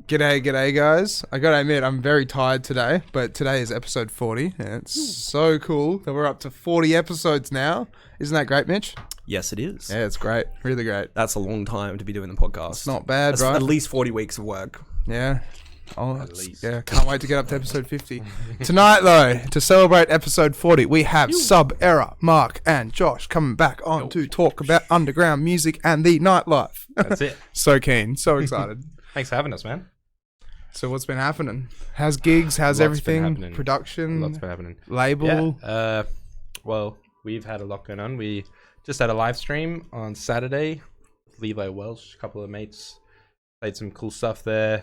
G'day guys. I gotta admit, I'm very tired today, but today is episode 40, and it's so cool that we're up to 40 episodes now. Isn't that great, Mitch? Yes, it is. Yeah, it's great. Really great. That's a long time to be doing the podcast. It's not bad, That's right? at least 40 weeks of work. Yeah. Oh, At least. Yeah, can't wait to get up to episode 50. Tonight, though, to celebrate episode 40, we have Sub-Era, Mark, and Josh coming back on to talk about underground music and the nightlife. That's it. So keen, so excited. Thanks for having us, man. So what's been happening? How's gigs? How's Lots been everything? happening. Production? Lots been happening. Label? Yeah. Well, we've had a lot going on. We just had a live stream on Saturday. Levi Welsh, a couple of mates, played some cool stuff there.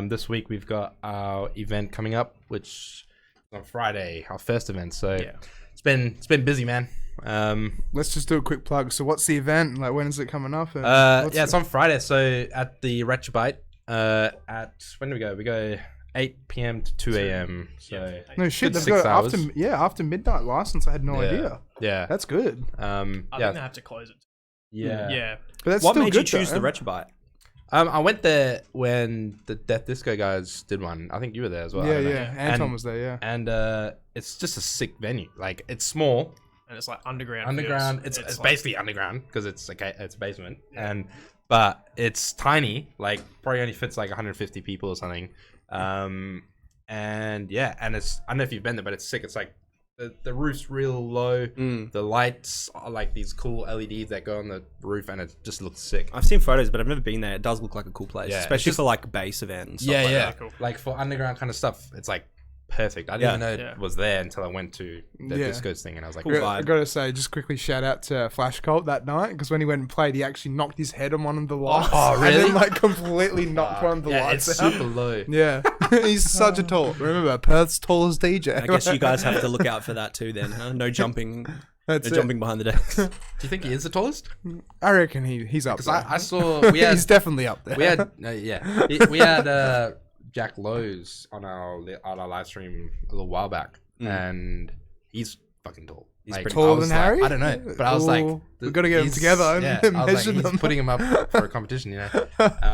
This week we've got our event coming up, which is on Friday, our first event. So Yeah. it's been busy, man. Let's just do a quick plug. So what's the event? Like, when is it coming up? And It's on Friday. So at the Retrobite, at when do we go? We go 8 p.m. to 2 a.m. So No shit, good they've 6 got hours. after midnight license. I had no idea. Yeah. That's good. I think they Yeah. have to close it. Yeah. Yeah. But that's What still made good, you choose though. the Retrobite? I went there when the Death Disco guys did one. I think you were there as well. I Yeah, don't know. yeah. Anton And- was there, yeah. And it's just a sick venue. Like, it's small, And it's like underground. underground. feels. It's like- basically underground because it's a basement. But it's tiny. Like, probably only fits like 150 people or something. And yeah, and it's, I don't know if you've been there, but it's sick. It's like the roof's real low. The lights are like these cool LEDs that go on the roof, and it just looks sick. I've seen photos, but I've never been there. It does look like a cool place, Yeah, especially just- for like bass event and stuff Yeah, like that. like for underground kind of stuff, it's like perfect. I didn't even know Yeah. it was there until I went to the Yeah. discos thing, and I was like, Cool. I vibe. gotta say, just quickly shout out to Flash Cult that night because when he went and played, he actually knocked his head on one of the lights. Oh, And really? then like completely knocked one of the yeah, lights it's out. super low. Yeah, he's such a tall. Remember, Perth's tallest DJ. I guess you guys have to look out for that too, then, huh? No jumping, That's no it. jumping behind the decks. Do you think he is the tallest? I reckon he's up Because there. I saw we had He's definitely up there. we had we had Jack Lowe's on our live stream a little while back, and he's fucking tall. He's Like, pretty I taller was than like- Harry? I don't know, but I was like, Ooh, we gotta get them he's- together and I was measure like, them. He's putting him up for a competition, you know.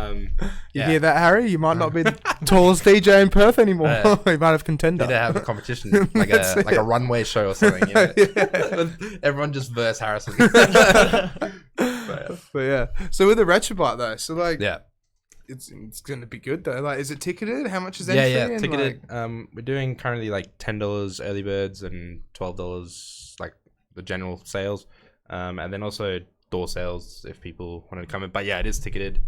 You Yeah. hear that, Harry? You might not be the tallest DJ in Perth anymore. Yeah. You might have contender. Need to have a competition, like That's a it. runway show or something. You know? Everyone just verse Harrison. But yeah. So with the Retrobite though, so like, Yeah, it's gonna be good though. Like, is it ticketed? How much is yeah, entry? and, ticketed. like- We're doing currently like $10 early birds and $12 like the general sales, and then also door sales if people wanted to come in. But yeah, it is ticketed,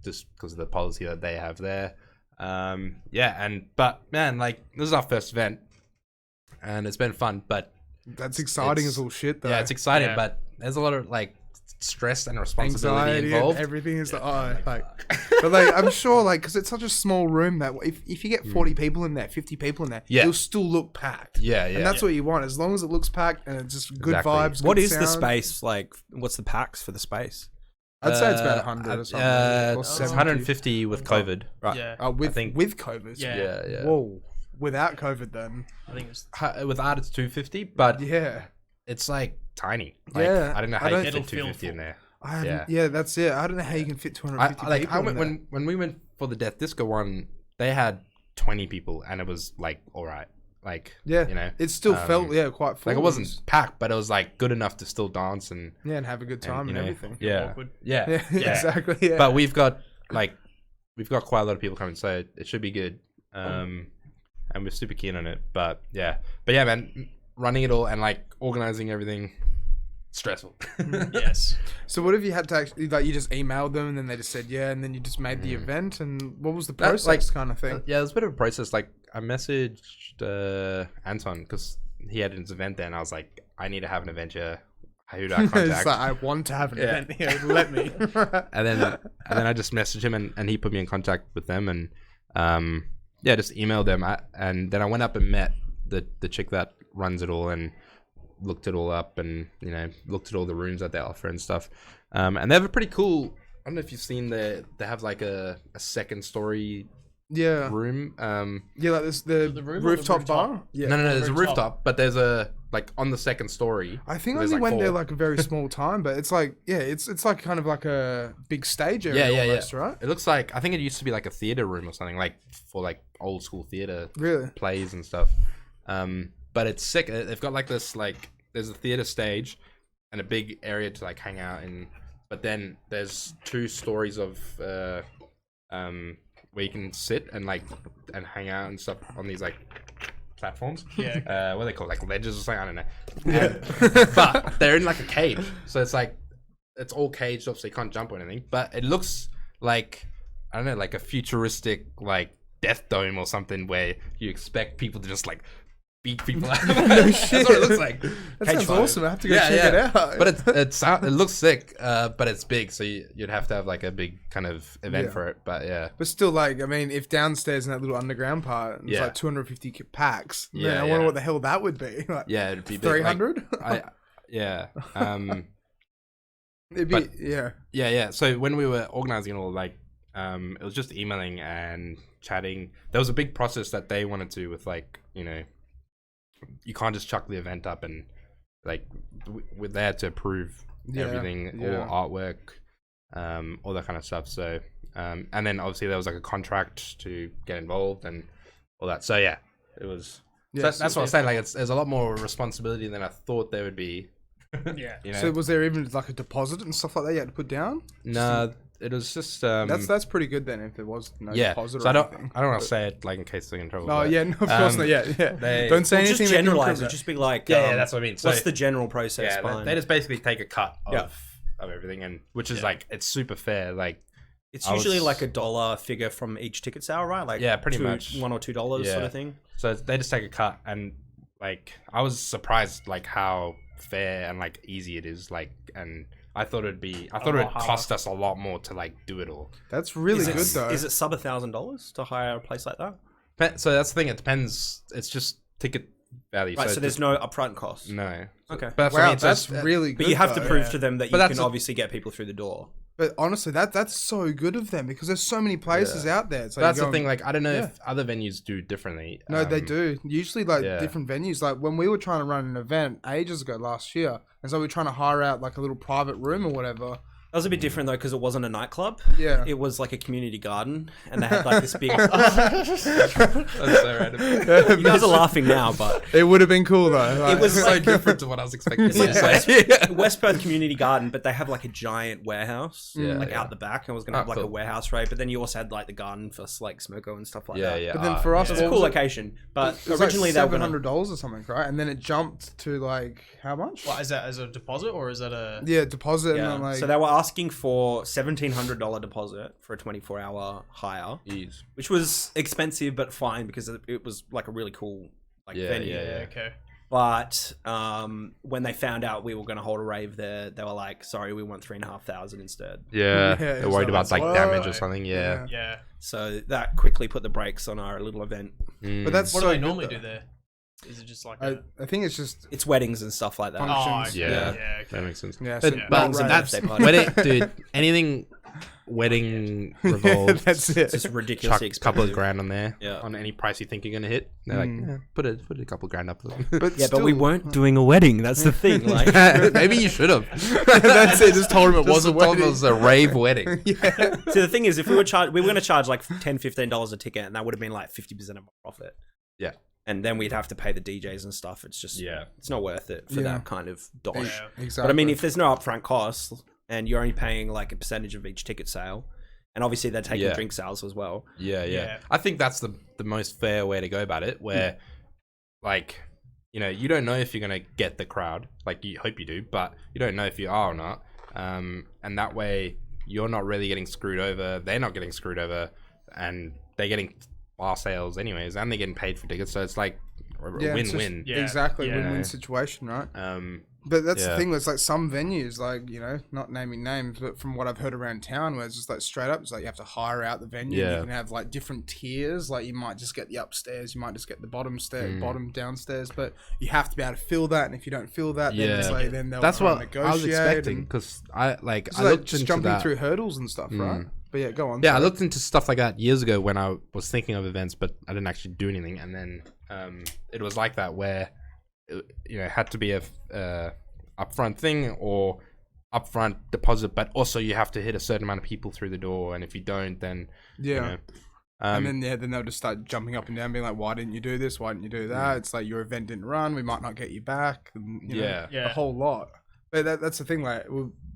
just because of the policy that they have there. But man, like this is our first event, and it's been fun. But That's exciting It's- as all shit though. yeah, it's exciting, Yeah. but there's a lot of like stress and responsibility anxiety and involved. everything is but like I'm sure like because it's such a small room that if you get 40 people in there, 50 people in there, Yeah. it'll still look packed. Yeah, yeah. And that's what you want, as long as it looks packed and it's just good Exactly. vibes. What good is the sound. space like? What's the packs for the space? I'd say it's about 100 or something. Or It's 70. 150 with COVID. Right. Yeah. With I think- with COVID. Yeah. Yeah. Whoa. Without COVID then. I think it's Without it's 250, but Yeah. it's like tiny. Like, Yeah, I don't know I how you don't- can fit It'll feel 250 in full. there. Yeah, that's it. I don't know how you can fit 250 people. I in went there. when we went for the Death Disco one. They had 20 people, and it was like all right. Like Yeah, you know, it still felt quite full. like it wasn't packed, but it was like good enough to still dance and and have a good time you and know, everything. Yeah, awkward. yeah, Yeah, yeah. exactly. Yeah, But we've got quite a lot of people coming, so it should be good. And we're super keen on it. But yeah, man, running it all and like organizing everything, stressful. yes. so what have you had to actually like? You just emailed them and then they just said yeah, and then you just made the event. And what was the That, process, like, kind of thing? Yeah, there's a bit of a process. Like I messaged Anton because he had his event there, and I was like, I need to have an event here. Who do I It's contact? like, I want to have an Yeah. event here. Let me. and then I just messaged him, and he put me in contact with them, and just emailed them. And then I went up and met the chick that runs it all, and looked it all up, and looked at all the rooms that they offer and stuff. And they have a pretty cool. I don't know if you've seen they have like a second story Yeah. room. Yeah, like this the The room or the rooftop bar. rooftop? Yeah. No, there's a rooftop. rooftop, but there's a like on the second story. I think I there's, only like, went there four. like a very small time, but it's like it's like kind of like a big stage area almost, right? It looks like I think it used to be like a theater room or something, like for like old school theater Really? plays and stuff. But it's sick. They've got like this like there's a theater stage and a big area to like hang out in, but then there's 2 stories of where you can sit and hang out and stuff on these like platforms. Yeah. What are they called? Like ledges or something? I don't know. But they're in like a cage, so it's like it's all caged off, so you can't jump or anything. But it looks like I don't know, like a futuristic like death dome or something, where you expect people to just like beat people out. That's what it looks like. That sounds awesome. I have to go check it out. But it looks sick, but it's big, so you'd have to have like a big kind of event Yeah. for it. But yeah. But still, like, I mean, if downstairs in that little underground part, it's Yeah. like 250 packs, man, Yeah, I wonder yeah. what the hell that would be. Like, Yeah, it'd be big. Like, 300? yeah. It'd be, but- yeah. Yeah. So when we were organizing it all, like, it was just emailing and chatting. There was a big process that they wanted to with, like, you can't just chuck the event up and, like, we're there to approve everything, yeah. all artwork, all that kind of stuff. So, and then obviously there was, like, a contract to get involved and all that. So, yeah, it was... Yeah, so that's what I was saying. Like, there's a lot more responsibility than I thought there would be. Yeah. You know? So was there even like a deposit and stuff like that you had to put down? No, it was just That's pretty good then. If there was no deposit so or I don't anything. want to say it like in case they're in trouble. Oh but, yeah, no, of course not. Yeah. Don't say anything. Just that can generalize improve it. Just be like, that's what I mean. So, what's the general process yeah, behind? they just basically take a cut of, Yeah. of everything, and which is like it's super fair. Like It's usually like a dollar figure from each ticket sale, right? Like pretty much $1 or $2 sort of thing. So they just take a cut, and like I was surprised like how fair and like easy it is. Like, and I thought it would cost us a lot more to like do it all. That's really good though. Is it sub $1,000 to hire a place like that? So that's the thing. It depends. It's just ticket value. Right. So there's no upfront cost. no. Okay. But Wow, that's that's really good. But you have to though. prove to them that But you that's can a- obviously get people through the door. But honestly, that's so good of them because there's so many places out there. So That's the thing. Like I don't know if other venues do differently. No, they do. Usually, like yeah. different venues. Like when we were trying to run an event ages ago last year, and so we were trying to hire out like a little private room or whatever. That was a bit different though because it wasn't a nightclub. Yeah. It was like a community garden, and they had like this big. That's so random. You guys are laughing now, but It would have been cool though. Like, it was so like different to what I was expecting. It's like to say. West Perth Community Garden, but they have like a giant warehouse, Yeah, like yeah. out the back. I was gonna have like a cool. warehouse rate, but then you also had like the garden for like smoko and stuff like Yeah, that. yeah. But then for us, It's a what cool was it? location, but It was originally like they were gonna. $700 or something, right? And then it jumped to like how much? What is that as a deposit or is that a? Yeah, deposit and Yeah. then like So they were asking for $1,700 deposit for a 24-hour hire, Ease. which was expensive but fine because it was like a really cool like Yeah, venue. yeah. Okay. But when they found out we were going to hold a rave there, they were like, "Sorry, we want $3,500 instead." Yeah, Yeah, they're so worried about that's like what- damage or something. Yeah. Yeah. So that quickly put the brakes on our little event. But that's What so do they good, normally though. do there? Is it just like I think it's just It's weddings and stuff like that. Oh, Oh, functions. Yeah. yeah. Okay. That makes sense. yeah. But, So but not so right. that's birthday party. wedding, dude. Anything wedding revolved. That's it. It's just Chuck ridiculously a couple of expensive. grand on there. Yeah. On any price you think you're gonna hit. They're like, yeah, put a couple grand up. But Yeah, but we weren't doing a wedding. That's the thing. Like, Maybe you should have. That's it. Just told him it wasn't Told them it wedding. was a rave wedding. Yeah. so the thing is, if we were going to charge like $10-15 a ticket, and that would have been like 50% of our profit. Yeah. And then we'd have to pay the DJs and stuff. It's just it's not worth it for Yeah. that kind of dosh. Yeah. Exactly. But I mean, if there's no upfront costs and you're only paying like a percentage of each ticket sale, and obviously they're taking Yeah. drink sales as well. Yeah. Yeah. I think that's the most fair way to go about it. Where, like, you know, you don't know if you're gonna get the crowd. Like, you hope you do, but you don't know if you are or not. And that way, you're not really getting screwed over. They're not getting screwed over, and they're getting bar sales anyways, and they're getting paid for tickets. So it's like a Yeah, it's win-win. Yeah. Exactly, Yeah. win-win situation, right? Um, But that's the Yeah. thing. It's like some venues, like not naming names, but from what I've heard around town, where it's just like straight up, it's like you have to hire out the venue. Yeah. You can have like different tiers. Like you might just get the upstairs, you might just get the bottom downstairs, but you have to be able to fill that. And if you don't fill that, then it's Yeah. like then they'll that's try and what I was negotiate expecting and- because I It's I like looked just into jumping that. through hurdles and stuff, right? But yeah, go on. Yeah, I sorry. looked into stuff like that years ago when I was thinking of events, but I didn't actually do anything. And then it was like that where it had to be a upfront thing or upfront deposit, but also you have to hit a certain amount of people through the door, and if you don't, then Yeah. And then they'll just start jumping up and down, being like, "Why didn't you do this? Why didn't you do that?" It's like your event didn't run. We might not get you back. And, you know, Yeah. a whole lot. But that's the thing. Like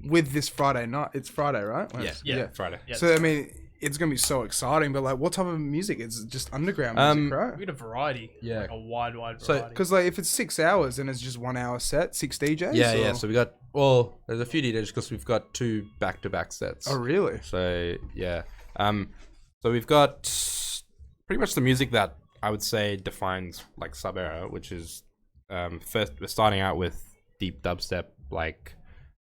with this Friday night, it's Friday, right? yeah, Friday. Yeah. So I mean, it's gonna be so exciting. But like, what type of music? It's just underground music, right? We got a variety. Yeah. Like a wide So- variety. Because like, if it's 6 hours, then it's just 1 hour set, 6 DJs. Yeah. or- So we got there's a few DJs because we've got 2 back-to-back sets. Oh really? So yeah, so we've got pretty much the music that I would say defines like sub era, which is first we're starting out with deep dubstep, like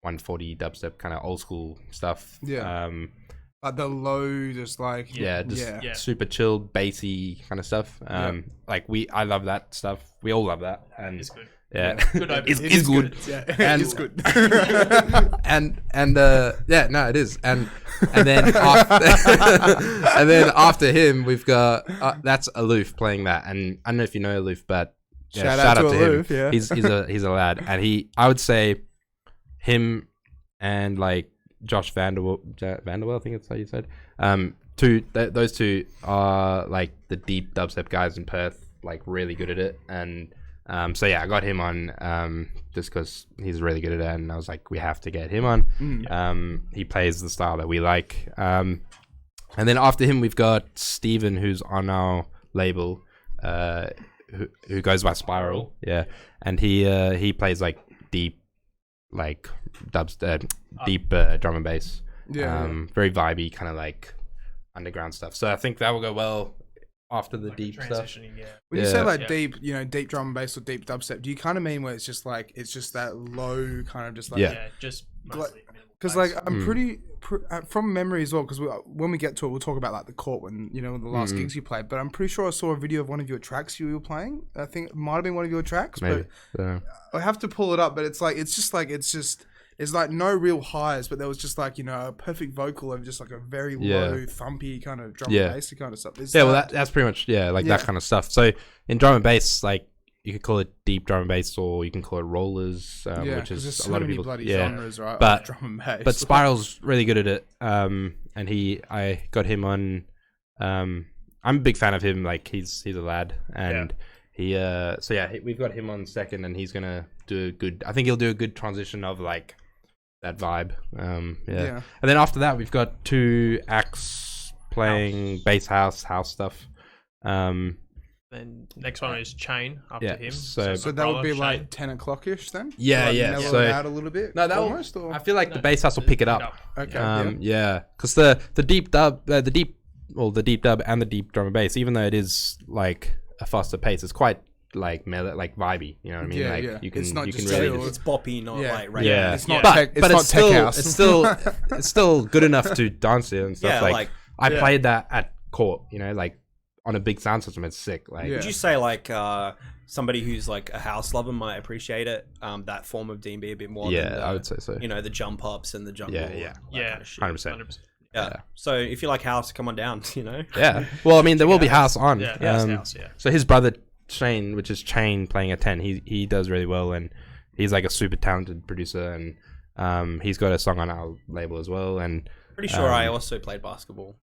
140 dubstep, kind of old school stuff. Yeah. Like the low, just like Yeah, just Yeah. super chilled, bassy kind of stuff. Like I love that stuff. We all love that, and It's good. yeah, Good opening. it's, It it's is good. Yeah, And- it is good. and yeah, no, it is, and then after him, we've got that's Aloof playing that, and I don't know if you know Aloof, but yeah, Shout out to him. Aloof, yeah. He's a lad, and I would say him and like Josh Vanderwell, I think that's how you said. Those two are like the deep dubstep guys in Perth, like really good at it, and so yeah, I got him on just because he's really good at it, and I was like, we have to get him on. He plays the style that we like. And then after him, we've got Steven, who's on our label, who goes by Spiral. Yeah, and he plays like deep, like deep drum and bass. Very vibey, kind of like underground stuff. So I think that will go well after the deep stuff. When you say like deep, deep drum and bass or deep dubstep, do you kind of mean where it's just that low kind of just like just because like I'm pretty from memory as well, because when we get to it we'll talk about like the court when the last gigs you played, but I'm pretty sure I saw a video of one of your tracks you were playing. I think it might have been one of your tracks. Maybe. But I have to pull it up, but it's like no real highs, but there was just like a perfect vocal of just like a very low thumpy kind of drum and bass kind of stuff. That's pretty much that kind of stuff. So in drum and bass, like you could call it deep drum and bass, or you can call it rollers, which is so a lot of people. Bloody genres, right? But drum and bass. But Spiral's really good at it. And I got him on. I'm a big fan of him. Like he's a lad, and we've got him on second, and he's gonna do a good. I think he'll do a good transition of like that vibe. And then after that, we've got 2 acts playing bass house stuff. Then next one is Chain after him. So that would be like 10 o'clock-ish then? Yeah, like yeah. So out a little bit. No, almost. I feel like the bass house will pick it up. Okay. Because the deep dub, the deep dub and the deep drum and bass, even though it is like a faster pace, it's quite like mellow, like vibey. You know what I mean? Yeah, like yeah. you can, it's not you just can really it's boppy, not like yeah. yeah. It's not but tech, but it's not tech still house. it's still good enough to dance to and stuff. Yeah, I played that at court. Like on a big sound system, it's sick. Like, would you say like somebody who's like a house lover might appreciate it? That form of D&B a bit more. Yeah, than I would say so. The jump ups and the jungle. Yeah. Kind of shit. 100%. Yeah. So if you like house, come on down. Yeah. Well, I mean, there will be house on. Yeah, house. Yeah. So his brother Shane, which is Chain, playing a 10. He does really well, and he's like a super talented producer, and he's got a song on our label as well. And pretty sure I also played basketball.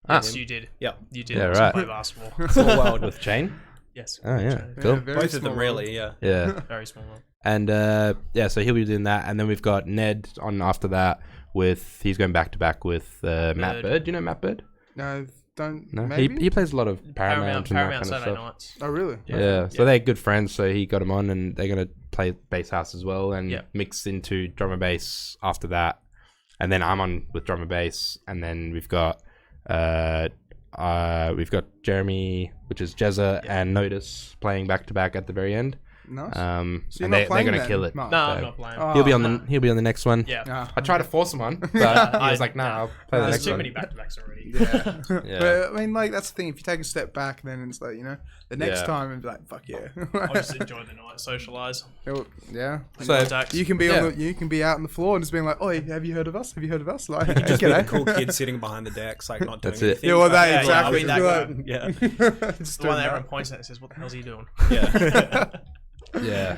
Yes, you did. Yeah, you did. Yeah, also right. play basketball. Small world with Chain. Yes. Oh yeah, cool. Both of them really. Yeah. Yeah. Very small one. And so he'll be doing that, and then we've got Ned on after that. He's going back to back with Matt Bird. Do you know Matt Bird? No, don't. No, maybe? he plays a lot of Paramount and that kind of Saturday stuff. nights. Oh really? Yeah. So they're good friends. So he got him on, and they're gonna play bass house as well, and mix into drum and bass after that. And then I'm on with drum and bass, and then we've got Jaimie, which is Jezza, and Notice playing back to back at the very end. Nice. So you're and not they're gonna then, kill it. Mark? No, I'm not playing. Oh, He'll be on the next one. Yeah. I tried to force him on, but he was like, "Nah, I'll play the There's next too one." many back-to-backs already. Yeah. Yeah. But I mean, like that's the thing. If you take a step back, then it's like the next time and be like, "Fuck yeah." I'll just enjoy the night, socialise. Yeah. So you can be you can be out on the floor and just being like, "Oh, have you heard of us? Have you heard of us?" Like, just be the cool kid sitting behind the decks, like not doing That's it. anything. Yeah, well, that Yeah, exactly. I'll be that guy. Yeah. Just The one doing that everyone that. points at and says, "What the hell's he doing?" Yeah. Yeah.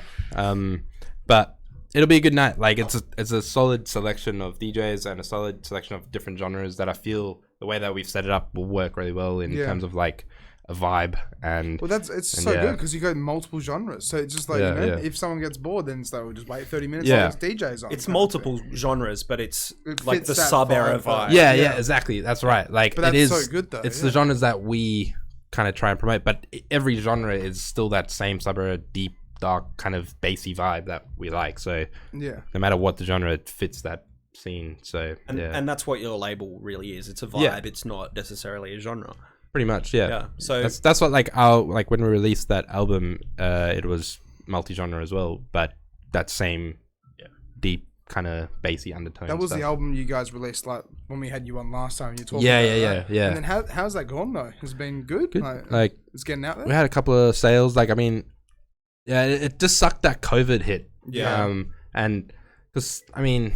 But it'll be a good night. Like it's a solid selection of DJs and a solid selection of different genres that I feel the way that we've set it up will work really well in terms of like a vibe and. Well, it's so good because you go multiple genres. So it's just like if someone gets bored, then it's like we'll just wait 30 minutes. Yeah. While there's DJs on. It's multiple genres, but it's It like fits the that sub-era vibe. vibe. Yeah, exactly. That's right. Like But that's it is. so good, though, It's yeah. the genres that we kind of try and promote, but every genre is still that same sub-era, deep, dark, kind of bassy vibe that we like. So Yeah. no matter what the genre, it fits that scene. So And that's what your label really is. It's a vibe. Yeah. It's not necessarily a genre. pretty much, yeah. Yeah. So That's what like when we released that album, it was multi-genre as well, but that same deep kind of bassy undertone. That was stuff. the album you guys released like when we had you on last time. You talked. Yeah, about yeah, that. yeah. And then how's that gone though? Has it been good? Good. Like it's getting out there. we had a couple of sales. Like I mean, yeah, it just sucked that COVID hit. Yeah. And because I mean,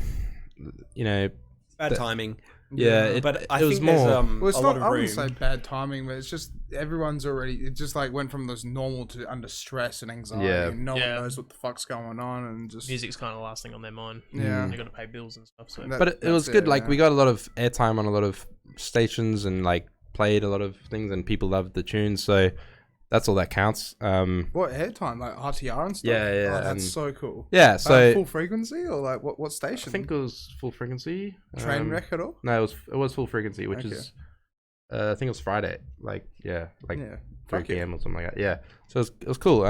bad timing. Yeah, But I it was think there's more. Well, it's a not. lot of I room. wouldn't say bad timing, but it's just everyone's already. It just like went from this normal to under stress and anxiety. Yeah. And no one Yeah. knows what the fuck's going on, and just Music's kind of the last thing on their mind. Yeah. They got to pay bills and stuff. So But it was good. Like we got a lot of airtime on a lot of stations and like played a lot of things, and people loved the tunes. So that's all that counts. What airtime? Like RTR and stuff? Yeah. Oh, that's so cool. Yeah, so full frequency or like what station? I think it was full frequency. Train wreck at all? No, it was full frequency, which Okay. is I think it was Friday. Like 3 p.m. or something like that. Yeah, so it was cool.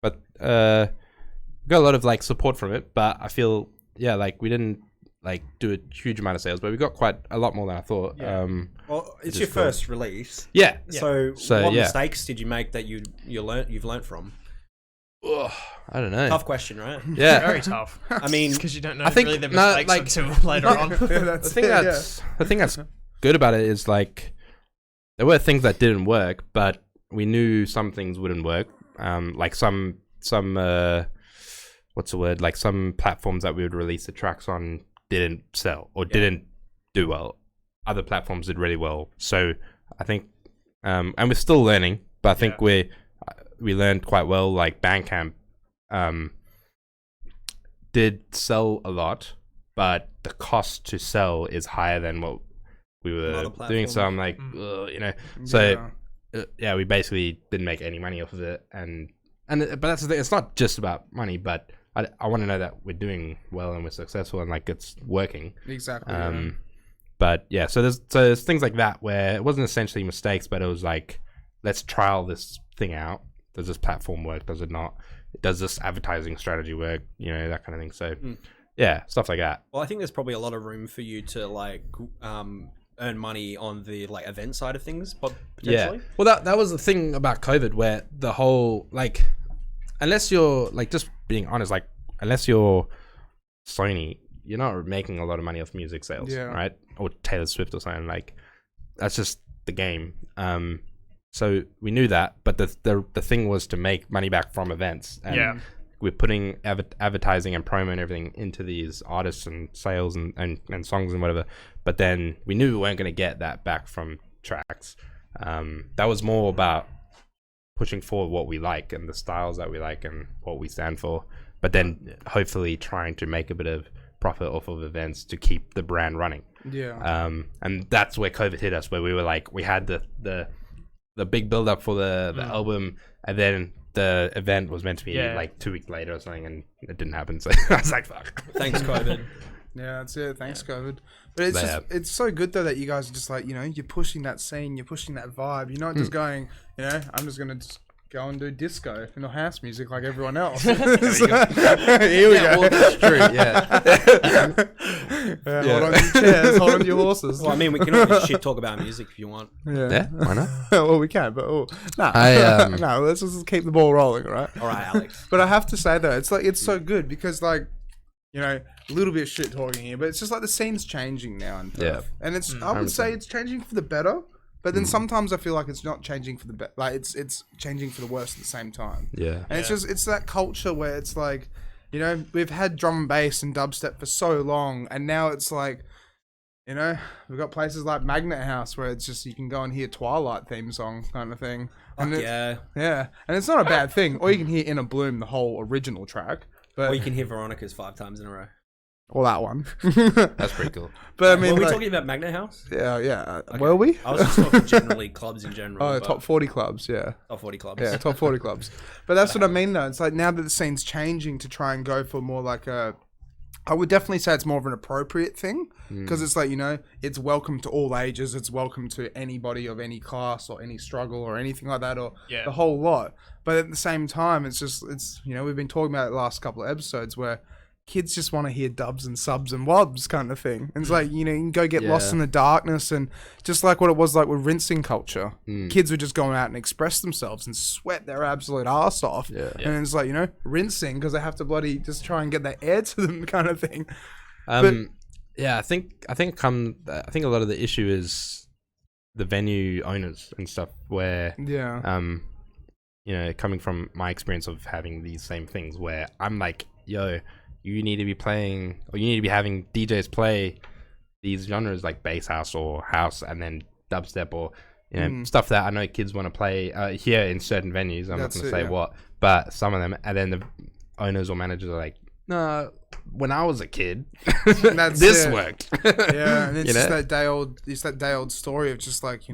But got a lot of like support from it. But I feel like we didn't like do a huge amount of sales, but we got quite a lot more than I thought. Yeah. Well, it's your first release. Yeah. So what mistakes did you make that you've learnt from? Ugh, I don't know. Tough question, right? Yeah. Very tough. I mean, Because you don't know I think- really the no, mistakes like- until later on. Yeah, The thing that's good about it is like there were things that didn't work, but we knew some things wouldn't work. Like some what's the word? Like some platforms that we would release the tracks on didn't sell or didn't do well. Other platforms did really well. So I think, and we're still learning, but I think we learned quite well. Like Bandcamp did sell a lot, but the cost to sell is higher than what we were doing. So I'm like, so we basically didn't make any money off of it. But that's the thing. It's not just about money, but I want to know that we're doing well and we're successful and like it's working. Exactly. But yeah, so there's things like that where it wasn't essentially mistakes, but it was like, let's trial this thing out. Does this platform work? Does it not? Does this advertising strategy work? That kind of thing. So yeah, stuff like that. Well, I think there's probably a lot of room for you to like earn money on the like event side of things, but potentially. Yeah. Well, that was the thing about COVID, where the whole like, unless you're like, just being honest, like unless you're Sony, you're not making a lot of money off music sales, right? Or Taylor Swift or something. Like that's just the game. So we knew that, but the thing was to make money back from events. And we're putting advertising and promo and everything into these artists and sales and songs and whatever. But then we knew we weren't going to get that back from tracks. That was more about pushing forward what we like and the styles that we like and what we stand for. But then hopefully trying to make a bit of profit off of events to keep the brand running. Yeah. And that's where COVID hit us, where we were like, we had the big build up for the album, and then the event was meant to be like 2 weeks later or something, and it didn't happen. So I was like, fuck. Thanks, COVID. Yeah, that's it. Thanks, COVID. But it's so good though that you guys are just like, you're pushing that scene, you're pushing that vibe. You're not just going, I'm just gonna just go and do disco and house music like everyone else. Here we go. Well, that's true. Yeah. Hold on to your chairs, hold on to your horses. Well, I mean, we can always shit talk about music if you want. Yeah, why not? Well, we can, but no, let's just keep the ball rolling, all right? All right, Alex. But I have to say though, it's so good because like, a little bit of shit talking here, but it's just like the scene's changing now in Perth. And it's I would say it's changing for the better. But then sometimes I feel like it's not changing for the better. Like it's changing for the worse at the same time. Yeah. And it's that culture where it's like, we've had drum and bass and dubstep for so long, and now it's like, we've got places like Magnet House where it's just you can go and hear Twilight theme song kind of thing. And Yeah. And it's not a bad thing. Or you can hear In a Bloom, the whole original track. But Or you can hear Veronica's 5 times in a row. or that one. That's pretty cool. But I mean, Were we like, talking about Magnet House? yeah. Okay. Were we? I was just talking generally clubs in general. Oh, but- top 40 clubs, yeah. Top 40 clubs. Yeah, top 40 clubs. But that's what I mean, though. It's like now that the scene's changing to try and go for more like I would definitely say it's more of an appropriate thing because it's like, it's welcome to all ages. It's welcome to anybody of any class or any struggle or anything like that or the whole lot. But at the same time, it's we've been talking about it the last couple of episodes where kids just want to hear dubs and subs and wobs kind of thing. And it's like, you can go get lost in the darkness and just like what it was like with rinsing culture. Kids were just going out and express themselves and sweat their absolute arse off. And it's like, rinsing because they have to bloody just try and get that air to them kind of thing. Yeah, I think a lot of the issue is the venue owners and stuff where coming from my experience of having these same things where I'm like, yo, you need to be playing, or you need to be having DJs play these genres like bass house or house, and then dubstep or stuff that I know kids want to play here in certain venues. I'm not going to say what, but some of them, and then the owners or managers are like, no, when I was a kid, this worked. Yeah, and it's just that day old story of just like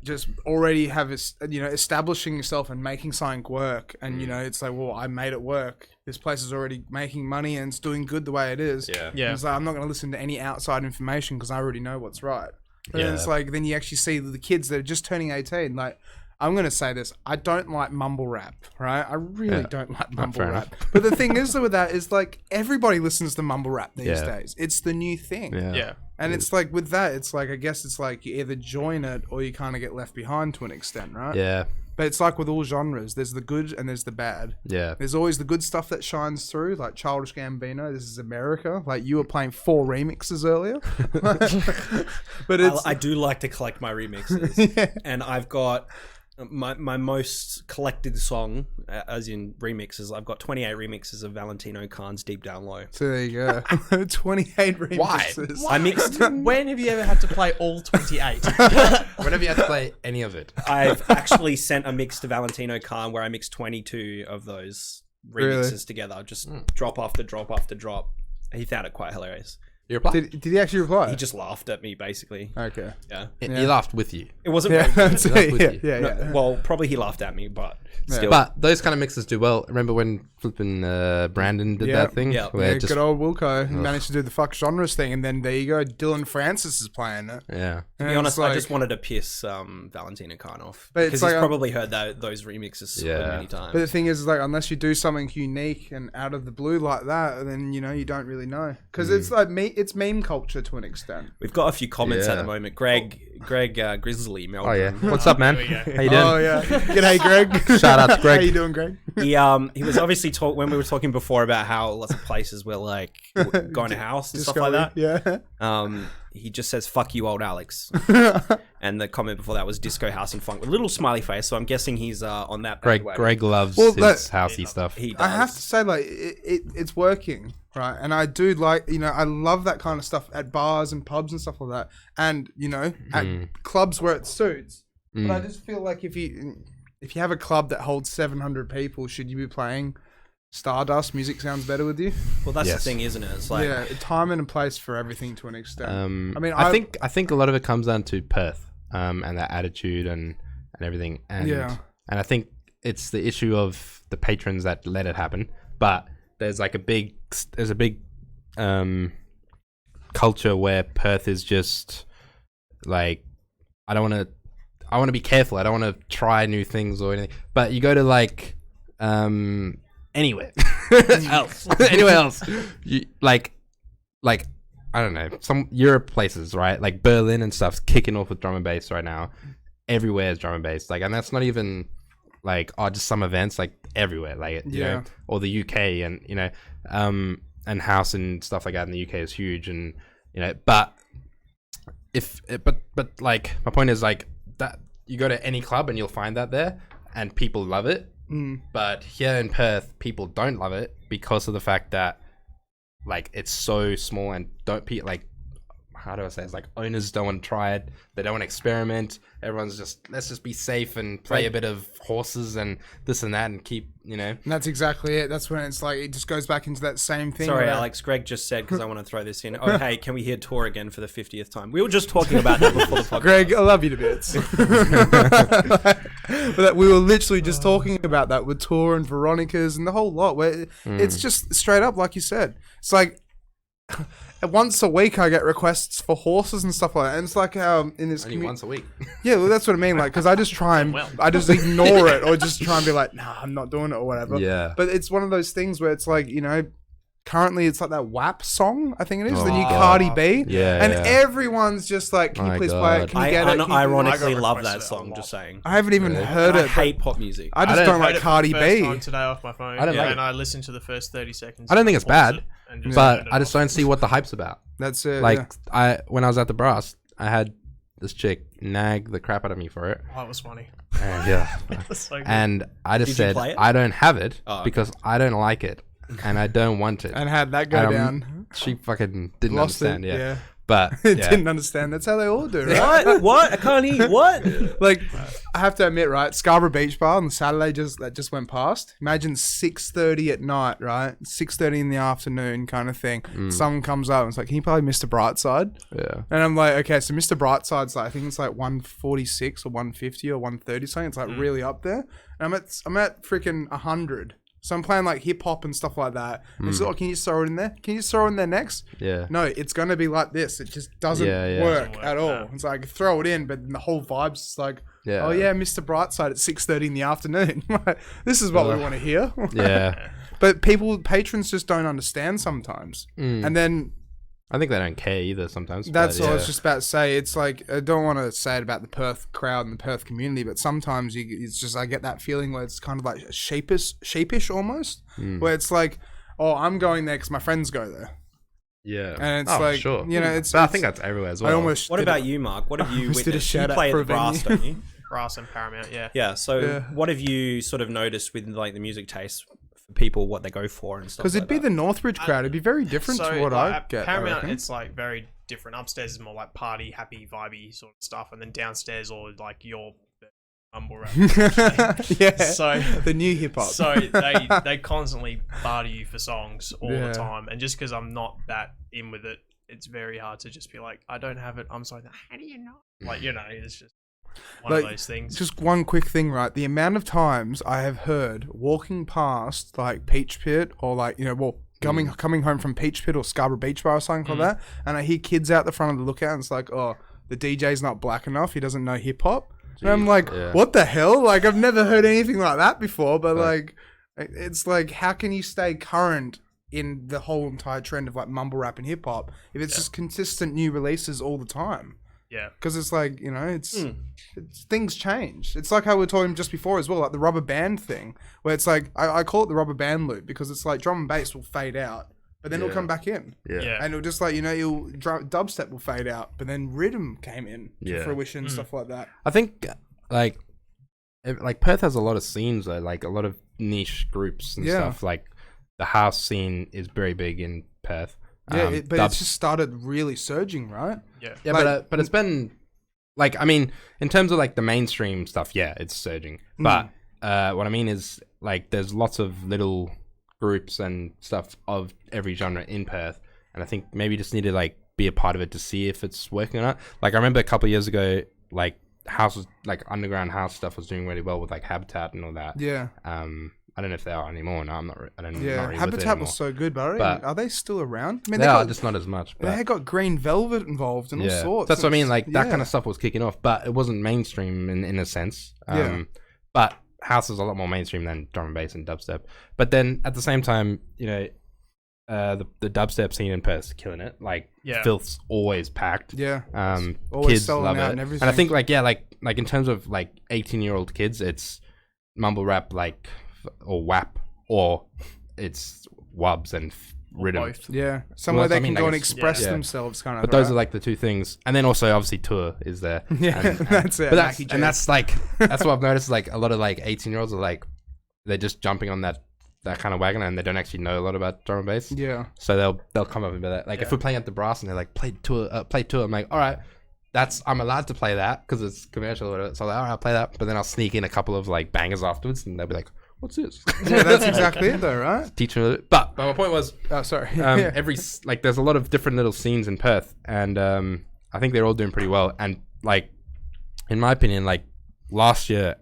just already have establishing yourself and making something work, and it's like, well, I made it work. This place is already making money and it's doing good the way it is. Yeah. It's like, I'm not going to listen to any outside information because I already know what's right. But then it's like, then you actually see the kids that are just turning 18. Like, I'm going to say this. I don't like mumble rap, right? I really don't like mumble rap. But the thing is with that is like, everybody listens to mumble rap these days. It's the new thing. Yeah. And it's like, with that, it's like, I guess it's like you either join it or you kind of get left behind to an extent, right? Yeah. But it's like with all genres, there's the good and there's the bad. Yeah. There's always the good stuff that shines through, like Childish Gambino. This is America. Like, you were playing 4 remixes earlier. But I do like to collect my remixes. And I've got my most collected song, as in remixes. I've got 28 remixes of Valentino Khan's Deep Down Low. So there you go. 28 remixes. I mixed. When have you ever had to play all 28? Whenever you have to play any of it. I've actually sent a mix to Valentino Khan where I mixed 22 of those remixes together. Just drop after drop after drop. He found it quite hilarious. You replied? Did he actually reply? He just laughed at me, basically. Okay. Yeah. He laughed with you. It wasn't Yeah, very that's good. it. Yeah. Well, probably he laughed at me, but still. But those kind of mixes do well. Remember when flipping Brandon did that thing? Yeah. Where Yeah, just, good old Wilco. He managed to do the fuck genres thing, and then there you go. Dylan Francis is playing it. yeah. To be honest, I just wanted to piss Valentino Khan off. But it's Because like, he's probably heard those remixes so many times. But the thing is, like, unless you do something unique and out of the blue like that, then you don't really know. Because it's like it's meme culture to an extent. We've got a few comments at Yeah. the moment. Greg Grizzly, Oh, Melbourne. yeah. What's up, man? There we go. How you doing? Oh yeah. G'day, Greg. Shout out to Greg. How you doing, Greg? He was obviously when we were talking before about how lots of places were like going to house and stuff like that. Yeah. He just says "fuck you, old Alex," and the comment before that was "disco house and funk" with a little smiley face. So I'm guessing he's on that. Greg loves Well, his housey stuff. He does. I have to say, like, it's working, right? And I do like, I love that kind of stuff at bars and pubs and stuff like that. And, at clubs where it suits. But I just feel like if you have a club that holds 700 people, should you be playing Stardust? Music sounds better with you. Well, that's Yes. the thing, isn't it? It's like Yeah, time and a place for everything to an extent. I think a lot of it comes down to Perth, and that attitude and everything. And and I think it's the issue of the patrons that let it happen. But there's a big culture where Perth is just like, I want to be careful. I don't want to try new things or anything. But you go to like anywhere else, you like I don't know, some Europe places, right? Like Berlin and stuff's kicking off with drum and bass right now. Everywhere is drum and bass, like, and that's not even like just some events, like everywhere, like you know, or the UK and and house and stuff like that in the UK is huge, and but like my point is like that you go to any club and you'll find that there and people love it. But here in Perth, people don't love it because of the fact that like it's so small and how do I say, it's like owners don't want to try it, they don't want to experiment. Everyone's just, let's just be safe and play a bit of horses and this and that and keep And that's exactly it. That's when it's like it just goes back into that same thing. Sorry, Alex. Greg just said, because I want to throw this in. Oh, hey, can we hear Tour again for the 50th time? We were just talking about that before the podcast. Greg, I love you to bits. But we were literally just talking about that with Tour and Veronica's and the whole lot. Where it's just straight up, like you said. It's like once a week I get requests for horses and stuff like that. And it's like in this only once a week. Yeah, well, that's what I mean. Like, because I just try and I just ignore it or just try and be like, nah, I'm not doing it or whatever. Yeah. But it's one of those things where it's like, currently it's like that WAP song, I think it is, the new God. Cardi B. Yeah, and yeah. everyone's just like, can you My please God. play it? Can you get it? Can you do it? Ironically I got love that requested a song, lot. just saying. I haven't even heard I it. hate pop music. I just don't like Cardi B. Time today off my phone. I don't like it. and I listened to the first 30 seconds. I don't think it's bad, and but turned it I just off. don't see what the hype's about. That's it. Like when I was at the brass, I had this chick nag the crap out of me for it. Oh, it was funny. And, yeah. That's so good. And I just Did you said, play it? I don't have it Oh, okay. because I don't like it and I don't want it. And had that go And, down. She fucking didn't Lost understand. it. Yeah. But Didn't understand. That's how they all do, right? What? I can't eat. What? Like, I have to admit, right? Scarborough Beach Bar on Saturday that just went past. Imagine 6:30 at night, right? 6:30 in the afternoon, kind of thing. Someone comes up and it's like, "Can you play Mr. Brightside?" Yeah. And I'm like, "Okay, so Mr. Brightside's like, I think it's like 146 or 150 or 130 something. It's like really up there." And I'm at freaking 100. So I'm playing like hip hop and stuff like that. And he's like, "Oh, can you just throw it in there? Can you just throw it in there next?" Yeah. No, it's gonna be like this. It just doesn't work at all. It's like throw it in, but then the whole vibe's just like, "Oh yeah, Mr. Brightside at 6:30 in the afternoon." This is what we want to hear. Yeah. But patrons just don't understand sometimes. And then I think they don't care either sometimes. that's what I was just about to say. It's like, I don't want to say it about the Perth crowd and the Perth community, but sometimes it's just, I get that feeling where it's kind of like sheepish almost, where it's like, "Oh, I'm going there because my friends go there." Yeah. And it's like, sure. you know, But I think that's everywhere as well. What about you, Mark? What have you almost did a witnessed? You shout out play for at the a Brass, venue. don't you? Brass and Paramount, yeah. Yeah. So what have you sort of noticed with like the music taste for people, what they go for and stuff? Because it'd be the Northridge crowd. It'd be very different to what I at get. Paramount, I it's like very different. Upstairs is more like party, happy, vibey sort of stuff, and then downstairs all like your mumble rap. yeah. So the new hip hop. So they constantly barter you for songs all the time, and just because I'm not that in with it, it's very hard to just be like, "I don't have it. I'm sorry." How do you know? Like, you know, it's just one of those things. Just one quick thing, right? The amount of times I have heard walking past like Peach Pit or like, you know, well, coming home from Peach Pit or Scarborough Beach Bar or something like that, and I hear kids out the front of the lookout and it's like, "Oh, the DJ's not black enough. He doesn't know hip hop." And I'm like, "What the hell?" Like, I've never heard anything like that before, but like, it's like, how can you stay current in the whole entire trend of like mumble rap and hip hop if it's just consistent new releases all the time? Yeah, because it's like, you know, it's things change. It's like how we were talking just before as well, like the rubber band thing, where it's like, I call it the rubber band loop, because it's like drum and bass will fade out, but then it'll come back in. Yeah. And it'll just like, you know, dubstep will fade out, but then rhythm came in to fruition, stuff like that. I think like Perth has a lot of scenes though, like a lot of niche groups and stuff. Like the house scene is very big in Perth. Yeah, but it's just started really surging, right? Yeah. Yeah, Like, but it's been like, I mean, in terms of like the mainstream stuff, yeah, it's surging. But what I mean is like there's lots of little groups and stuff of every genre in Perth, and I think maybe you just need to like be a part of it to see if it's working or not. Like I remember a couple of years ago, like underground house stuff was doing really well with like Habitat and all that. Yeah. I don't know if they are anymore. No, I'm not. I don't know. Yeah, Habitat was so good, but are they still around? I mean, they are just not as much. But they got Green Velvet involved and all sorts. That's what I mean. Like that kind of stuff was kicking off, but it wasn't mainstream in a sense. But house is a lot more mainstream than drum and bass and dubstep. But then at the same time, you know, the dubstep scene in Perth is killing it. Like Filth's always packed. Yeah. Always kids love it, and everything. and I think like in terms of like 18-year-old kids, it's mumble rap or WAP, or it's wubs and rhythm. Both. Yeah, somewhere they can go and express yeah. themselves, kind of. But those are like the two things, and then also obviously tour is there. Yeah, and that's it. But that's like that's what I've noticed. Like a lot of like 18-year-olds are like they're just jumping on that kind of wagon, and they don't actually know a lot about drum and bass. Yeah. So they'll come up with that. Like if we're playing at the Brass and they're like play tour, I'm like, all right. I'm allowed to play that because it's commercial or whatever. So I'm like, all right, I'll play that. But then I'll sneak in a couple of like bangers afterwards, and they'll be like, "What's this?" Yeah, that's exactly it, though, right? Teaching, but my point was, oh, sorry. There's a lot of different little scenes in Perth, and I think they're all doing pretty well. And like, in my opinion, like last year,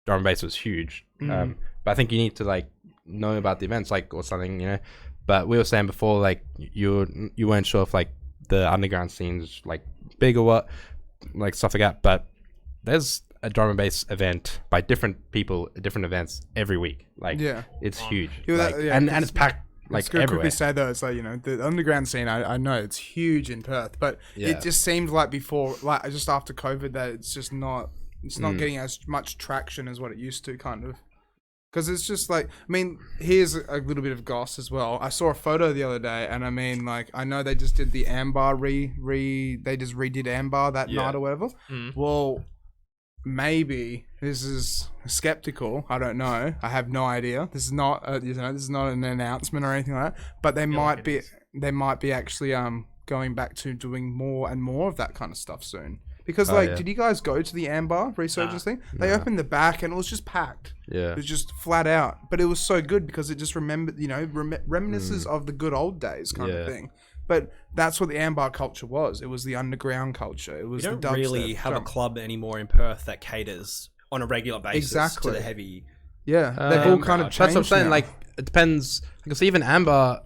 drum and bass was huge. But I think you need to like know about the events, like or something, you know. But we were saying before, like you weren't sure if like the underground scene's like big or what, like stuff like that. But there's a drum and bass event by different people at different events every week. Like it's huge. And it's packed like it's good everywhere. Quickly say though, it's like, you know, the underground scene, I know it's huge in Perth, but it just seemed like before, like just after COVID, that it's just not getting as much traction as what it used to, kind of. Because it's just like, I mean, here's a little bit of goss as well. I saw a photo the other day, and I mean, like, I know they just did the Amber they just redid Amber that night or whatever. Well, maybe this is skeptical. I don't know. I have no idea. This is not, this is not an announcement or anything like that. But they might be actually going back to doing more and more of that kind of stuff soon. Because did you guys go to the Amber Resurgence thing? They opened the back and it was just packed. Yeah. It was just flat out. But it was so good because it just reminisces of the good old days kind of thing. But that's what the Amber culture was. It was the underground culture. It was You don't the dubstep really have a drum. club anymore in Perth that caters on a regular basis to the heavy. Yeah, they've all kind of changed. That's what I'm saying. now. Like, it depends. Because even Amber,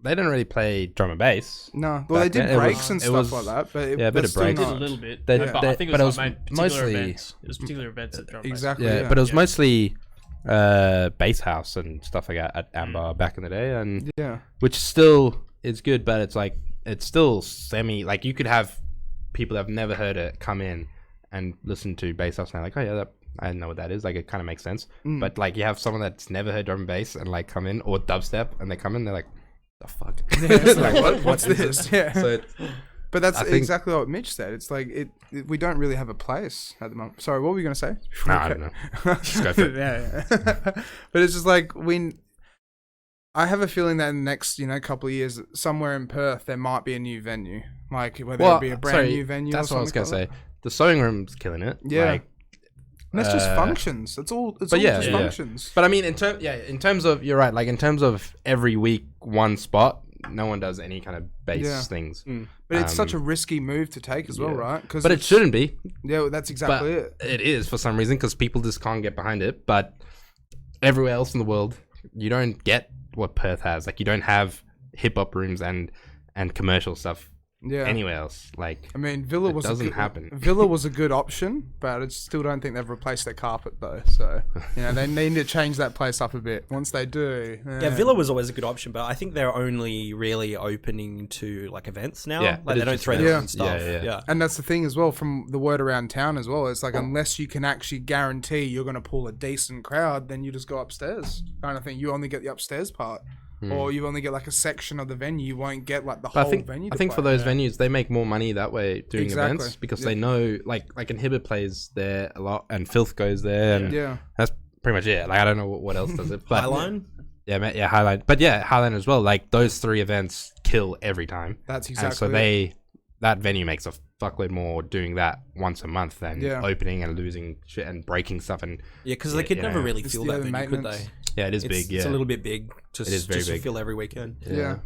they didn't really play drum and bass. No, well, they back did then. breaks and It stuff was- like that. But yeah, a bit of breaks. Did a little bit, They- but they- I think it but it was was like particular mostly- events. It was particular events at drum. Exactly. Yeah, Yeah. but it was mostly bass house and stuff like that at Amber back in the day, and which still is good, but it's still semi. Like, you could have people that have never heard it come in and listen to bass house now, like, oh yeah, I know what that is. Like, it kind of makes sense. But like, you have someone that's never heard drum and bass and like come in, or dubstep, and they come in, they're like, the fuck? It's like, what's this? Yeah. So But that's I think- exactly what Mitch said. It's like we don't really have a place at the moment. Sorry, what were you going to say? no, I don't know. Just go for it. yeah. But it's just like I have a feeling that in the next, couple of years, somewhere in Perth, there might be a new venue. Like, whether it'll be a brand new venue That's or what I was something gonna like say. The sewing room's killing it. Yeah. Like, And that's just functions. It's all just yeah. functions. but I mean, in terms of, you're right. Like, in terms of every week, one spot, no one does any kind of bass things. But it's such a risky move to take as well, right? But it shouldn't be. Yeah, well, that's exactly it. It is for some reason, because people just can't get behind it. But everywhere else in the world, you don't get what Perth has. Like, you don't have hip hop rooms and commercial stuff Yeah. anywhere else. Like, I mean, Villa it was doesn't a good, happen. Villa was a good option, but I still don't think they've replaced their carpet though. So they need to change that place up a bit. Once they do, Yeah, Villa was always a good option, but I think they're only really opening to like events now. Yeah, Like, it they is don't just throw events. that and stuff. Yeah. And that's the thing as well, from the word around town as well. It's like, unless you can actually guarantee you're going to pull a decent crowd, then you just go upstairs kind of thing. You only get the upstairs part. Or you only get like a section of the venue. You won't get like the whole venue. I think for those venues, they make more money that way doing Exactly. events, because they know, like Inhibit plays there a lot, and Filth goes there, and that's pretty much it. Like, I don't know what else does it. But Highline? Yeah, Highline. But yeah, Highline as well. Like, those three events kill every time. That's And exactly so that venue makes a fuckload more doing that once a month than opening and losing shit and breaking stuff. And Yeah, because they could never really It's fill the that other venue, could maintenance. they? yeah, it is big. Yeah, It's a little bit big. It is very just to big. fill every weekend. Yeah.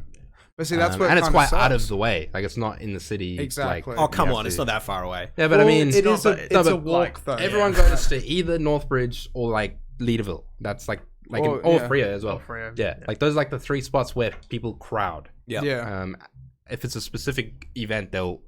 But see, that's what and it's quite out sucks. of the way. Like, it's not in the city. Exactly. Like, Oh, come you on. have It's to- not that far away. Yeah, but Well, I mean, it is but it's no, a but walk though. everyone goes to either Northbridge or like Leaderville. That's like Or- or yeah. Freo as well. Freo, Yeah, like those are like the three spots where people crowd. Yeah. Yeah. If it's a specific event, they'll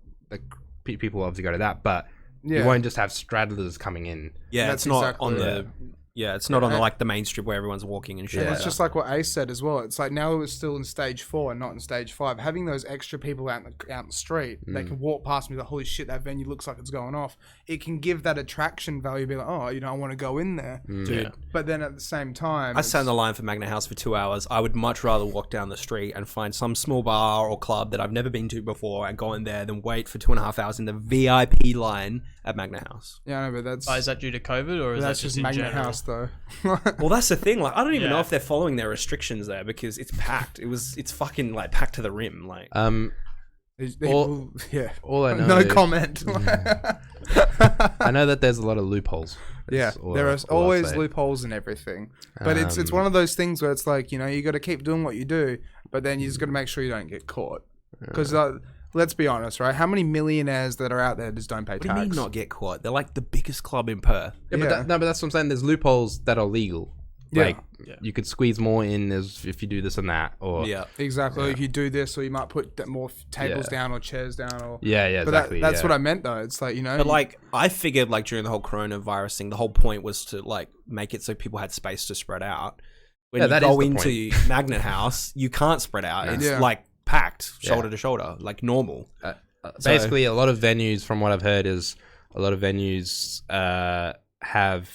people obviously go to that, but Yeah. you won't just have straddlers coming in. Yeah, That's it's not exactly on it. the... Yeah, it's not on the, like the main strip where everyone's walking and shit. And like it's that. just like what Ace said as well. It's like, now it was still in stage 4 and not in stage 5. Having those extra people out in the street, they can walk past me like, holy shit, that venue looks like it's going off. It can give that attraction value. Be like, oh, I want to go in there. Dude, But then at the same time, I sat in the line for Magna House for 2 hours. I would much rather walk down the street and find some small bar or club that I've never been to before and go in there than wait for 2.5 hours in the VIP line at Magna House. Yeah, I know, but that's Is that due to COVID or is that's that just just in Magna general? House though. Well, that's the thing. Like, I don't even know Yeah. if they're following their restrictions there because it's packed. It's fucking like packed to the rim. Like, Yeah. All I know No is- comment. I know that there's a lot of loopholes. Yeah, That's all there I- are all I'll always say. loopholes in everything. But it's one of those things where it's like, you got to keep doing what you do, but then you just got to make sure you don't get caught. Because let's be honest, right? How many millionaires that are out there just don't pay what do you mean tax? not get caught? They're like the biggest club in Perth. Yeah, Yeah. but that's what I'm saying. There's loopholes that are legal. Yeah. Like, you could squeeze more in as if you do this and that, or Yeah. Exactly. Or if you do this, or you might put more tables Yeah. down or chairs down, or yeah, But exactly. that's yeah. what I meant though. It's like But like, I figured like during the whole coronavirus thing, the whole point was to like make it so people had space to spread out. When Yeah, you that go is the into Magnet House, you can't spread out. It's Yeah. like packed, shoulder to shoulder, like normal. Basically, a lot of venues, from what I've heard, is a lot of venues have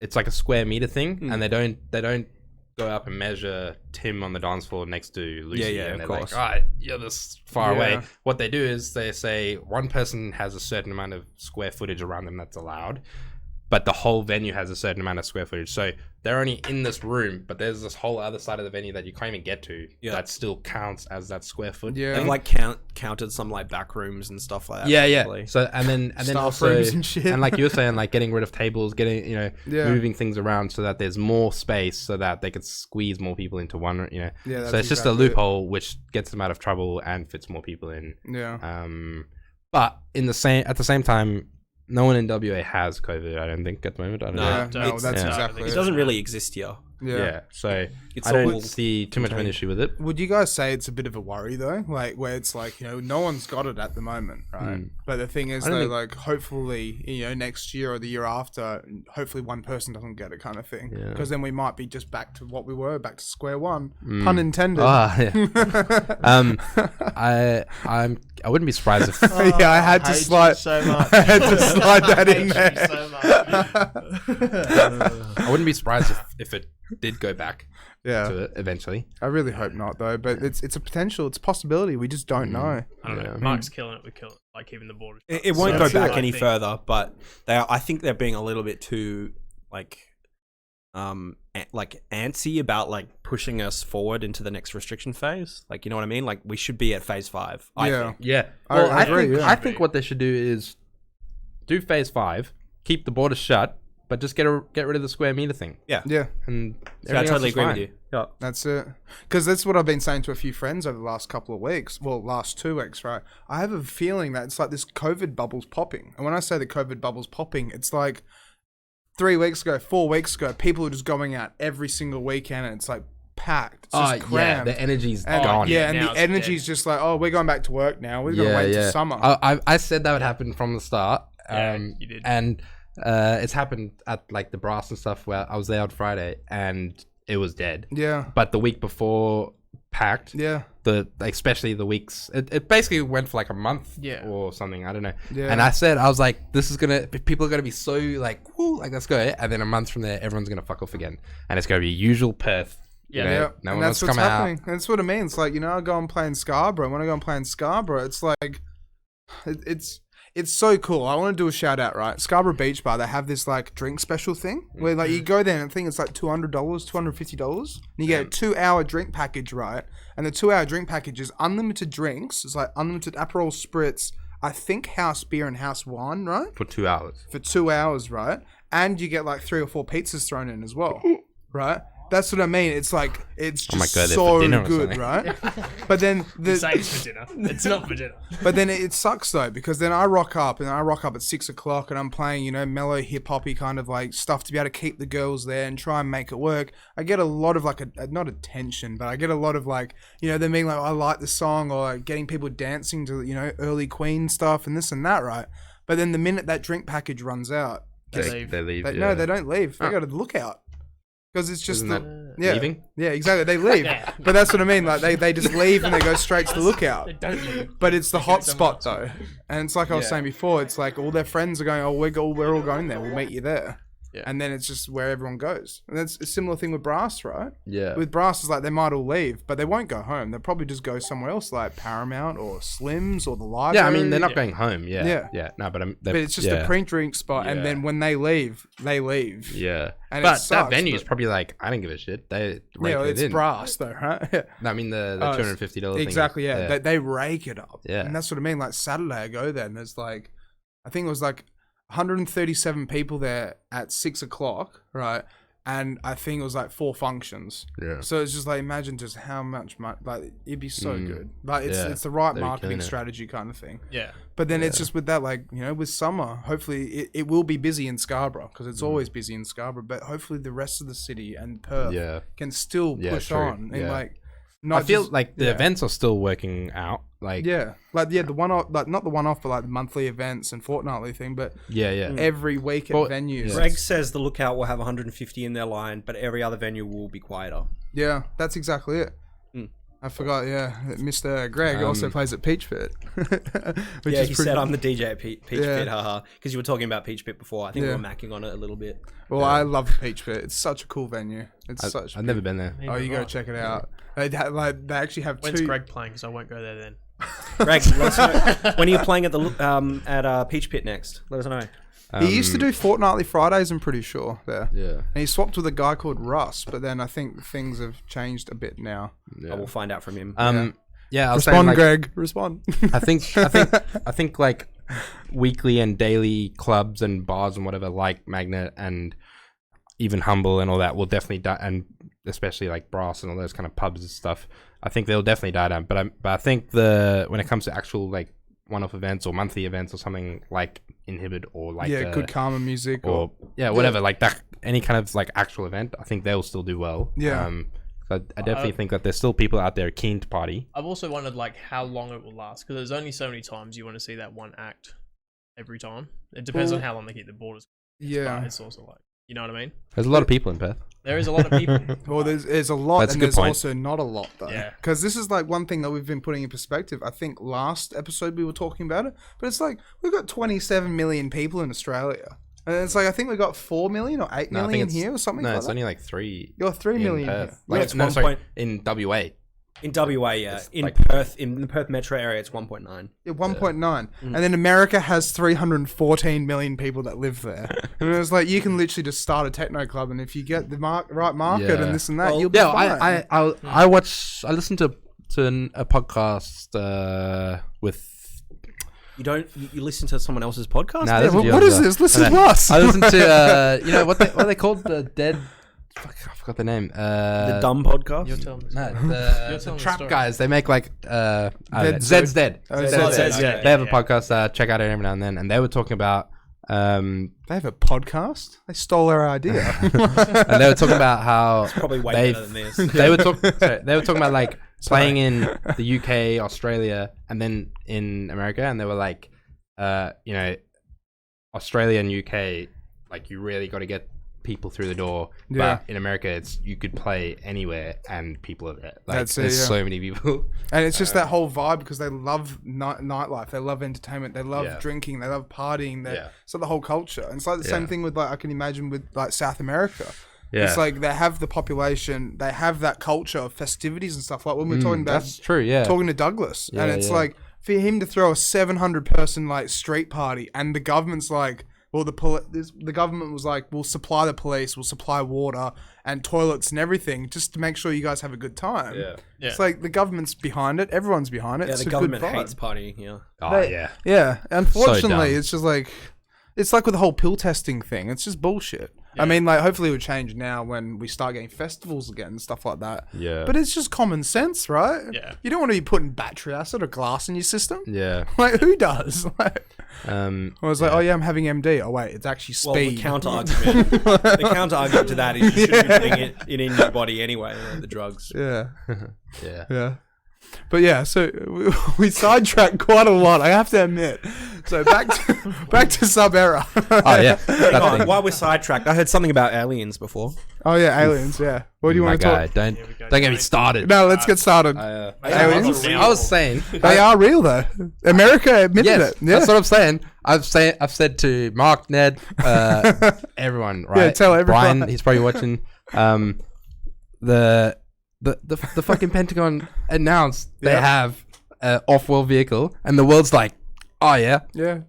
it's like a square meter thing, and they don't go up and measure Tim on the dance floor next to Lucy. Yeah, and of they're course. like, all right, you're this far Yeah. away. What they do is they say one person has a certain amount of square footage around them that's allowed. but the whole venue has a certain amount of square footage. So they're only in this room, but there's this whole other side of the venue that you can't even get to. Yeah. That still counts as that square foot. Yeah. They've like counted some like back rooms and stuff like that. Yeah. probably. So and then Staff also rooms and shit. and like you were saying, like getting rid of tables, getting Yeah. moving things around so that there's more space, so that they could squeeze more people into one. Yeah, so that's it's just a exactly it. loophole which gets them out of trouble and fits more people in. Yeah. But at the same time, no one in WA has COVID. I don't think at the moment. I don't know. Yeah, no, it's- that's yeah. exactly It it. doesn't really exist here. Yeah. So It's I don't all see too much of an issue with it. Would you guys say it's a bit of a worry though? Like where it's like, no one's got it at the moment, right? But the thing is I don't though, think- like hopefully, next year or the year after, hopefully one person doesn't get it kind of thing. Yeah. Because then we might be just back to what we were, back to square one. Pun intended. Yeah. I wouldn't be surprised if Yeah, I had to hate you slide so much. I had to slide that in Hate there. you so much. I wouldn't be surprised if it did go back Yeah. to it eventually. I really hope not though, but it's a potential, it's a possibility. We just don't know. I don't know. Yeah. Mark's killing it with like keeping the borders. shut. It won't So go that's back what I any think. further, but I think they're being a little bit too like antsy about like pushing us forward into the next restriction phase. Like, you know what I mean? Like we should be at phase 5. I Yeah. think. Yeah. I Well, I agree, think yeah. I think what they should do is do phase 5, keep the borders shut, but just get rid of the square meter thing. Yeah. So And I everything totally else is agree with fine. you. Yeah. That's it. Because that's what I've been saying to a few friends over the last couple of weeks. Well, last 2 weeks, right? I have a feeling that it's like this COVID bubble's popping. And when I say the COVID bubble's popping, it's like 3 weeks ago, 4 weeks ago, people are just going out every single weekend and it's like packed. It's just Yeah, crammed. the energy's And, gone. yeah, and Now the it's energy's dead. just like, oh, we're going back to work now. We're going to wait till summer. I said that would happen from the start. Yeah, you did. And it's happened at like the brass and stuff where I was there on Friday and it was dead. Yeah. But the week before, packed. Yeah. Especially the weeks, it basically went for like a month or something. I don't know. Yeah. And I was like, people are gonna be so like, woo, like let's go. And then a month from there, everyone's gonna fuck off again, and it's gonna be usual Perth. Yeah. No Yeah, one and wants that's to what's come happening. out. That's what it means. Like, I go and play in Scarborough. When I go and play in Scarborough, it's like, it's so cool. I want to do a shout out, right? Scarborough Beach Bar, they have this like drink special thing where like you go there and I think it's like $200, $250. And you get a 2-hour drink package, right? And the 2-hour drink package is unlimited drinks. It's like unlimited Aperol spritz, I think house beer and house wine, right? For 2 hours. For 2 hours, right? And you get like 3 or 4 pizzas thrown in as well, right? That's what I mean. It's like, it's I might just go there so for dinner or good, something. right? But then You say it's for dinner. It's not for dinner. but then it sucks though, because then I rock up at 6 o'clock and I'm playing, mellow hip hoppy kind of like stuff to be able to keep the girls there and try and make it work. I get a lot of like not attention, but I get a lot of like, them being like, I like the song, or like getting people dancing to, early Queen stuff and this and that, right? But then the minute that drink package runs out, They leave. no, they don't leave. They got to look out. Because it's just Isn't yeah, leaving? Yeah, exactly. They leave, Yeah. but that's what I mean. Like they just leave and they go straight to the lookout. They don't leave. But it's the They go hot somewhere spot though, and it's like I was saying before. It's like all their friends are going. Oh, we're all going there. We'll meet you there. Yeah. And then it's just where everyone goes. And that's a similar thing with brass, right? Yeah. With brass, it's like they might all leave, but they won't go home. They'll probably just go somewhere else, like Paramount or Slim's or the library. Yeah, I mean, they're not going home. Yeah. Yeah. Yeah. No, but But it's just a pre-drink spot, and Yeah. then when they leave, they leave. Yeah. And it but sucks, that venue is but- probably like, I don't give a shit. They rake Yeah, well, it it's in. brass though, right? Yeah. No, I mean, the Oh, $250 thing. Exactly, yeah. They rake it up. Yeah. And that's what I mean. Like Saturday, I go there and there's like, I think it was like 137 people there at 6 o'clock, right? And I think it was like 4 functions. Yeah. So it's just like, imagine just how much money, like it'd be so good. Like Yeah. it's the right They'd be marketing killing it. strategy kind of thing. Yeah. But then it's just with that, like, with summer, hopefully it will be busy in Scarborough because it's always busy in Scarborough. But hopefully the rest of the city and Perth Yeah. can still Yeah, push true. on. And Yeah. like, I not feel just- like the yeah. events are still working out. Like, Yeah, the one-off, like not the one-off, but like the monthly events and fortnightly thing, but yeah. every week at Well, venues. yeah. Greg says the Lookout will have 150 in their line, but every other venue will be quieter. Yeah, that's exactly it. I forgot. Yeah, Mr. Greg also plays at Peach Pit. Which Yeah, is he pretty- said I'm the DJ at Peach Yeah. Pit, haha. Because you were talking about Peach Pit before. I think Yeah. we were macking on it a little bit. Well, I love Peach Pit. It's such a cool venue. It's such. I've never been there. Oh, you gotta check it out. They actually have When's two. Greg playing? Because I won't go there then. Greg, let us know. When are you playing at the at Peach Pit next? Let us know. He used to do fortnightly Fridays, I'm pretty sure, there. Yeah. And he swapped with a guy called Russ, but then I think things have changed a bit now. I will find out from him. Yeah, I was Respond, saying, like, Greg. Respond. I think like weekly and daily clubs and bars and whatever, like Magnet and even Humble and all that, will definitely die, and especially like Brass and all those kind of pubs and stuff. I think they'll definitely die down. But I think when it comes to actual like one-off events or monthly events or something like Inhibit or like Good Karma music or whatever, like that, any kind of like actual event, I think they'll still do well. Yeah. I definitely think that there's still people out there keen to party. I've also wondered like how long it will last, because there's only so many times you want to see that one act every time. It depends on how long they keep the borders. Yeah. But it's also like, you know what I mean? There's a lot of people in Perth. There is a lot of people. Well, there's a lot, That's a and good there's point. also not a lot, though. Yeah. Because this is like one thing that we've been putting in perspective. I think last episode we were talking about it, but it's like we've got 27 million people in Australia. And it's like, I think we got 4 million or 8 million here or something No, like it's that. only like 3. You're 3 in million Perth. here. Like, it's no, 1 sorry, point- in WA. In WA, yeah. It's In like- Perth, in the Perth metro area, it's 1.9. Yeah, 1.9. And then America has 314 million people that live there. And it's like, you can literally just start a techno club, and if you get the right market Yeah. and this and that, Well, you'll be fine. I listened to a podcast with. You listen to someone else's podcast? Nah, Yeah, listen to what yours, is this? Listen and to us. I listened to you know what are they called, the dead. Fuck, I forgot the name. The dumb podcast? You're telling me. No, You're the telling the trap story. guys. They make like I don't know, Dead- Zed's Dead. Oh, Zed's Zed's Dead, Dead. okay. They have a Yeah. podcast. Check out it every now and then, and they were talking about. They have a podcast? They stole our idea. And they were talking about how Probably way they've- better than this. they were talking about like playing in the UK, Australia, and then in America, and they were like, Australia and UK, like you really got to get people through the door. Yeah. But in America, it's you could play anywhere and people are there. Like, That's it, there's yeah. so many people. And it's just that whole vibe, because they love nightlife, they love entertainment, they love Yeah. drinking, they love partying. Yeah. So the whole culture. And it's like the same Yeah. thing with, like, I can imagine with like South America. Yeah. It's like they have the population, they have that culture of festivities and stuff. Like when we're talking about That's true. Yeah. talking to Douglas, and Yeah, it's yeah. like for him to throw a 700-person like street party, and the government's like, well, the government was like, we'll supply the police, we'll supply water and toilets and everything, just to make sure you guys have a good time. Yeah. Yeah. It's like the government's behind it, everyone's behind it. Yeah, it's the a government good vibe. hates partying, yeah. Oh yeah. Yeah, unfortunately, dumb. it's just like, it's like with the whole pill testing thing. It's just bullshit. I mean, like, hopefully it would change now when we start getting festivals again and stuff like that. Yeah. But it's just common sense, right? Yeah. You don't want to be putting battery acid or glass in your system. Yeah. Like, who does? Like, I was like, yeah. oh yeah, I'm having MD. Oh wait, it's actually Well, speed. the counter argument to that is you shouldn't be putting it in your body anyway, the drugs. Yeah, Yeah. yeah. But yeah, so we sidetracked quite a lot, I have to admit. So back to Sub Era. Oh yeah. Hang on, That's while we're sidetracked, I heard something about aliens before. Oh yeah, aliens. Yeah. What do you my want to guy. talk? Don't Here we go. get me started. No, let's get started. Aliens? I was saying. They are real though. America admitted Yes, it. Yeah. that's what I'm saying. I've said to Mark, Ned, everyone, right? Yeah, tell everyone. Brian, he's probably watching. The fucking Pentagon announced they Yeah. have an off-world vehicle, and the world's like, oh yeah, Yeah.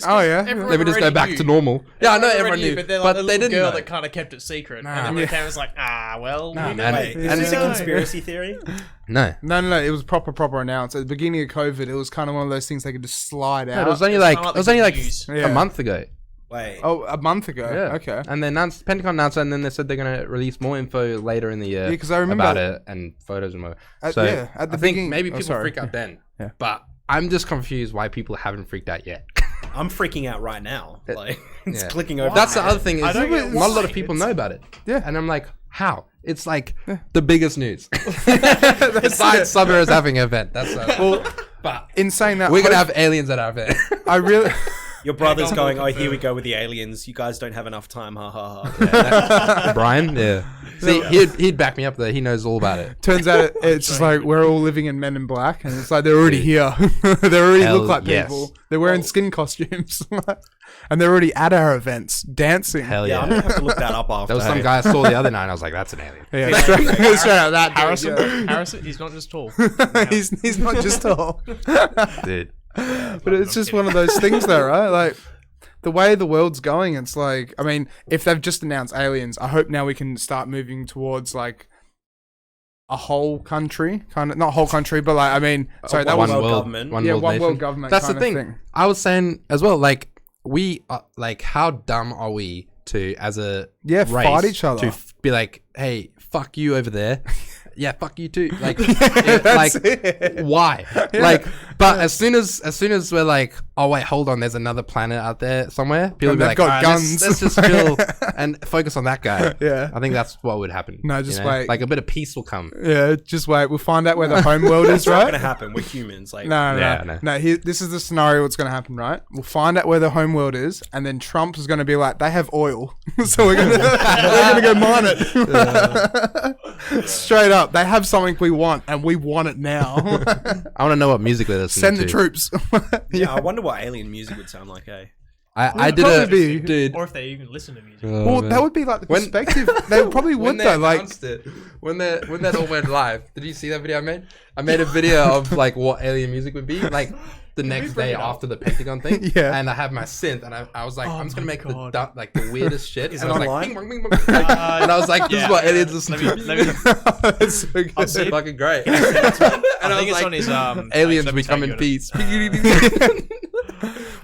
Oh yeah. everyone- let me just go already back knew. to normal. Yeah, I know everyone already knew, but they're but like the they little didn't girl know. that kind of kept it secret. Nah, And then man. the camera's like, well, Nah, we man. know. Wait, Yeah. is this Yeah. a conspiracy theory? No. No. It was proper announced at the beginning of COVID. It was kind of one of those things they could just slide No, out. it was only It's like kinda like it was the only like news. Yeah. a month ago. Wait. Oh, a month ago. Yeah. Okay. And then Pentagon announced it, and then they said they're gonna release more info later in the year. Yeah, 'cause I remember- about it and photos and whatever. At So the I think beginning. maybe oh, people sorry. freak out then. Yeah. But I'm just confused why people haven't freaked out yet. I'm freaking out right now. Like, it's Yeah. clicking over. That's the my other head. thing is I don't get not a lot of why. people It's- know about it. Yeah. And I'm like, how? It's like the biggest news. Besides Summer is having an event. That's but In saying that, we're gonna have aliens at our event. I really, Your brother's going, oh, here we go with the aliens. You guys don't have enough time. Ha ha ha. Yeah, Brian, yeah. See, he'd back me up there. He knows all about it. Turns out it's just like we're all living in Men in Black, and it's like they're already here. They already look like people. They're wearing skin costumes, and they're already at our events dancing. Hell Yeah, yeah. I'm gonna have to look that up after. There was some guy I saw the other night, and I was like, that's an alien. Yeah, straight out that Harrison, dude, Harrison, he's not just tall. yeah. He's not just tall, Dude. but it's just one of those things, though, right? Like the way the world's going, it's like, I mean, if they've just announced aliens, I hope now we can start moving towards like a whole country, kind of not whole country, but like, I mean, sorry, that one was world world government. One yeah, world one nation. world government. That's the kind of thing. I was saying as well, like we, like how dumb are we to, as a Yeah, race, fight each other. to be like, hey, fuck you over there. Yeah, fuck you too. Like, That's like it. why? Like, but as soon as we're like, oh wait, hold on, there's another planet out there somewhere. People will be they've like, got "Alright, guns." Let's just chill and focus on that guy. Yeah. I think that's what would happen. No, you just know? wait. Like a bit of peace will come. Yeah, just wait. We'll find out where the home world is, It's not right? gonna happen. We're humans. Like, No, Yeah, no, no. no. This is the scenario. What's going to happen, right? We'll find out where the home world is, and then Trump is going to be like, "They have oil, so we're gonna go mine it." Straight up, they have something we want, and we want it now. I want to know what music they're listening Send to. the troops. yeah, I wonder what alien music would sound like. Eh? I did probably a be. dude. Or if they even listen to music. Oh, Well, man. that would be like the When- perspective. They probably would though. Like, it, when that all went live, did you see that video I made? I made a video of like what alien music would be like the next day after the Pentagon thing. Yeah. And I have my synth, and I was like, I'm just gonna my make God. the weirdest shit. Is and it I was online? like, bing, bong, bing, bong, and I was like, this is what aliens listen to. Let me, that's so good. It's fucking great. I And I think was it's on his aliens, let we me come take in you peace.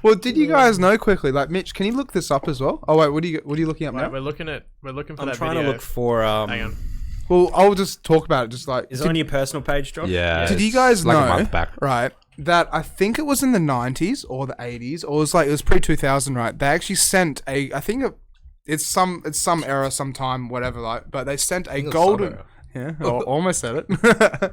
Well, did you guys know quickly? Like, Mitch, can you look this up as well? Oh wait, what are you looking up Right, now? we're looking for I'm that trying video. to look for. Hang on. Well, I'll just talk about it. Just like, Is it on your personal page, Josh? Yeah. did you it's guys like know? a month back? Right, that I think it was in the 90s or the 80s, or it was pre 2000. Right, they actually sent I think it's some era, sometime, whatever. Like, but they sent a golden. Yeah, almost said it.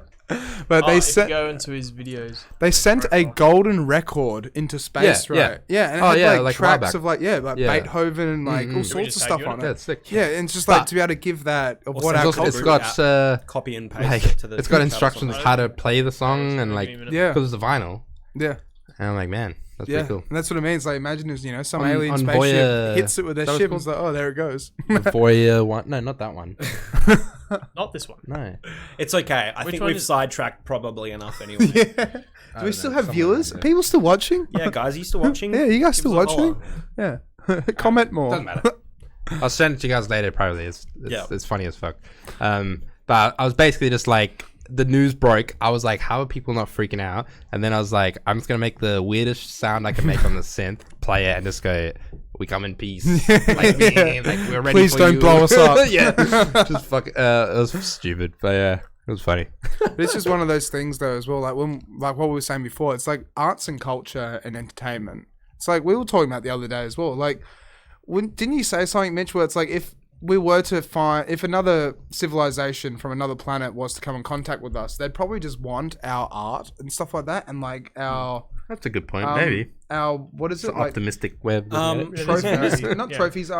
But they If sent. you go into his videos. They sent a golden record into space, Yeah, right? Yeah, and it Oh, had yeah, like like a while tracks back. of like Yeah. Beethoven and like all we sorts just of tag stuff you in on it? Yeah, it. it's sick. Yeah, and it's just like to be able to give that of what our Also, culture. It's got Copy and paste like it to the. it's got tabs instructions on how to play the song and like Yeah, because it's a vinyl. yeah, And I'm like, man, that's yeah. pretty cool. And that's what it means. Like, imagine it's some On- alien on spaceship Voyager- hits it with their that was ship cool. and it's like, oh, there it goes. The 4-year one? No, not that one. Not this one. No. It's okay. I think one we've is- sidetracked probably enough anyway. Yeah. Do we still have viewers? Are people still watching? Yeah, guys, are you still watching? Yeah, you guys Give still us a watching? holler. Yeah. Comment more. Doesn't matter. I'll send it to you guys later. Probably it's funny as fuck. But I was basically just like, the news broke. I was like, how are people not freaking out? And then I was like, I'm just gonna make the weirdest sound I can make on the synth, play it, and just go, we come in peace. Like we're ready. Please for don't you. blow us up. Yeah, just fuck. It was stupid, but yeah, it was funny. But it's just one of those things, though, as well. Like like what we were saying before, it's like arts and culture and entertainment. It's like we were talking about the other day as well. Like, didn't you say something, Mitch? Where it's like if we were to if another civilization from another planet was to come in contact with us, they'd probably just want our art and stuff like that, and like our That's a good point. Maybe our what is it's it an like optimistic way of looking at it. trophies? Yeah. Not Yeah. trophies.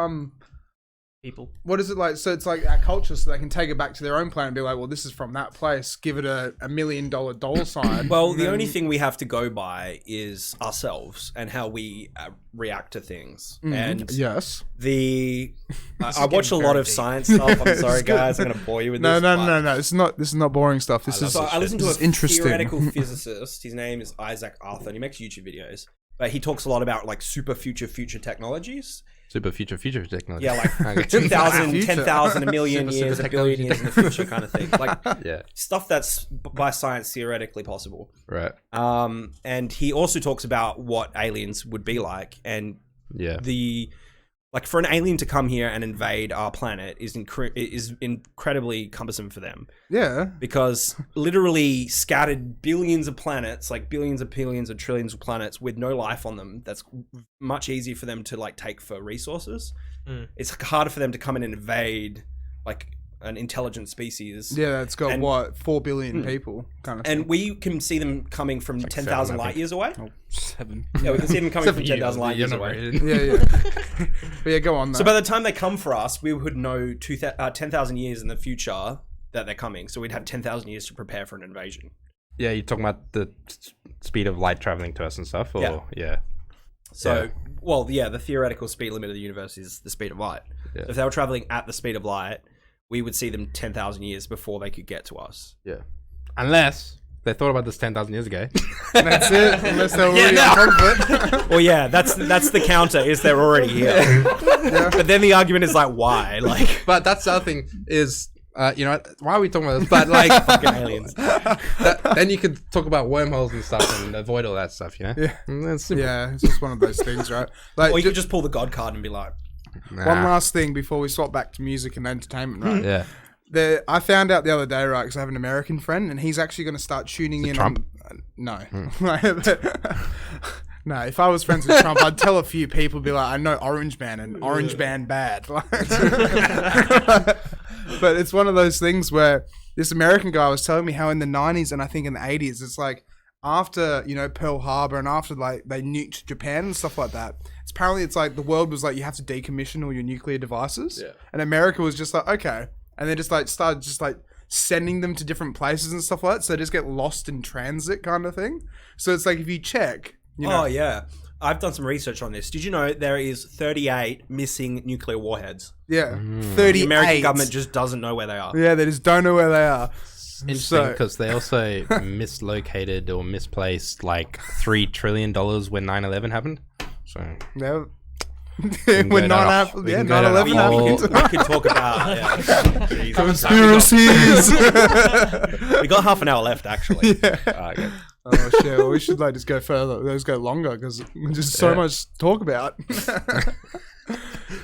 People. What is it like? So it's like our culture, so they can take it back to their own planet and be like, well, this is from that place. Give it a $1 million dollar sign. Well, and the then- only thing we have to go by is ourselves and how we react to things. And yes. I watch a lot very of deep. science stuff. I'm It's sorry, good. guys. I'm going to bore you with No, this. no, but- no, no. This is not boring stuff. This is So I listened to this a is interesting. theoretical physicist. His name is Isaac Arthur, and he makes YouTube videos. But he talks a lot about like super future technologies. Super future technology. Yeah, like Okay. 2,000, Future. 10,000, a million Super years, a technology. billion years in the future kind of thing. Like Yeah. stuff that's by science theoretically possible. Right. And he also talks about what aliens would be like, and Yeah. like for an alien to come here and invade our planet is incredibly cumbersome for them, Yeah. because literally scattered billions of planets, like billions of trillions of planets with no life on them. That's much easier for them to like take for resources. It's harder for them to come in and invade like an intelligent species. Yeah, it's got And- 4 billion people kind of thing. And we can see them coming from 10,000 7, I light think. years away. 7. Yeah, we can see them coming Except from for you, 10,000 light you're years not away. rated. Yeah. But yeah, go on though. So by the time they come for us, we would know 10,000 years in the future that they're coming. So we'd have 10,000 years to prepare for an invasion. Yeah, you're talking about the speed of light traveling to us and stuff, or yeah. So, well, yeah, the theoretical speed limit of the universe is the speed of light. Yeah. So if they were traveling at the speed of light, we would see them 10,000 years before they could get to us. Yeah. Unless they thought about this 10,000 years ago. That's it. Unless they're already on top of it. Well, yeah, that's the counter, is they're already here. But then the argument is like, why? Like, But that's the other thing is, you know, why are we talking about this? But like, fucking aliens. then you could talk about wormholes and stuff and avoid all that stuff, you know? Yeah. That's simple. Yeah, it's just one of those things, right? Like, Or you could just pull the God card and be like, Nah. one last thing before we swap back to music and entertainment, right? Yeah. I found out the other day, right, because I have an American friend, and he's actually going to start tuning in. Trump? No. No, if I was friends with Trump, I'd tell a few people, be like, I know Orange Man and Orange Man bad. But it's one of those things where this American guy was telling me how in the 90s and I think in the 80s, it's like after, you know, Pearl Harbor and after like they nuked Japan and stuff like that, it's like the world was like, you have to decommission all your nuclear devices. Yeah. And America was just like, okay. And they just like started just like sending them to different places and stuff like that. So they just get lost in transit kind of thing. So it's like, if you check, you know. oh, yeah. I've done some research on this. Did you know there is 38 missing nuclear warheads? Yeah. The 38. American government just doesn't know where they are. Yeah, they just don't know where they are. Interesting, So- because they also mislocated or misplaced like $3 trillion when 9/11 happened. So No. can When go down 9 a- happened, we yeah, can go down a 9/11 whole- happened. We could talk about Conspiracies. We got half an hour left, actually. okay. Oh shit! Well, we should like just go further. Let's go longer because there's just so much to talk about.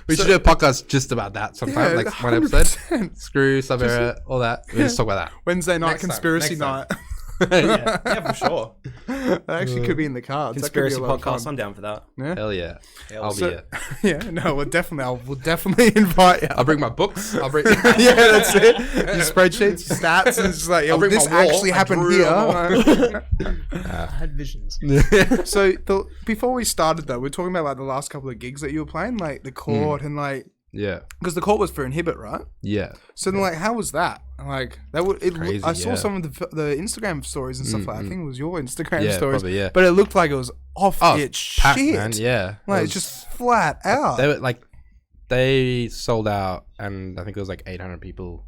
We should do a podcast just about that sometime, Yeah, like one episode. 100%. Screw, sub era, all that. We just talk about Wednesday night Next time, conspiracy next time. night. that. Yeah, for sure. That actually could be in the cards. That could be Conspiracy a lot of podcast. fun. I'm down for that. Yeah. Hell yeah. I'll be So- here. Yeah. No. We'll definitely invite you. I'll bring my books. I'll bring. Yeah, that's it. Your spreadsheets, your stats, and it's just like, I'll yo, bring this my wall. actually I happened drew here. I had visions. So before we started though, we are talking about like the last couple of gigs that you were playing, like the court and like, Yeah. because the court was for Inhibit, right? Yeah. So then, like, how was that? Like, that would it? Crazy, I saw yeah. some of the Instagram stories and stuff like. I think it was your Instagram stories, probably, yeah. but it looked like it was off its packed, shit. man. Yeah. Like It it's was- just flat out. They were like, they sold out, and I think it was like 800 people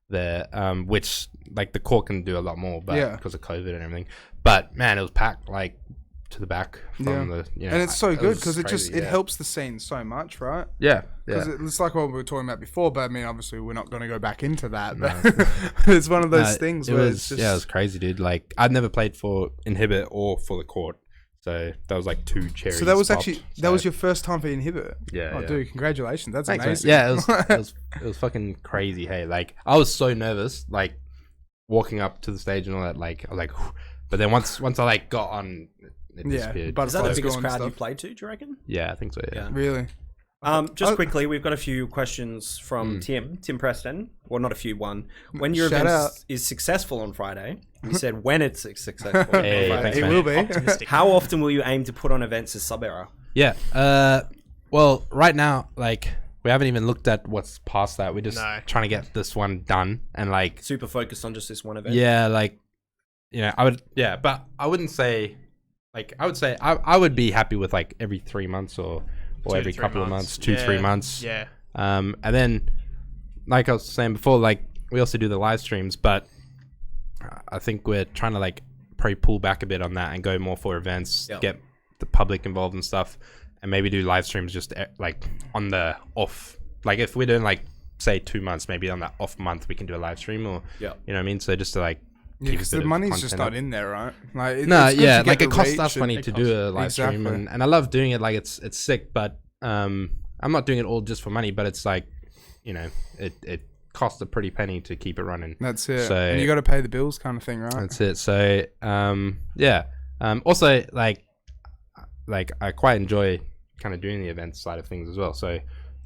there. Which like the court can do a lot more, but Yeah. because of COVID and everything. But man, it was packed like to the back from Yeah. the. You know, And it's so it good was because it just crazy, it yeah. helps the scene so much, right? Yeah. Because Yeah. it's like what we were talking about before, but I mean, obviously, we're not going to go back into that. But it's one of those No, things it where was, it's just yeah, it was crazy, dude. Like I'd never played for Inhibit or for the court, so that was like two cherries. so that was popped, actually so- that was your first time for Inhibit. Yeah, Oh, yeah. dude, congratulations! That's Thanks, man. amazing. Yeah, it was fucking crazy. Hey, like I was so nervous, like walking up to the stage and all that. Like I was like, whew. But then once I like got on, it Yeah, disappeared. but- Is that the Butterflies biggest going and crowd you stuff. played to, do you reckon? Yeah, I think so. Yeah. Really. Just Oh. quickly, we've got a few questions from Tim Preston. Well, not a few, one. When your Shout event out. is successful on Friday, you said when it's successful. Hey, on Friday. thanks, It man. will be. Optimistic. How often will you aim to put on events as sub-era? Yeah. Well, right now, like we haven't even looked at what's past that. We're just No. trying to get this one done, and like Super focused on just this one event? yeah, like you know, I would but I wouldn't say like I would say I would be happy with like every 3 months or 2 to every 3 couple of months, months. 2-3 Yeah. months. Yeah. And then, like I was saying before, like we also do the live streams, but I think we're trying to like probably pull back a bit on that and go more for events, Yep. get the public involved and stuff, and maybe do live streams just like on the off. Like if we're doing like say 2 months, maybe on that off month we can do a live stream or Yeah. you know what I mean. So just to like Yeah, keep a because bit the of money's just content not up. in there, right? Like, No, it's good yeah, to get like it the costs reach us and- money to do a live stream, Exactly. and I love doing it. Like it's sick, but I'm not doing it all just for money. But it's like, you know, it costs a pretty penny to keep it running. That's it. So- and you got to pay the bills, kind of thing, right? That's it. So yeah. Also like I quite enjoy kind of doing the event side of things as well. So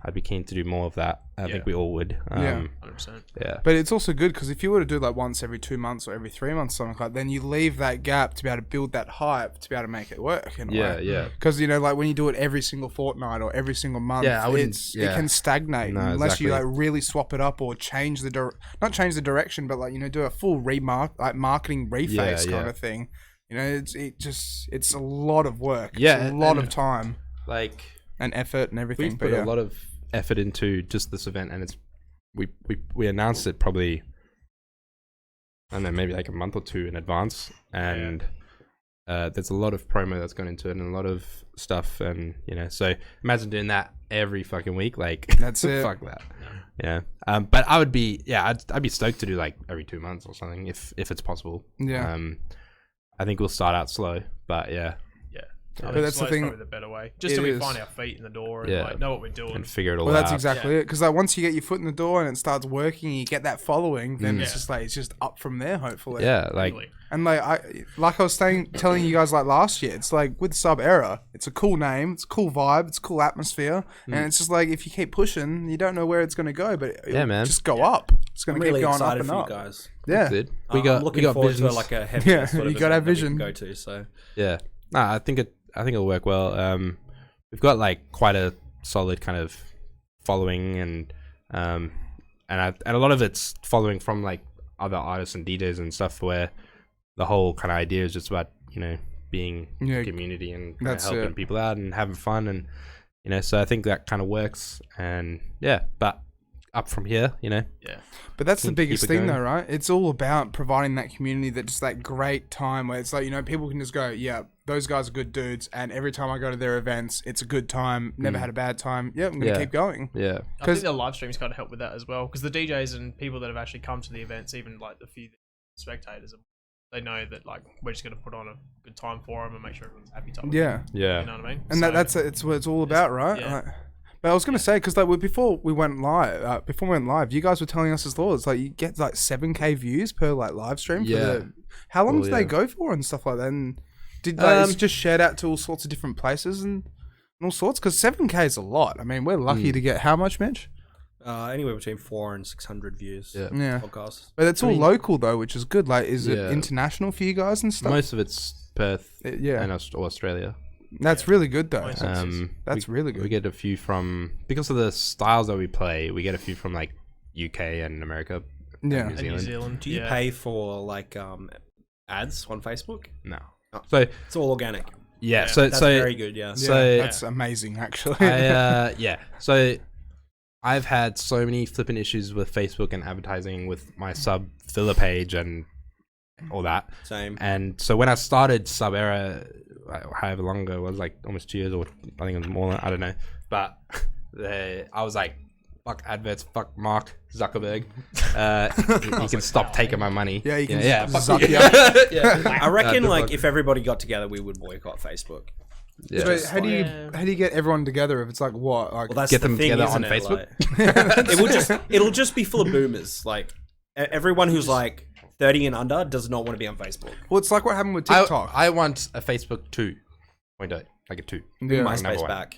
I'd be keen to do more of that. I think we all would. Yeah. 100%. Yeah. But it's also good because if you were to do like once every 2 months or every 3 months, something like that, then you leave that gap to be able to build that hype to be able to make it work. In a way. Yeah. Because you know, like when you do it every single fortnight or every single month, it can stagnate unless you like really swap it up or change the not change the direction, but like do a full marketing reface kind of thing. It's a lot of work. Yeah, it's a lot of time, like and effort and everything. We've put a lot of effort into just this event, and it's we announced it probably, I don't know, maybe like a month or two in advance, and there's a lot of promo that's gone into it and a lot of stuff, and so imagine doing that every fucking week. Like that's it. Fuck that. Yeah. But I would be I'd be stoked to do like every 2 months or something if it's possible. Yeah. I think we'll start out slow, but yeah. But that's the thing. Probably the better way. Just so we find our feet in the door and like know what we're doing and figure it all out. Well, that's exactly it. Because like once you get your foot in the door and it starts working, you get that following, then it's just up from there. Hopefully. Yeah. Like. And like I was telling you guys like last year, it's like with Sub Era, it's a cool name, it's a cool vibe, it's a cool atmosphere, and it's just like if you keep pushing, you don't know where it's going to go, but man, just go up. It's going to keep really going up and for up. You guys. Yeah, I'm looking forward to like a heavy you got our vision. Go to so yeah. Nah, I think it'll work well. We've got like quite a solid kind of following, and a lot of it's following from like other artists and DJs and stuff, where the whole kind of idea is just about being a community and kind of helping people out and having fun, and so I think that kind of works, and but up from here, But that's the biggest thing though, right? It's all about providing that community, that just that great time where it's like, people can just go, yeah, those guys are good dudes, and every time I go to their events, it's a good time, never had a bad time. Yeah, I'm going to keep going. Yeah. I think the live streams kind of help with that as well, because the DJs and people that have actually come to the events, even like the few spectators, they know that like we're just going to put on a good time for them and make sure everyone's happy time. Yeah. Yeah. You know what I mean? And it's what it's all about, right? Yeah. But I was gonna say, because like before we went live, you guys were telling us as well. It's like you get like 7K views per like live stream. How long do they go for and stuff like that? And did it's just shared out to all sorts of different places and all sorts? Because 7K is a lot. I mean, we're lucky to get how much, Mitch? Anywhere between 400 and 600 views. Yeah. Podcasts. But it's all local though, which is good. Like, is it international for you guys and stuff? Most of it's Perth, and Australia. That's really good though. That's really good. We get a few from, because of the styles that we play, we get a few from like UK and America. Yeah. And New Zealand. Do you pay for like ads on Facebook? No. Oh, So it's all organic. yeah. That's very good. Yeah. So that's amazing actually. So I've had so many flipping issues with Facebook and advertising with my sub filler page and all that. Same. And so when I started Sub Era, however long ago it was, like almost 2 years, or I think it was more, I don't know, but I was like, fuck adverts, fuck Mark Zuckerberg, you can stop taking my money. Yeah, you can fuck you. I reckon like if everybody got together, we would boycott Facebook. Yeah. So how do you get everyone together if it's like what? Like, Well, that's get the them thing, together isn't on it? Facebook? Like, it'll just be full of boomers. Like everyone who's like 30 and under does not want to be on Facebook. well, it's like what happened with TikTok. I want a Facebook 2.0, like a 2. Yeah. Number MySpace one. back.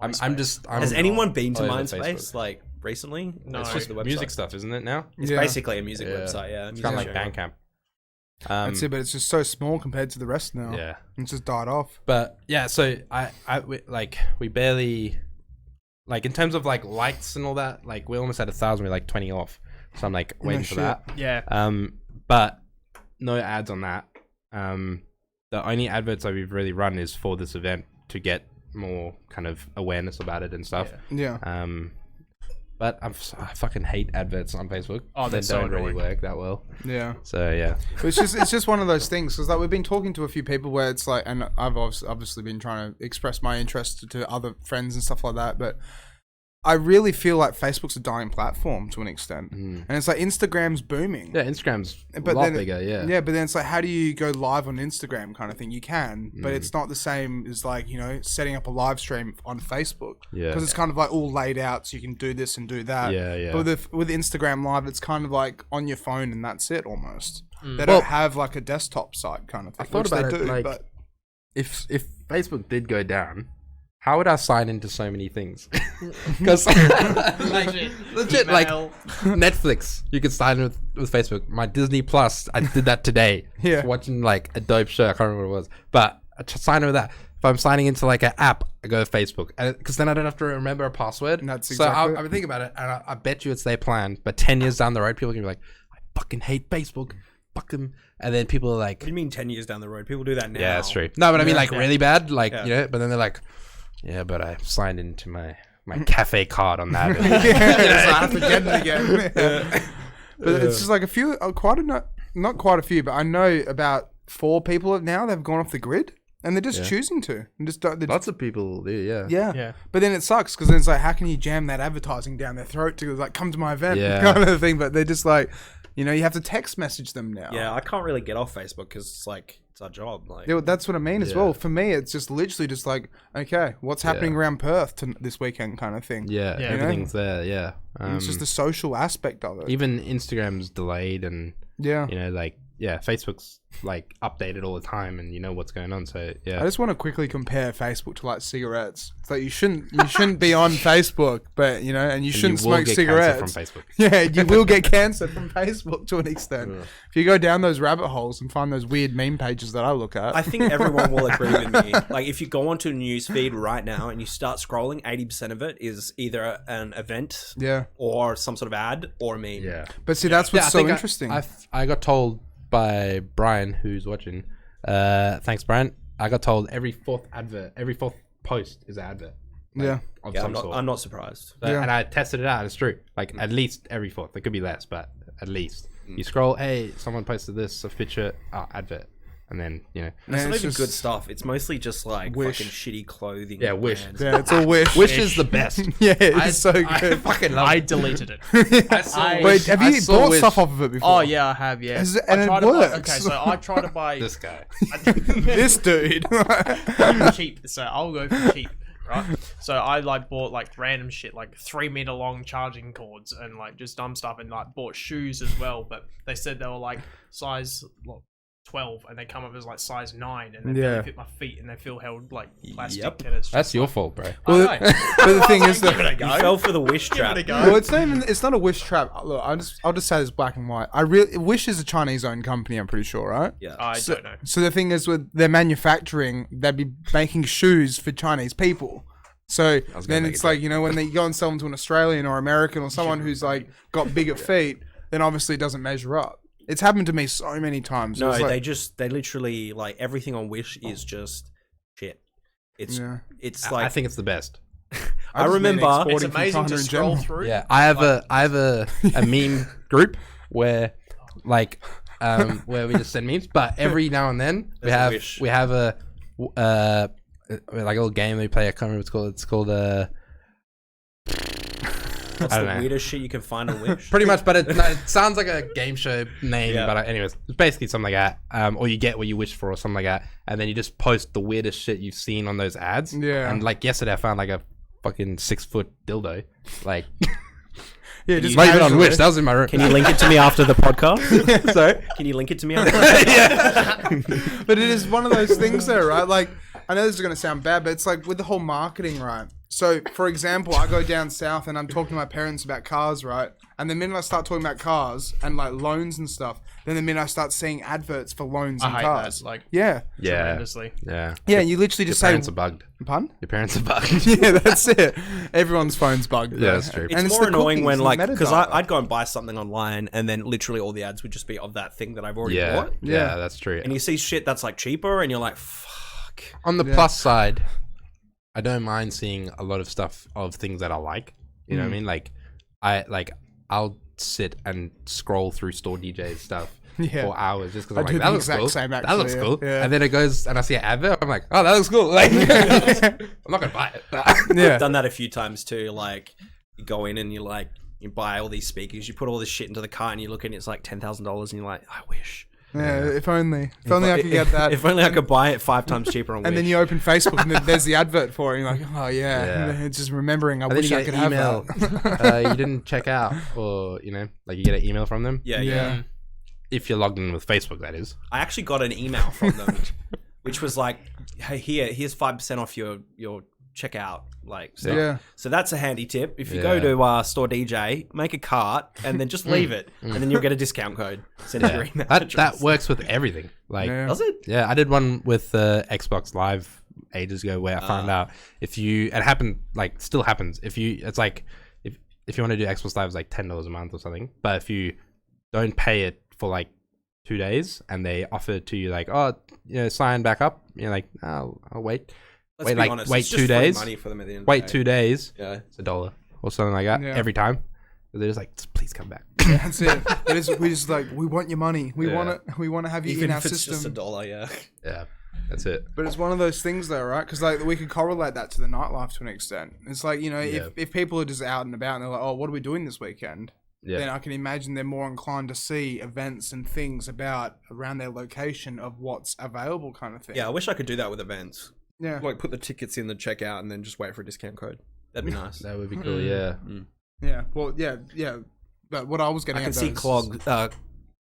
I'm Has anyone been to all over MySpace Facebook. like recently? No. It's just the website. Music stuff, isn't it now? It's basically a music website. Yeah, It's kind of like Bandcamp. That's it, but it's just so small compared to the rest now. Yeah. It's just died off. But yeah, so we barely, like, in terms of like likes and all that, like we almost had 1,000. We're like 20 off, so I'm like waiting for that. Yeah. But no ads on that. The only adverts that we've really run is for this event to get more kind of awareness about it and stuff. Yeah. But I fucking hate adverts on Facebook. Oh, they that's so don't really annoying. work that well. Yeah. So yeah. But it's just one of those things, because like we've been talking to a few people where it's like, and I've obviously been trying to express my interest to other friends and stuff like that, but I really feel like Facebook's a dying platform to an extent, and it's like Instagram's booming. Yeah, Instagram's But a lot then- bigger. Yeah. Yeah, but then it's like, how do you go live on Instagram kind of thing? You can, but it's not the same as like, setting up a live stream on Facebook. Yeah. Because it's kind of like all laid out, so you can do this and do that. Yeah, yeah. But with Instagram Live, it's kind of like on your phone and that's it almost. They Well, don't have like a desktop site kind of thing. I thought which about they it, do, like, but if Facebook did go down, how would I sign into so many things? Because legit, like Email. Netflix, you could sign with Facebook. My Disney Plus, I did that today. Yeah. Watching like a dope show. I can't remember what it was, but I sign with that. If I'm signing into like an app, I go to Facebook, because then I don't have to remember a password. And that's so exactly I've been thinking about it, and I bet you it's their plan. But 10 years down the road, people are gonna be like, I fucking hate Facebook. Fuck them. And then people are like, What do you mean 10 years down the road? People do that now. yeah, that's true. No, but I mean like Yeah. really bad, like Yeah. you know. But then they're like, yeah, but I signed into my cafe card on that. Yeah, so I have to get it again. But it's just like a few, not quite a few, but I know about 4 people now that have gone off the grid, and they're just choosing to. And just don't, Lots of people do, yeah. Yeah. But then it sucks because then it's like, how can you jam that advertising down their throat to like come to my event Yeah. kind of thing? But they're just like, you know, you have to text message them now. Yeah, I can't really get off Facebook because it's like, it's our job. Like, Yeah, that's what I mean as well. For me, it's just literally just like, okay, what's happening around Perth this weekend kind of thing. Yeah, Yeah. everything's there, yeah. And it's just the social aspect of it. Even Instagram's delayed, and Yeah. you know, like, yeah, Facebook's like updated all the time, and you know what's going on. So yeah, I just want to quickly compare Facebook to like cigarettes. It's like you shouldn't be on Facebook, but you know, and you shouldn't will smoke get cigarettes. cancer from Facebook. Yeah, you will get cancer from Facebook to an extent. If you go down those rabbit holes and find those weird meme pages that I look at. I think everyone will agree with me. Like, if you go onto a news feed right now and you start scrolling, 80% of it is either an event Yeah. or some sort of ad or a meme. Yeah, But see, that's what's I so think interesting. I got told by Brian, who's watching. Thanks, Brian. I got told every fourth post is an advert. Like, Yeah. of Yeah, some sort. I'm not surprised. So- Yeah. And I tested it out. It's true. Like at least every fourth. It could be less, but at least you scroll. Hey, someone posted this, a picture, advert, and then you know. It's Man, not it's even just- good stuff. It's mostly just like Wish. fucking shitty clothing. Yeah, Wish. brands. Yeah, it's a wish. Wish is the best. Yeah, it's I- so I good. fucking love I it. deleted it. Wait, have I you saw bought Wish. stuff off of it before? Oh yeah, I have. Yeah, And I it tried works. okay, so I try to buy This guy. This dude. cheap. So I'll go for cheap, right? So I like bought like random shit, like 3-meter long charging cords and like just dumb stuff, and like bought shoes as well. But they said they were like size 12, and they come up as like size 9, and they Yeah. really fit my feet, and they feel held like plastic. Yep. And it's just, That's your fault, bro. Well, I know. but the thing is Give it a that go. You fell for the wish Give trap. it a go. well, it's not a Wish trap. Look, I'll just say this black and white. Wish is a Chinese-owned company. I'm pretty sure, right? Yeah. I don't know. So the thing is, with their manufacturing, they'd be making shoes for Chinese people. So then make it's a like, you know, when they go and sell them to an Australian or American or someone who's like got bigger feet, then obviously it doesn't measure up. It's happened to me so many times. No, It's like, they literally, like, everything on Wish is just shit. It's Yeah. it's like I think it's the best. I just mean remember It's exporting from amazing China to in scroll general. through. Yeah, I have a meme group where like where we just send memes, but every now and then we There's a Wish. have a like a little game we play. I can't remember what it's called. It's called what's I the don't know. weirdest shit you can find on Wish. pretty much, but it sounds like a game show name. Yeah. But anyways, it's basically something like that. Or you get what you wish for, or something like that, and then you just post the weirdest shit you've seen on those ads. Yeah. And like yesterday, I found like a fucking 6-foot dildo, like yeah, just not even on casually. Wish. That was in my room. Can you link it to me after the podcast? Sorry. Can you link it to me after the podcast? But it is one of those things though, right? Like, I know this is going to sound bad, but it's like with the whole marketing, right? So, for example, I go down south and I'm talking to my parents about cars, right? And the minute I start talking about cars and like loans and stuff, then the minute I start seeing adverts for loans I and hate cars. that, like Yeah. Yeah. tremendously. Yeah. Yeah, you literally Your just say, parents are bugged. pun? Your parents are bugged. Yeah, that's it. Everyone's phone's bugged. Yeah, though. that's true. It's And more the annoying cookies when, and like, the because metadata. I'd go and buy something online and then literally all the ads would just be of that thing that I've already Yeah. bought. Yeah, that's true. And you see shit that's like cheaper and you're like, fuck. On the Yeah. plus side, I don't mind seeing a lot of stuff of things that I like. You know what I mean? I'll sit and scroll through Store DJ's stuff Yeah. for hours just because I I'm do like, the that looks exact cool. same, That looks actually, cool. yeah. And then it goes and I see an advert. I'm like, oh, that looks cool. Like, I'm not gonna buy it. Yeah. I've done that a few times too. Like, you go in and you buy all these speakers, you put all this shit into the cart and you look and it's like $10,000 and you're like, I wish. Yeah, if only. If only I could get that. If only I could buy it 5 times cheaper on And then Wish. you open Facebook and then there's the advert for it. And you're like, oh, yeah. Yeah. And it's just remembering, I And then wish you I get could an have email. that. You didn't check out, or you know, like you get an email from them. Yeah. Yeah. If you're logged in with Facebook, that is. I actually got an email from them, which was like, hey, here's 5% off your check out. Like, stuff. Yeah. So that's a handy tip. If you go to Store DJ, make a cart and then just leave it, and then you'll get a discount code. Send it to your email address. That works with everything. Like, Does it? Yeah, I did one with Xbox Live ages ago where I found out if you, it happened, like, still happens. If you, it's like, if you want to do Xbox Live, it's like $10 a month or something. But if you don't pay it for like 2 days and they offer it to you like, oh, sign back up, you're like, oh, I'll wait. Let's be honest, wait it's 2 just free days. money for them at the end of Wait the day. 2 days. Yeah. It's $1 or something like that every time. So they're just like, please come back. That's it. We just like, we want your money. We want it. We want to have you Even in our if it's system. just $1, yeah. Yeah, that's it. But it's one of those things though, right? Because like we could correlate that to the nightlife to an extent. It's like, if people are just out and about and they're like, oh, what are we doing this weekend? Then I can imagine they're more inclined to see events and things around their location of what's available, kind of thing. Yeah, I wish I could do that with events. Yeah. Like put the tickets in the checkout and then just wait for a discount code. That'd be nice. That would be cool, yeah. Yeah. Well, yeah. But what I was getting I can at see though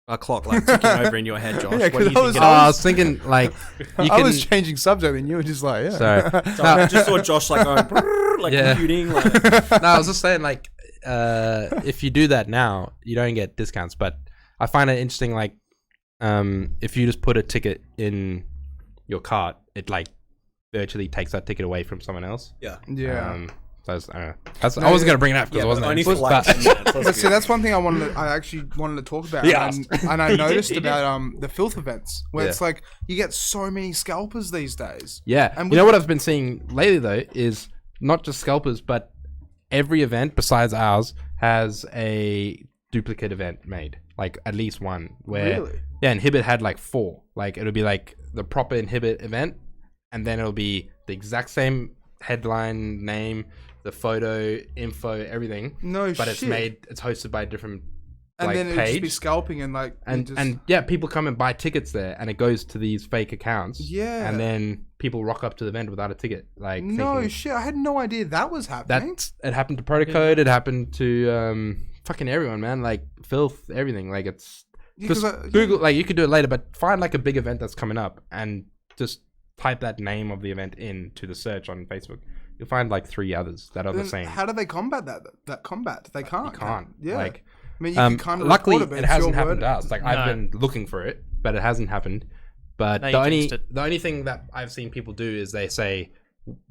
a clock like ticking over in your head, Josh. Yeah, What do you 'cause think? I was thinking, like, I was changing subject and you were just like, yeah. Sorry. So I just saw Josh like going, brrr, like computing. Like, No, I was just saying, like, if you do that now, you don't get discounts. But I find it interesting, like, if you just put a ticket in your cart, it like virtually takes that ticket away from someone else. yeah. Yeah. So I don't know. I wasn't gonna bring it up because Yeah, I wasn't. only there. for like 10 minutes. But see, that's one thing I actually wanted to talk about. Yeah. And I noticed about the filth events where Yeah. it's like you get so many scalpers these days. Yeah, And you know what I've been seeing lately though is not just scalpers, but every event besides ours has a duplicate event made, like at least one. Where Really? yeah, Inhibit had like 4. Like it'll be like the proper Inhibit event, and then it'll be the exact same headline, name, the photo, info, everything. No but shit. it's hosted by a different And like then it'd just be page. scalping and like And yeah, people come and buy tickets there, and it goes to these fake accounts. Yeah. and then people rock up to the event without a ticket. Like no thinking, shit, I had no idea that was happening. it happened to Protocode. It happened to fucking everyone, man. Like filth, everything. Like it's just Google. Like you could do it later, but find like a big event that's coming up and just type that name of the event into the search on Facebook. You'll find like 3 others that are the same. How do they combat that combat? They can't. You can't. Yeah. Like, I mean, you can kind of luckily, report it, but it it's hasn't your happened word. to us. Like I've No. been looking for it, but it hasn't happened. But No, the you jinxed it. only thing that I've seen people do is they say,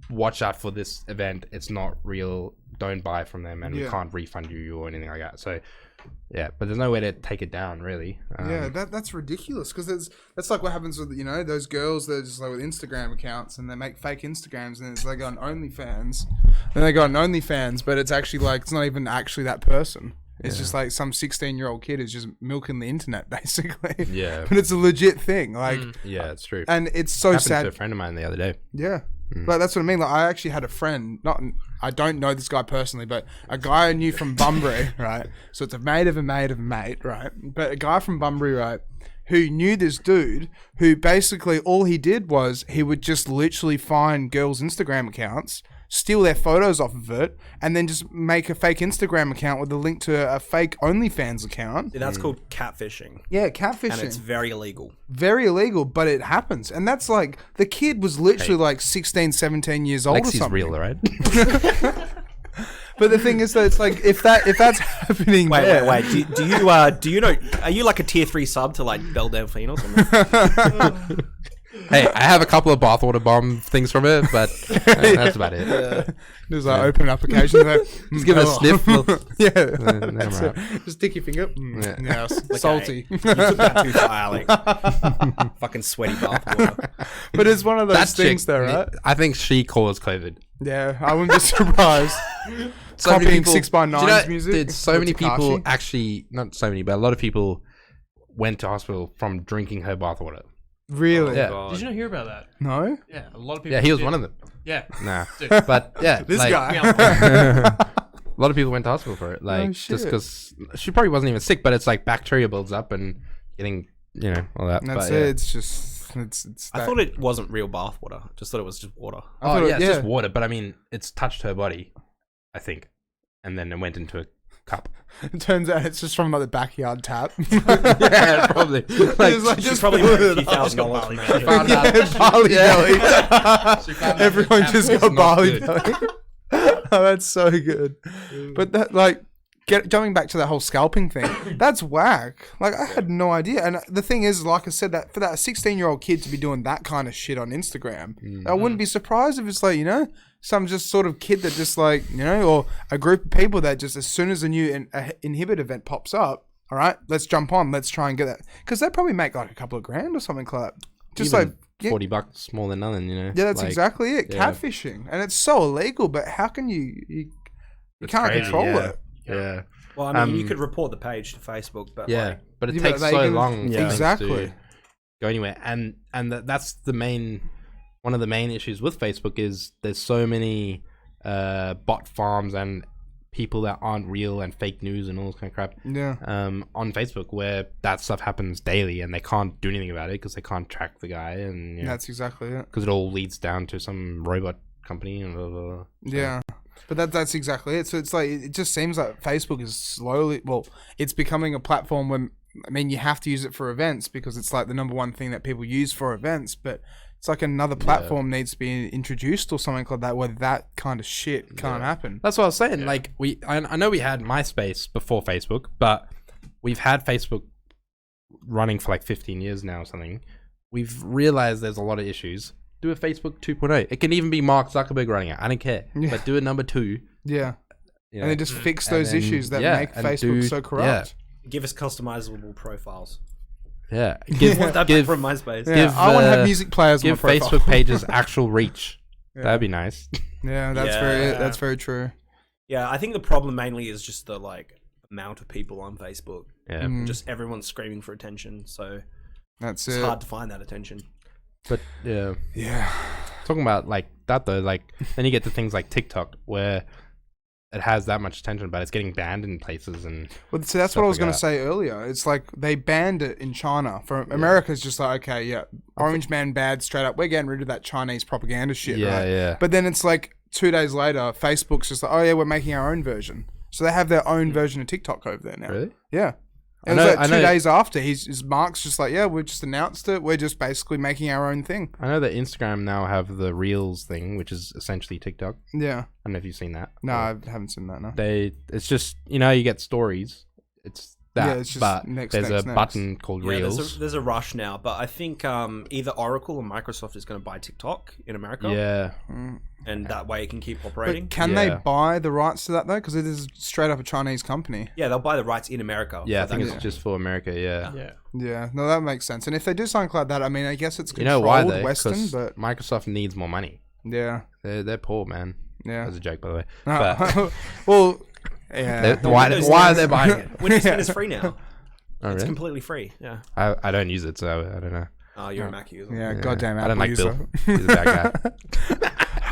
"Watch out for this event. It's not real. Don't buy from them, and we Yeah. can't refund you or anything like that." So, yeah, but there's no way to take it down, really. Yeah, that's ridiculous because that's like what happens with those girls that are just like with Instagram accounts and they make fake Instagrams and it's like on OnlyFans, and they go on OnlyFans, but it's actually like it's not even actually that person. It's just like some 16-year-old kid is just milking the internet basically. Yeah. but it's a legit thing. Like, Yeah, it's true. and it's so Happened sad. to a friend of mine the other day. Yeah. Like that's what I mean. Like I actually had a friend, I don't know this guy personally, but a guy I knew from Bunbury, right? So it's a mate of a mate of a mate, right? But a guy from Bunbury, right, who knew this dude who basically all he did was he would just literally find girls' Instagram accounts, steal their photos off of it, and then just make a fake Instagram account with a link to a fake OnlyFans account. Yeah, that's called catfishing. Yeah, catfishing. And it's very illegal. Very illegal, but it happens. And that's like, the kid was literally like 16, 17 years old or Lexi's something. real, right? But the thing is that it's like, if that's happening Wait. Do you know, are you like a tier 3 sub to like Belle Delphine or something? Hey, I have a couple of bathwater bomb things from it, but that's about it. There's like open applications. Like, Just give it a sniff. yeah. Never That's mind. it. Just stick your finger. Yeah. Yeah, salty. You took that too far, Alex. Fucking sweaty bathwater. But it's one of those That things chick, though, right? I think she caused COVID. Yeah, I wouldn't be surprised. So many Copying people- 6ix9ine's music. Dude, so with many people Tekashi. actually, not so many, but a lot of people went to hospital from drinking her bathwater. Really? Yeah. Did you not hear about that? No? Yeah, a lot of people. Yeah, he was did. one of them. Yeah. Nah, Dude. but yeah, This like, guy. a lot of people went to hospital for it, like shit. just because she probably wasn't even sick, but it's like bacteria builds up and getting, all that. That's but, it. yeah. It's just, it's I that- thought it wasn't real bathwater. Just thought it was just water. I thought Oh it- yeah, it's just water, but I mean, it's touched her body, I think, and then it went into a cup. It turns out it's just from like the backyard tap. Yeah, probably. Like, It's like She's just probably put made a it few up. thousand dollars from Barley it. found out- Yeah, barley belly. She found out Everyone the just tap got was barley not belly. Oh, that's so good. But that, like, jumping back to that whole scalping thing, that's whack. Like, I had no idea. And the thing is, like I said, that for that 16-year-old kid to be doing that kind of shit on Instagram, I wouldn't be surprised if it's like, you know, some just sort of kid that just like, you know, or a group of people that just as soon as a new Inhibit event pops up, all right, let's jump on, let's try and get that. Because they probably make like a couple of grand or something like that. Just Even like, yeah, $40 more than nothing, you know. yeah, that's Like, exactly it. yeah. Catfishing. And it's so illegal, but how can you can't crazy, control yeah. it. Yeah. Well, I mean, you could report the page to Facebook, but Yeah, like, but it Yeah, takes but so they can- long for Yeah. things Exactly. to go anywhere, and that's the main one of the main issues with Facebook is there's so many bot farms and people that aren't real and fake news and all this kind of crap Yeah. on Facebook where that stuff happens daily and they can't do anything about it because they can't track the guy and you know, That's exactly it. because it all leads down to some robot company and blah, blah, blah. Yeah. But that's exactly it. So it's like, it just seems like Facebook is slowly, well, it's becoming a platform when, I mean, you have to use it for events because it's like the number one thing that people use for events, but it's like another platform needs to be introduced or something like that where that kind of shit can't happen. That's what I was saying. Like I know we had MySpace before Facebook, but we've had Facebook running for like 15 years now or something. We've realized there's a lot of issues. Do a Facebook 2.0. It can even be Mark Zuckerberg running it. I don't care. Yeah. But do a number 2. Yeah. You know, And then just fix and those then- issues that yeah, make and Facebook do- so corrupt. give us customizable profiles. yeah. Give, Want that give, back from MySpace. Yeah, Give, I want to have uh, music players give on my profile. Facebook pages actual reach. Yeah. That'd be nice. Yeah, that's Yeah. that's very true. Yeah, I think the problem mainly is just the like amount of people on Facebook. Yeah. Just everyone's screaming for attention, so That's it's it. hard to find that attention. But yeah. Yeah. Talking about like that though, like then you get to things like TikTok where it has that much attention, but it's getting banned in places and Well, so that's stuff what I was like going to that. say earlier. It's like they banned it in China. For America's just like, okay, yeah, Orange Man bad, straight up. We're getting rid of that Chinese propaganda shit, Yeah, right? yeah. But then it's like 2 days later, Facebook's just like, oh yeah, we're making our own version. So they have their own version of TikTok over there now. Really? Yeah. I It was know- like I 2 know- days after, his Mark's just like, yeah, we just announced it. We're just basically making our own thing. I know that Instagram now have the Reels thing, which is essentially TikTok. Yeah. I don't know if you've seen that. No, I haven't seen that, no. It's just, you know, you get stories. It's that, Yeah, it's just but next, there's next, a next. button called Yeah, Reels. there's a rush now, but I think either Oracle or Microsoft is going to buy TikTok in America, Yeah. and that way it can keep operating. But can they Yeah. buy the rights to that, though? Because it is straight up a Chinese company. Yeah, they'll buy the rights in America. Yeah, I for think that it's song. just for America, yeah. Yeah. Yeah, no, that makes sense. And if they do something like that, I mean, I guess it's You know controlled why though? Western, 'Cause but Microsoft needs more money. yeah, They're poor, man. yeah. That's a joke, by the way. But Well, yeah. why Windows are 10 they buying it? Windows 10 is free now. Oh, It's really? completely free. Yeah. I don't use it, so I don't know. Oh, you're a Mac user. Yeah, goddamn I Apple don't like user. Bill. He's a bad guy.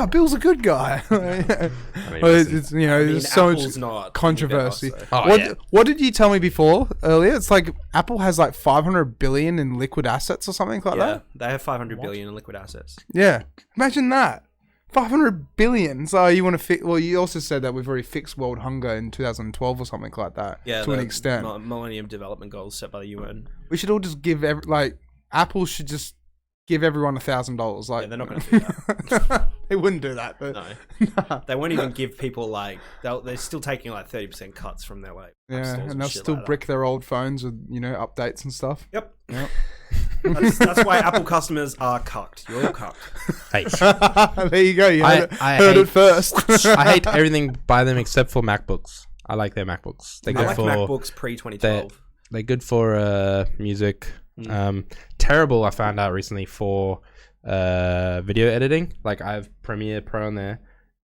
Ah, Bill's a good guy. I mean, Well, listen. it's, you know, I mean, there's so Apple's much not controversy. any better, so- Oh, yeah. What did you tell me before earlier? It's like Apple has like 500 billion in liquid assets or something like Yeah, that. they have 500 billion in liquid assets. Yeah, imagine that. 500 billion. So you want to fix? Well, you also said that we've already fixed world hunger in 2012 or something like that. Yeah, to an the extent. Millennium Development Goals set by the UN. We should all just give Apple should just give everyone $1,000. Like Yeah, they're not going to do that. they wouldn't do that, but No, they won't even give people like they're still taking like 30% cuts from their like app yeah, stores and they'll shit still like that. brick their old phones with updates and stuff. Yep. Yep. That's why Apple customers are cucked. You're all cucked. Hey, There you go. You heard, I heard hate- it first. I hate everything by them except for MacBooks. I like their MacBooks. They're I good like for MacBooks pre 2012. they're good for music. Terrible. I found out recently for video editing. Like I have Premiere Pro on there,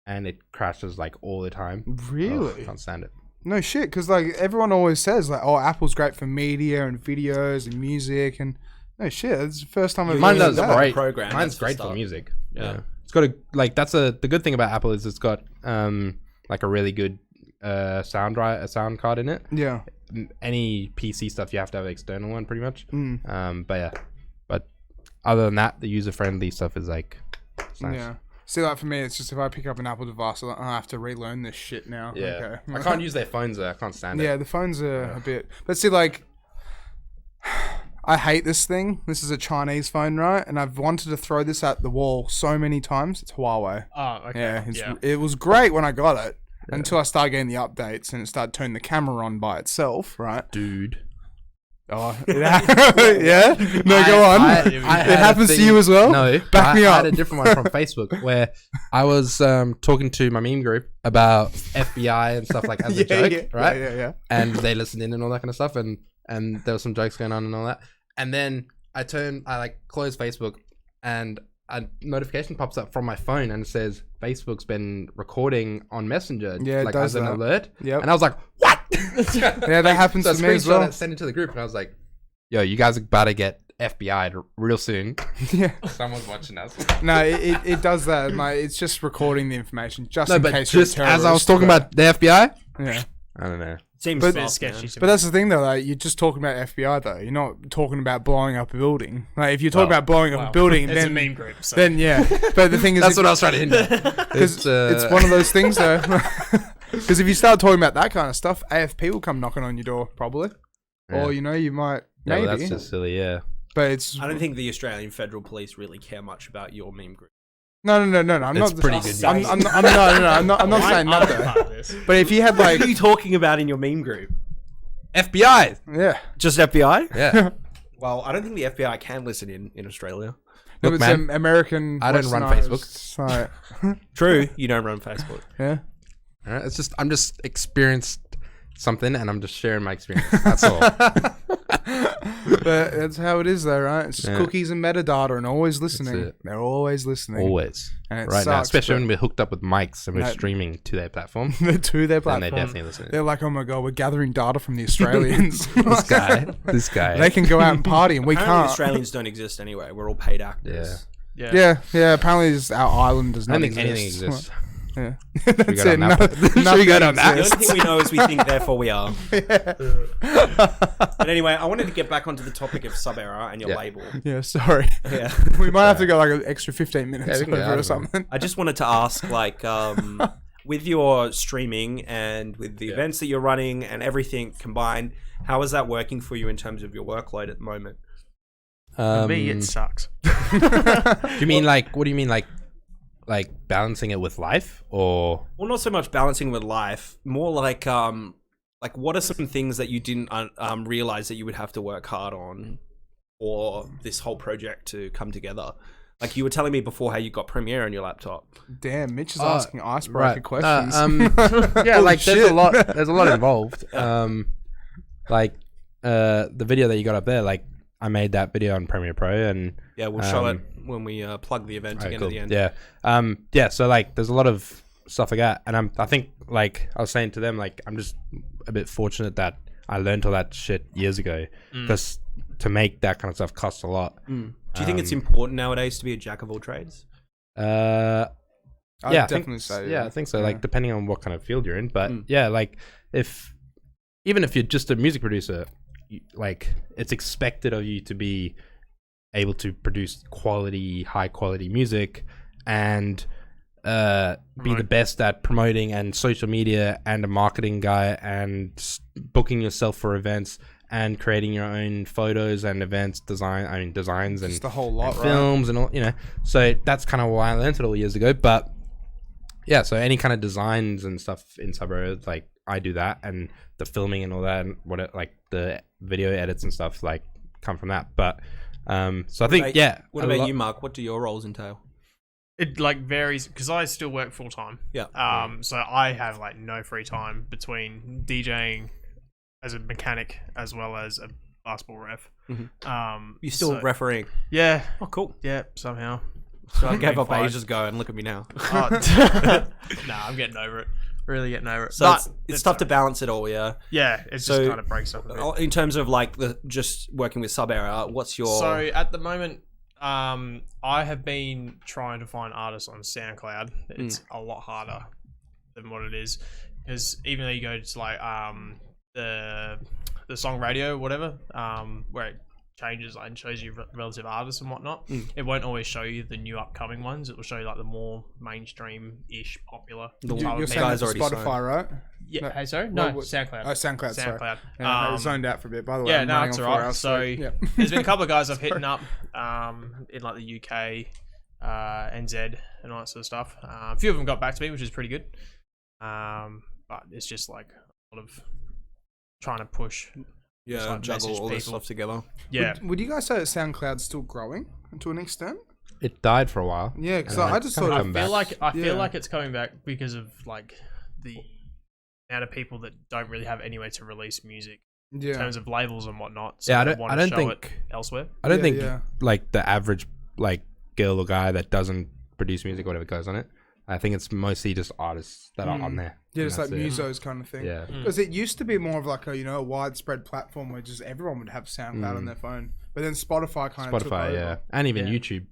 and it crashes like all the time. Really? Oh, can't stand it. No shit, because like everyone always says like, oh, Apple's great for media and videos and music, and no shit, it's the first time I've Mine heard does that. great. program, Mine's that's the great for stuff. music. Yeah. Yeah. It's got a like the good thing about Apple is it's got like a really good sound card in it. Yeah. Any PC stuff you have to have an external one pretty much. Mm. But yeah, but other than that, the user friendly stuff is like it's nice. Yeah. See, like for me, it's just if I pick up an Apple device, I have to relearn this shit now. Yeah. Okay. I can't use their phones though. I can't stand it. Yeah, the phones are a bit. But see, like, I hate this thing. This is a Chinese phone, right? And I've wanted to throw this at the wall so many times. It's Huawei. Oh, okay. Yeah, it was great when I got it until I started getting the updates and it started turning the camera on by itself, right? Dude. Oh, yeah? No, go on. It happens to you as well? No. Back me up. I had a different one from Facebook where I was talking to my meme group about FBI and stuff like as a joke, right? Yeah. And they listened in and all that kind of stuff. And there was some jokes going on and all that. And then I close Facebook and a notification pops up from my phone and it says Facebook's been recording on Messenger, Yeah, it like does as an that. alert. Yep. And I was like, what? Yeah, that happens So to me as well. Sent it to the group and I was like, yo, you guys are about to get FBI'd real soon. Yeah. Someone's watching us. No, it does that. Like, it's just recording the information just No, in but case just you're a as I was terrorist, talking but- about the FBI, Yeah. I don't know. Seems But- A bit soft, sketchy man. to But me. that's the thing, though. Like, you're just talking about FBI, though. You're not talking about blowing up a building. Like, if you're talking about blowing up a building, It's then a meme group. So. then yeah. But the thing is, That's what I was trying to hint at. because it's one of those things, though. Because if you start talking about that kind of stuff, AFP will come knocking on your door, probably. Yeah. Or you might Yeah, maybe. well, that's just silly, yeah. But it's I don't think the Australian Federal Police really care much about your meme group. no. I'm It's not. pretty good. I'm not saying that though. But if you had What like, are you talking about in your meme group? FBI! yeah, Just FBI? Yeah. Well, I don't think the FBI can listen in Australia. no, Look, it's man, American. I don't run westernized, like, True, you don't run Facebook. yeah. All right, I'm just experienced something and I'm just sharing my experience. That's all. But that's how it is, though, right? It's just Yeah. cookies and metadata, and always listening. it. They're always listening. Always. And it Right now, sucks, especially but- when we're hooked up with mics and we're No. streaming to their platform. to their Then platform. they definitely listen. They're like, oh my god, we're gathering data from the Australians. This guy. They can go out and party, and we Apparently can't. Australians don't exist anyway. We're all paid actors. Yeah. Yeah. Apparently, our island does I not don't think exist. anything exists. Yeah, we that's go it. down that path? Should we Nothing go down that? The exists. only thing we know is we think, therefore we are. But anyway, I wanted to get back onto the topic of sub-era and your Yeah. label. Yeah, sorry. Yeah. We might have to go like an extra 15 minutes Yeah, we can go over out or of something. I just wanted to ask, like, with your streaming and with the events that you're running and everything combined, how is that working for you in terms of your workload at the moment? For me, it sucks. Do you mean like, what do you mean like balancing it with life or? Well, not so much balancing with life, more like what are some things that you didn't realize that you would have to work hard on for this whole project to come together? Like you were telling me before how you got Premiere on your laptop. Damn, Mitch is asking icebreaker questions. Yeah, like shit. there's a lot involved. The video that you got up there, like I made that video on Premiere Pro and Yeah, we'll show it when we plug the event again at the end. Yeah. So like there's a lot of stuff like that, and I think like I was saying to them, like I'm just a bit fortunate that I learned all that shit years ago, because to make that kind of stuff costs a lot. Do you think it's important nowadays to be a jack of all trades? I'd Yeah, definitely say. Yeah, I think so. Yeah. Like depending on what kind of field you're in, but yeah, like even if you're just a music producer, like it's expected of you to be able to produce high quality music and be the best at promoting and social media and a marketing guy and booking yourself for events and creating your own photos and events designs and Just the whole lot, right? films and all, so that's kind of why I learned it all years ago. But yeah, so any kind of designs and stuff in Sub-Era, like I do that, and the filming and all that, and like the video edits and stuff like come from that. But so I think What about you, Mark? What do your roles entail? It like varies because I still work full time. Yeah. So I have like no free time between DJing as a mechanic as well as a basketball ref. You still refereeing? Yeah. Oh, cool. Yeah. Somehow. So I gave up ages ago, and look at me now. Nah, I'm getting over it. Really getting over it. So But it's tough to balance it all, yeah. Yeah, it So- just kind of breaks up a bit. In terms of like just working with Sub-Era, what's your? So at the moment, I have been trying to find artists on SoundCloud. It's a lot harder than what it is, because even though you go to like the song radio, whatever, where it changes and shows you relative artists and whatnot, it won't always show you the new upcoming ones. It will show you like the more mainstream-ish popular. The You're saying guys that's already Spotify, signed. right? Yeah. No. Hey, sorry. No, What- SoundCloud. Oh, SoundCloud. Sorry. SoundCloud. Yeah, I was zoned out for a bit. By the way, Yeah, I'm no, running it's on 4 alright. hours So sleep. Yep. there's been a couple of guys I've hitting up in like the UK, NZ, and all that sort of stuff. A few of them got back to me, which is pretty good. But it's just like a lot of trying to push. Yeah, like juggle message all this people. stuff together. Yeah. Would you guys say that SoundCloud's still growing to an extent? It died for a while. Yeah, because And I just kinda thought come back. I Yeah. feel like it's coming back because of like the amount of people that don't really have anywhere to release music in yeah. terms of labels and whatnot. So Yeah, they want to show it elsewhere. I don't Yeah, think yeah. like the average like girl or guy that doesn't produce music or whatever goes on it. I think it's mostly just artists that are on there. Yeah, And it's like that's it. musos kind of thing. Yeah. Because it used to be more of like a, a widespread platform where just everyone would have SoundCloud on their phone. But then Spotify kind of took Spotify, over. yeah, and even Yeah. YouTube,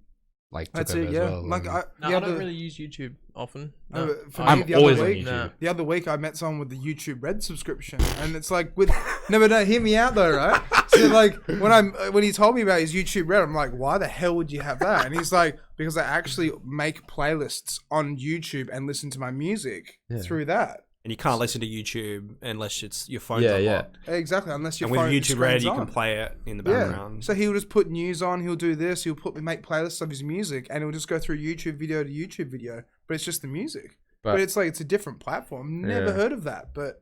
like took That's over it, as yeah. well. Like, and- I No, I the, don't really use YouTube often. no, No. for I'm me, the always other on week, YouTube. No. the other week I met someone with the YouTube-Red subscription, and it's like with no, hear me out though, right? So like when he told me about his YouTube-Red, I'm like, why the hell would you have that? And he's like, because I actually make playlists on YouTube and listen to my music through that. And you can't listen to YouTube unless it's your phone's Yeah, unlocked. Exactly, unless your And with phone YouTube Red, screen's you on. can play it in the Yeah. background. So he'll just put news on. He'll do this. He'll make playlists of his music, and he'll just go through YouTube video to YouTube video. But it's just the music. But it's like it's a different platform. Never Yeah. heard of that, but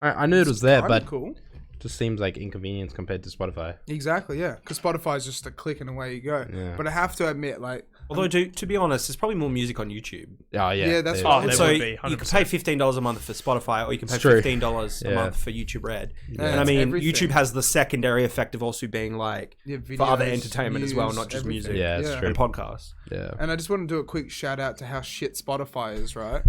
I knew it was there, kinda but cool. just seems like inconvenience compared to Spotify. Exactly, yeah. Because Spotify is just a click and away you go. Yeah. But I have to admit, like, Although, to be honest, there's probably more music on YouTube. Oh yeah, Yeah, that's there what- is. Oh, there So would you be, can 100%. pay $15 a month for Spotify, or you can pay It's true. $15 a Yeah. month for YouTube Red. Yeah, And I it's mean, everything. YouTube has the secondary effect of also being like yeah, for other videos, entertainment as well, news, not just everything. music. Yeah, it's true. And podcasts. Yeah. And I just want to do a quick shout out to how shit Spotify is, right?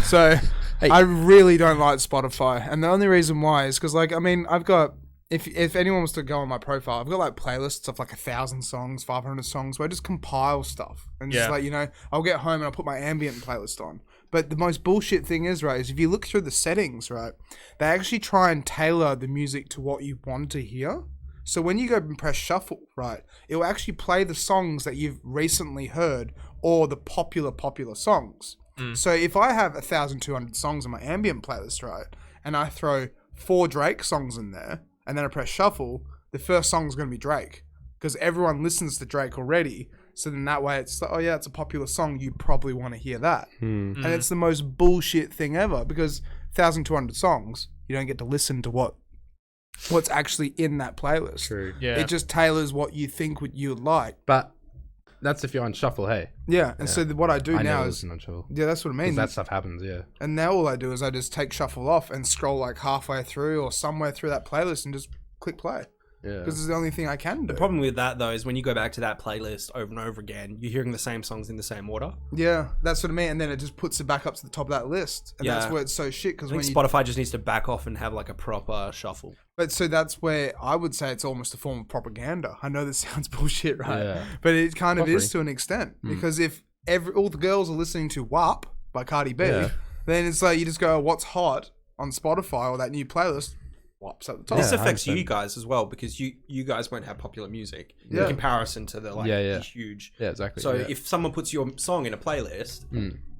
So I really don't like Spotify, and the only reason why is because, like, I mean, I've got if anyone was to go on my profile, I've got like playlists of like 1,000 songs, 500 songs, where I just compile stuff, and just Yeah. like I'll get home and I'll put my ambient playlist on. But the most bullshit thing is, right, is if you look through the settings, right, they actually try and tailor the music to what you want to hear. So when you go and press shuffle, right, it will actually play the songs that you've recently heard or the popular songs. So if I have 1,200 songs on my ambient playlist, right, and I throw 4 Drake songs in there, and then I press shuffle, the first song is going to be Drake because everyone listens to Drake already. So then that way it's like, oh yeah, it's a popular song. You probably want to hear that. And it's the most bullshit thing ever because 1,200 songs, you don't get to listen to what's actually in that playlist. True. Yeah. It just tailors what you think you would like. But that's if you're on shuffle, hey. Yeah. And so what I do I now never is, listen on shuffle. yeah, that's what I 'Cause mean. that stuff happens, yeah. And now all I do is I just take shuffle off and scroll like halfway through or somewhere through that playlist and just click play. Yeah. Because it's the only thing I can do. The problem with that though is when you go back to that playlist over and over again, you're hearing the same songs in the same order. Yeah, that's what I mean. And then it just puts it back up to the top of that list. And that's Yeah. where it's so shit. Because I when think you, Spotify just needs to back off and have like a proper shuffle. but so that's where I would say it's almost a form of propaganda. I know this sounds bullshit, right? Yeah. But it kind of is Offering. to an extent. Because if all the girls are listening to WAP by Cardi B, Yeah. then it's like you just go, what's hot on Spotify or that new playlist? WAP's at the top. This Yeah, affects 100%. you guys as well because you guys won't have popular music Yeah. in comparison to the like Yeah. huge. Yeah, exactly. So yeah. if someone puts your song in a playlist,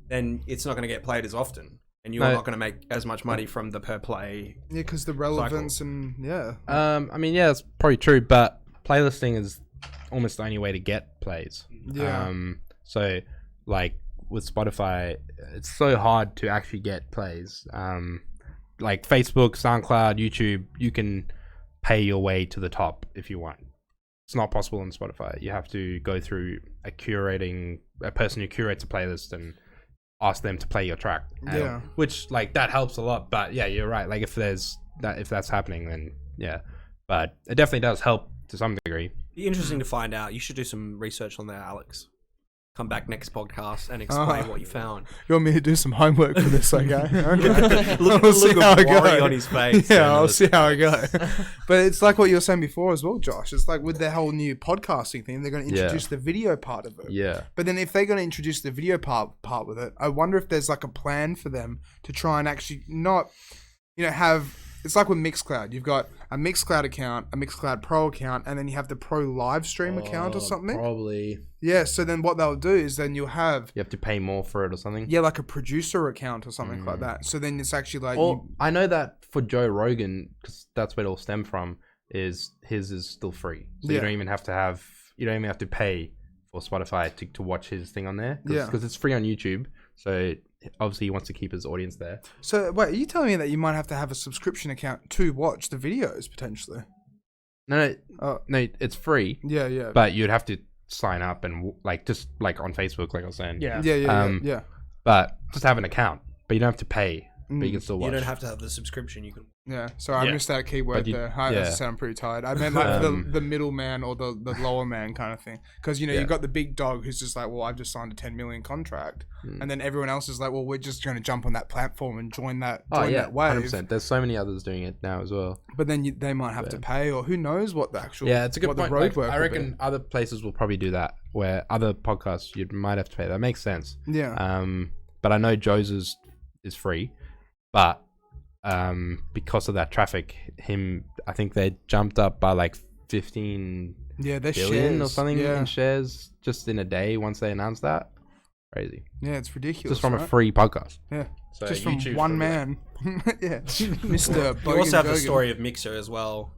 then it's not going to get played as often, and you're No. not going to make as much money from the per play. Yeah, because the relevance and yeah. I mean, yeah, that's probably true, but playlisting is almost the only way to get plays. Yeah. So, like with Spotify, it's so hard to actually get plays. Like Facebook, SoundCloud, YouTube, you can pay your way to the top if you want. It's not possible on Spotify. You have to go through a person who curates a playlist and ask them to play your track. Yeah. Which like that helps a lot. But yeah, you're right. Like if that's happening, then yeah. But it definitely does help to some degree. Be interesting to find out. You should do some research on that, Alex. Come back next podcast and explain what you found. You want me to do some homework for this, okay? Okay. Look We'll at see the how it worry goes. on his face. Yeah, I'll see how I go. But it's like what you were saying before as well, Josh. It's like with their whole new podcasting thing, they're going to introduce the video part of it. Yeah. But then if they're going to introduce the video part with it, I wonder if there's like a plan for them to try and actually not, have it's like with Mixcloud. You've got a Mixcloud account, a Mixcloud Pro account, and then you have the Pro live stream account or something. Probably. Yeah, so then what they'll do is then you'll have... You have to pay more for it or something. Yeah, like a producer account or something like that. So then it's actually like... Or I know that for Joe Rogan, because that's where it all stemmed from, is his is still free. So you don't even have to pay for Spotify to watch his thing on there. Because it's free on YouTube. So obviously he wants to keep his audience there. So wait, are you telling me that you might have to have a subscription account to watch the videos potentially? No, it's free. Yeah. But you'd have to sign up and just like on Facebook, like I was saying. Yeah. But just have an account, but you don't have to pay. But you can still watch. You don't have to have the subscription. You can. Yeah. Sorry, I missed that keyword there. As I said, I'm pretty tired. I meant like the middleman or the lower man kind of thing. Because you've got the big dog who's just like, well, I've just signed a 10 million contract, and then everyone else is like, well, we're just going to jump on that platform and join that. That wave. 100%. There's so many others doing it now as well. But then they might have to pay, or who knows what the actual it's a good point. I reckon be. Other places will probably do that, where other podcasts you might have to pay. That makes sense. Yeah. But I know Joe's is free, but because of that traffic, I think they jumped up by like 15 their billion shares or something in shares just in a day once they announced that. Crazy. Yeah, it's ridiculous. Just from a free podcast. Yeah. So just from YouTube's one man. Yeah. Mr. You also have the story of Mixer as well.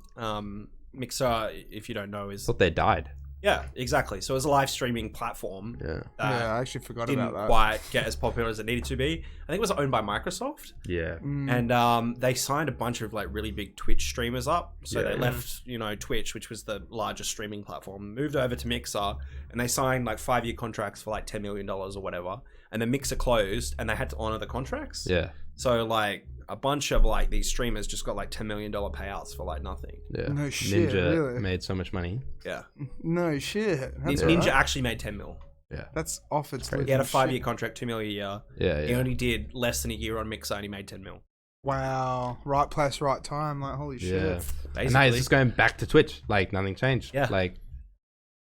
Mixer, if you don't know, is... I thought they died. Yeah, exactly. So it was a live streaming platform. Yeah. I actually forgot about that. Didn't quite get as popular as it needed to be. I think it was owned by Microsoft. Yeah. And they signed a bunch of like really big Twitch streamers up. So they left, Twitch, which was the largest streaming platform, moved over to Mixer, and they signed like 5-year contracts for like $10 million or whatever. And then Mixer closed, and they had to honor the contracts. Yeah. So like a bunch of like these streamers just got like $10 million payouts for like nothing. Yeah. No shit, Ninja really? made so much money. Yeah. No shit. That's Ninja actually made 10 mil. Yeah. That's off its He had a 5-year contract, $2 million a year. Yeah. He only did less than a year on Mixer, and he made 10 mil. Wow. Right place, right time. Like, holy shit. Yeah. Basically. And now he's just going back to Twitch. Like, nothing changed. Yeah. Like,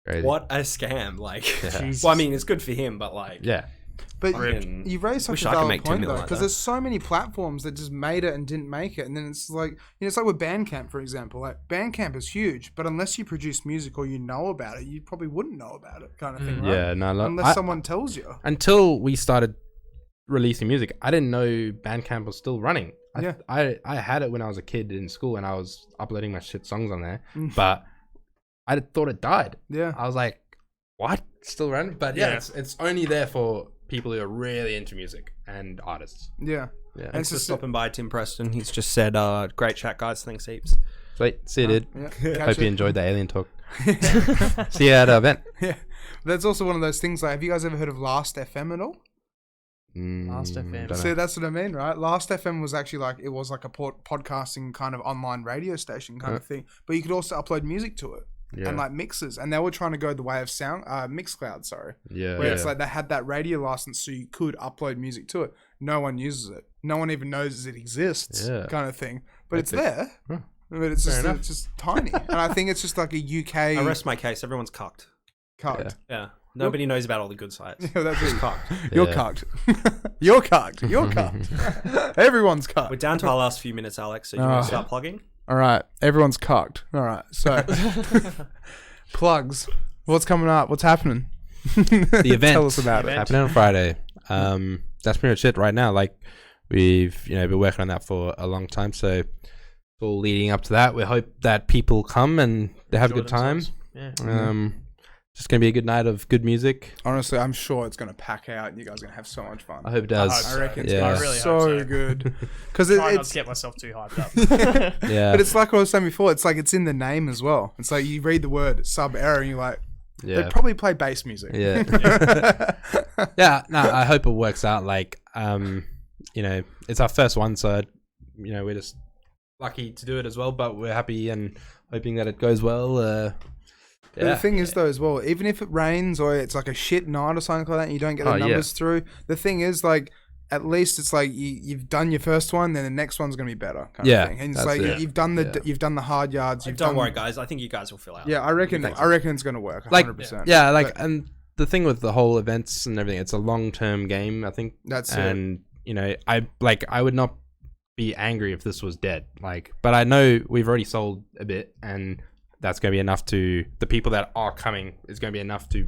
crazy. What a scam. Like, Yeah. well, I mean, it's good for him, but like... Yeah. But Fucking you raised such wish a I could valid make 10 point, million though, like because that. there's so many platforms that just made it and didn't make it. And then it's like, it's like with Bandcamp, for example. Like, Bandcamp is huge, but unless you produce music or you know about it, you probably wouldn't know about it, kind of thing, right? Yeah, no, Unless someone tells you. Until we started releasing music, I didn't know Bandcamp was still running. I had it when I was a kid in school, and I was uploading my shit songs on there, but I thought it died. Yeah. I was like, what? Still running? But it's only there for people who are really into music and artists. Yeah. Yeah. Thanks for stopping by, Tim Preston. He's just said, great chat, guys. Thanks heaps. Sweet. See you, dude. Yeah. Hope you enjoyed the alien talk. See you at the event. Yeah. That's also one of those things, like, have you guys ever heard of Last FM at all? Last FM. Don't know. See, that's what I mean, right? Last FM was actually like, it was like a podcasting kind of online radio station kind of thing, but you could also upload music to it. Yeah. And like mixes, and they were trying to go the way of Mixcloud, Yeah. where it's like they had that radio license, so you could upload music to it. No one uses it. No one even knows it exists, kind of thing. But it's there. Huh. But it's just tiny, and I think it's just like a UK. I rest my case. Everyone's cucked. Cucked. Yeah. Nobody knows about all the good sites. Yeah, that's Just it. cucked. You're Yeah. cucked. You're cucked. You're cucked. Everyone's cucked. We're down to our last few minutes, Alex. So you want to start plugging? All right, everyone's cocked. All right, so plugs. What's coming up? What's happening? The event. Tell us about it. Happening on Friday. That's pretty much it right now. Like, we've been working on that for a long time, so it's all leading up to that. We hope that people come and they have a good time. Yeah. Just gonna be a good night of good music. Honestly, I'm sure it's gonna pack out, and you guys are gonna have so much fun. I hope it does. I reckon it's Yeah. gonna I be really so, hope so. good. Because Try not it's to get myself too hyped up. Yeah. but it's like what I was saying before. It's like it's in the name as well. It's like you read the word sub error, and you're like, Yeah. they probably play bass music. Yeah. Yeah. No, I hope it works out. Like, it's our first one, so we're just lucky to do it as well. But we're happy and hoping that it goes well. But the thing is, though, as well, even if it rains or it's like a shit night or something like that, and you don't get the numbers through, the thing is, like, at least it's like you've done your first one, then the next one's gonna be better. Kind of thing. And it's like you've done the hard yards. Don't worry, guys. I think you guys will fill out. Yeah, I reckon it's gonna work. 100%. Yeah, and the thing with the whole events and everything, it's a long-term game. I think that's and I would not be angry if this was dead. Like, but I know we've already sold a bit, and that's going to be enough to the people that are coming is going to be enough to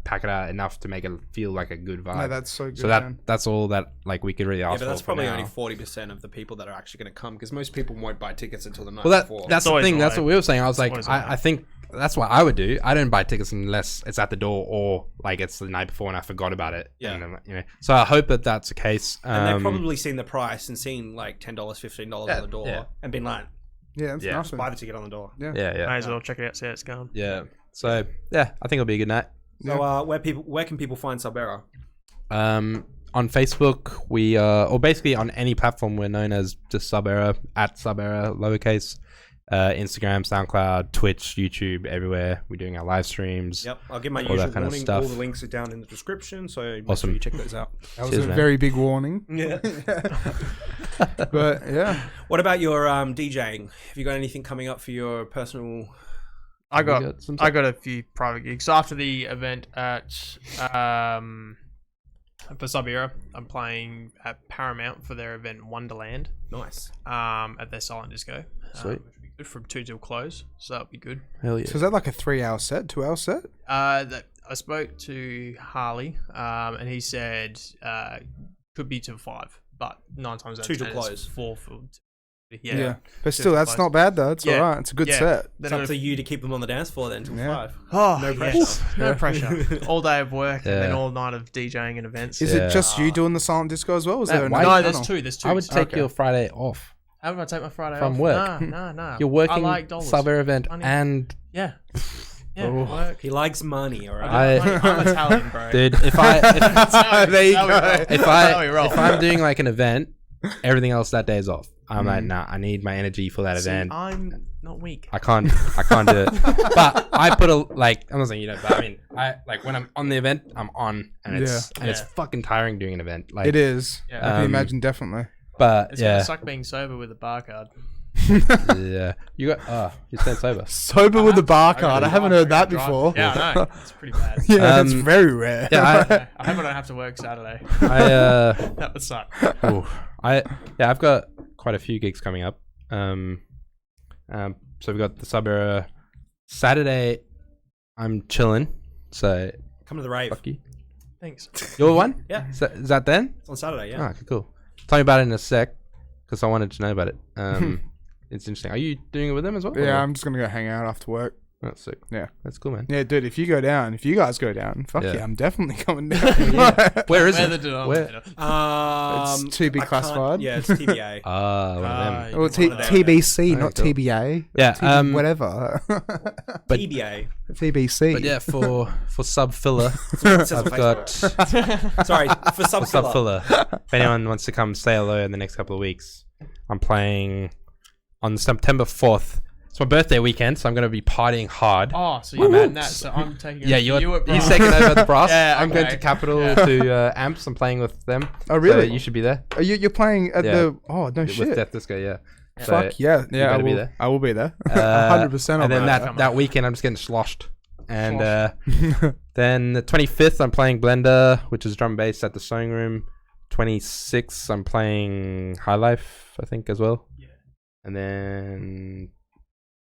pack it out enough to make it feel like a good vibe. No, that's so good. So that's all that like we could really ask for. Yeah, but that's probably now. only 40% of the people that are actually going to come, because most people won't buy tickets until the night Well, before. that's the thing. That's what we were saying. I was like, always I think that's what I would do. I don't buy tickets unless it's at the door or like it's the night before and I forgot about it. Yeah. And then, you know. So I hope that that's the case. And they've probably seen the price and seen like $10, $15 on the door and been like, Yeah, that's Yeah. nothing. buy the ticket on the door. Yeah. yeah. May as well check it out, see how it's going. Yeah. So yeah, I think it'll be a good night. So where can people find Subera? On Facebook, we or basically on any platform, we're known as just Subera, at Subera, lowercase. Instagram, SoundCloud, Twitch, YouTube, everywhere. We're doing our live streams. Yep, I'll give my All usual that kind of warning. stuff. All the links are down in the description, so make Awesome. sure you check those out. That was Cheers, a man. very big warning. Yeah. But yeah. What about your DJing? Have you got anything coming up for your personal? I We got got some I stuff. got a few private gigs. So after the event at for Subera, I'm playing at Paramount for their event Wonderland Nice. at their silent disco. Sweet. Which will be good from 2 till close, so that'll be good. Hell yeah. So is that like a 3-hour set, 2-hour set? That I spoke to Harley, and he said could be till 5, but 9 times out 2 of till 10 it's close. 4 for Yeah. But Two still, till that's close. not bad though. It's Yeah. alright. It's a good Yeah. set. It's up to you to keep them on the dance floor then till Yeah. 5. Oh, No no pressure. pressure. No pressure. All day of work and then Yeah. all night of DJing and events. Is Yeah. it just you doing the silent disco as well? Is Man, there why- another No, there's panel? 2. There's 2. I would take Okay. your Friday off. How do I take my Friday From off? work. Nah. You're working I like dollars. Subera event Money. and Yeah. Yeah, Oh. work. He likes money, all right? I'm Italian, bro. dude, if I There you go. if I'm doing like an event, everything else that day is off. I'm like, nah, I need my energy for that See, event. I'm not weak. I can't do it. But I put I'm not saying you know, but I mean, I like when I'm on the event, I'm on, and it's Yeah. fucking tiring doing an event. Like It is. Yeah. I can Um, imagine definitely. but It's yeah, gonna suck being sober with a bar card. yeah. You got you stayed sober. Sober with the bar I card. gotta I haven't drive, heard that I gotta before. drive. Yeah, I know. It's pretty bad. Yeah, it's Um, very rare. Yeah, I hope I don't have to work Saturday. I've That would suck. got quite a few gigs coming up. So we've got the Subera Saturday. I'm chilling. So Come to the rave. fuck you. Thanks. Your one? Yeah. Is that then? It's on Saturday, yeah. Ah, okay, cool. Tell me about it in a sec, because I wanted to know about it. It's interesting. Are you doing it with them as well? Yeah, or- I'm just gonna go hang out after work. That's sick. Yeah. That's cool, man. Yeah, dude, if you guys go down, fuck Yeah. yeah, I'm definitely coming down. Where is Where it? the denominator. It's to be I can't- classified. Yeah, it's TBA. Ah, one of them. Ah, Well, One of them. TBC, not cool. TBA. Yeah, whatever. but- TBA. TBC. But yeah, for sub filler, It says on I've got Facebook. Sorry, for for sub sub filler. If anyone wants to come say hello in the next couple of weeks, I'm playing on September 4th. It's my birthday weekend, so I'm going to be partying hard. Oh, so you're doing that. So I'm taking. Yeah, you at he's Brass. taking over the brass. Yeah, I'm going okay. to Capital Yeah. to Amps. I'm playing with them. Oh, really? So you should be there. Are you're playing at Yeah. the? Oh no, With shit! Death Disco, yeah. Fuck yeah, yeah. I better be will. there. I will be there. 100%. And then Come that on. weekend, I'm just getting sloshed. And then the 25th, I'm playing Blender, which is drum and bass at the Sewing Room. 26th, I'm playing High Life, I think, as well. Yeah. And then